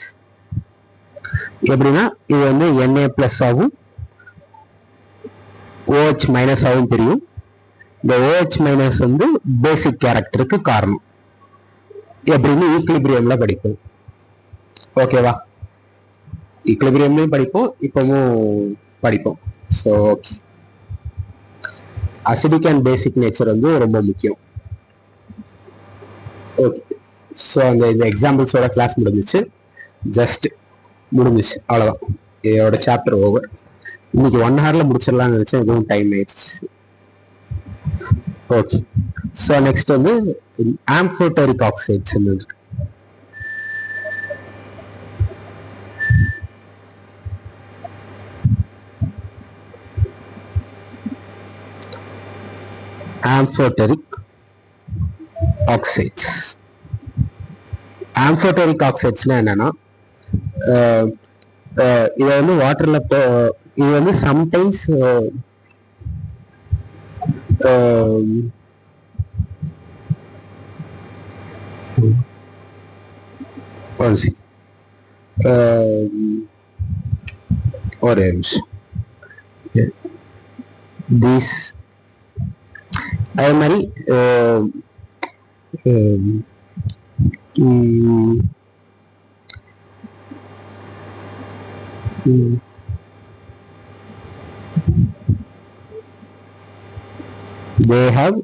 எப்படின்னா இது வந்து Na பிளஸ் ஆகும், OH மைனஸ் ஆகும் தெரியும். இந்த OH மைனஸ் வந்து பேசிக் கேரக்டருக்கு காரணம். எப்படின்னு ஈக்லிபிரியம்ல படிப்போம். ஓகேவா? ஈக்லிபிரியம்லையும் படிப்போம், இப்பவும் படிப்போம். So okay, acidic and basic nature வந்து ரொம்ப முக்கியம். ஓகே, ஸோ இந்த எக்ஸாம்பிள்ஸோட கிளாஸ் முடிஞ்சிச்சு. ஜஸ்ட் முடிஞ்சிச்சு, அவ்வளோதான். இதோட சாப்டர் ஓவர். இன்னைக்கு 1 hourல முடிச்சிடலாம்னு நினைச்சேன், எதுவும் டைம் ஆயிடுச்சு. ஓகே, ஸோ நெக்ஸ்ட் வந்து ஆம்ஃபோட்டரிக் ஆக்சைட்ஸ். ஆம்ஃபோடெரிக் ஆக்சைட்ஸ். ஆம்ஃபோடெரிக் ஆக்சைட்ஸ்னா என்னன்னா, இதை வந்து வாட்டர்ல இது வந்து சம்டைம்ஸ் ஒரே நிமிஷம். தீஸ் அதே மாதிரி they have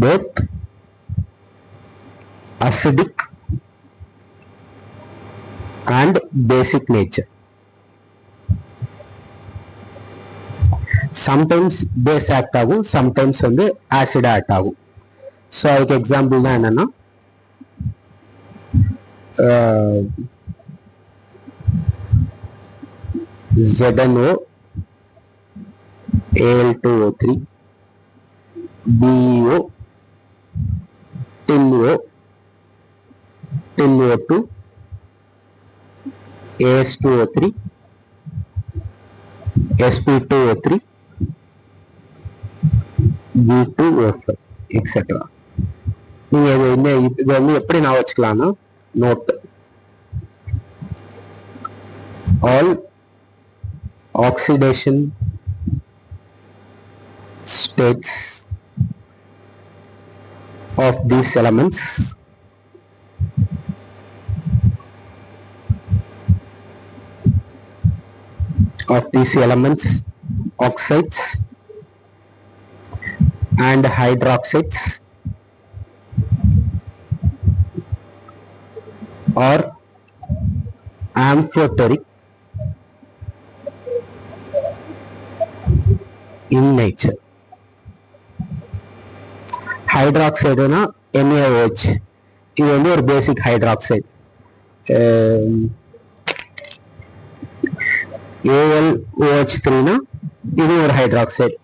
both acidic and basic nature. Sometimes base act ஆகும், sometimes வந்து acid act ஆகும். ஸோ அதுக்கு எக்ஸாம்பிள் தான் என்னன்னா, ZNO Al2O3, BeO, TiNO, TiNO2, AS2O3, sp2O3, V2O5, etc. நீங்க இது வந்து எப்படி நான் வச்சுக்கலாம்னா, note all oxidation states of these elements oxides and hydroxides are amphoteric in nature. Hydroxide na NaOH, இது வந்து ஒரு பேசிக் ஹைட்ராக்சைடு. AlOH3 இது ஒரு ஹைட்ராக்சைடு,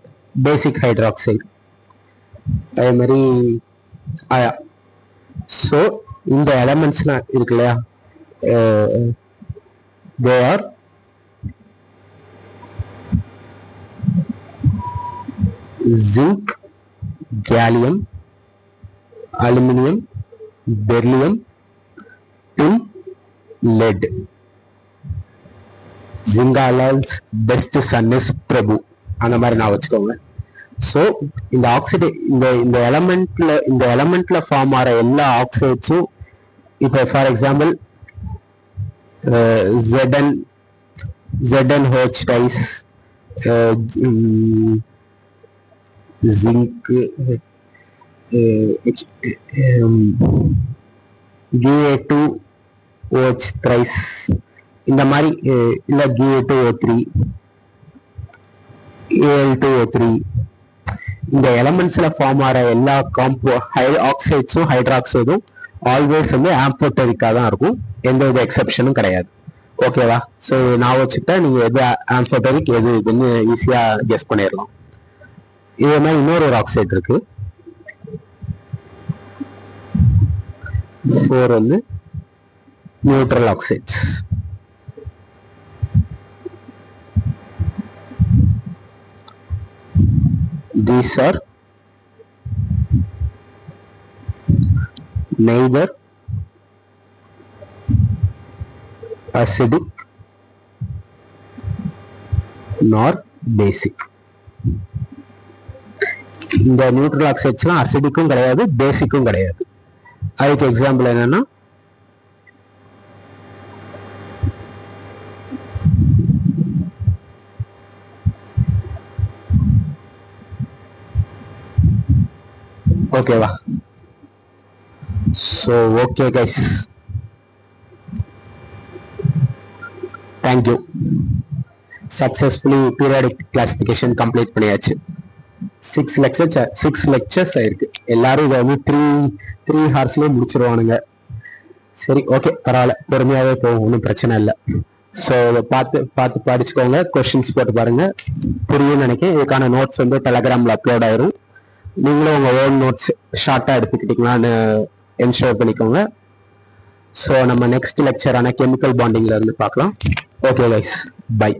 பேசிக் ஹைட்ராக்சைடு. அதே மாதிரி ஸோ இந்த எலமெண்ட்ஸ்லாம் இருக்கு இல்லையா, they are zinc, gallium, aluminum, beryllium, tin, lead. Zingalal's best son is Prabhu, அந்த மாதிரி நான் வச்சுக்கோங்க. ஸோ இந்த ஆக்சைடு இந்த எலமெண்ட்ல ஃபார்ம் ஆகிற எல்லா ஆக்சைட்ஸும், இப்போ for example ZnOH twice, zinc, GA2OH thrice, இந்த மாதிரி இல்ல GA2O3, Al2O3, இந்த எலமெண்ட்ஸ்ல ஃபார்ம் ஆகிற எல்லா ஆக்சைட்ஸும் ஹைட்ராக்சைடும் ஆல்வேஸ் வந்து ஆம்ஃபோடெரிக்கா தான் இருக்கும், எந்த வித எக்ஸெப்ஷனும் கிடையாது. ஓகேவா? ஸோ நான் வச்சுக்கிட்டா நீங்க எது ஆம்ஃபோடெரிக் எது இதுன்னு ஈஸியா கெஸ் பண்ணிடலாம். இதே மாதிரி இன்னொரு ஆக்சைடு இருக்கு, 4 வந்து neutral oxides. These are neither acidic nor basic. இந்த நியூட்ரல் ஆக்சைட்ஸ்லாம் அசிடிக்கும் கிடையாது, பேசிக்கும் கிடையாது. அதுக்கு எக்ஸாம்பிள் என்னன்னா, ஓகேவா? So okay guys, thank you. Successfully periodic classification complete பண்ணியாச்சு. 6 லெக்சர்ஸ் ஆயிருக்கு. எல்லாரும் இதை வந்து 3 ஹார்ஸ்லயே முடிச்சிருவானுங்க. சரி, ஓகே, பரவாயில்ல, பொறுமையாவே போகும், ஒன்றும் பிரச்சனை இல்லை. ஸோ பார்த்து பார்த்து படிச்சுக்கோங்க, கொஸ்டின்ஸ் போட்டு பாருங்க, புரியும் நினைக்கிறேன். இதுக்கான நோட்ஸ் வந்து டெலகிராமில் அப்லோட் ஆயிரும். நீங்களும் உங்கள் ஓன் நோட்ஸ் ஷார்ட்டாக எடுத்துக்கிட்டீங்களான்னு என்ஷோர் பண்ணிக்கோங்க. ஸோ நம்ம நெக்ஸ்ட் லெக்சரான கெமிக்கல் பாண்டிங்ல இருந்து பார்க்கலாம். Okay guys, by.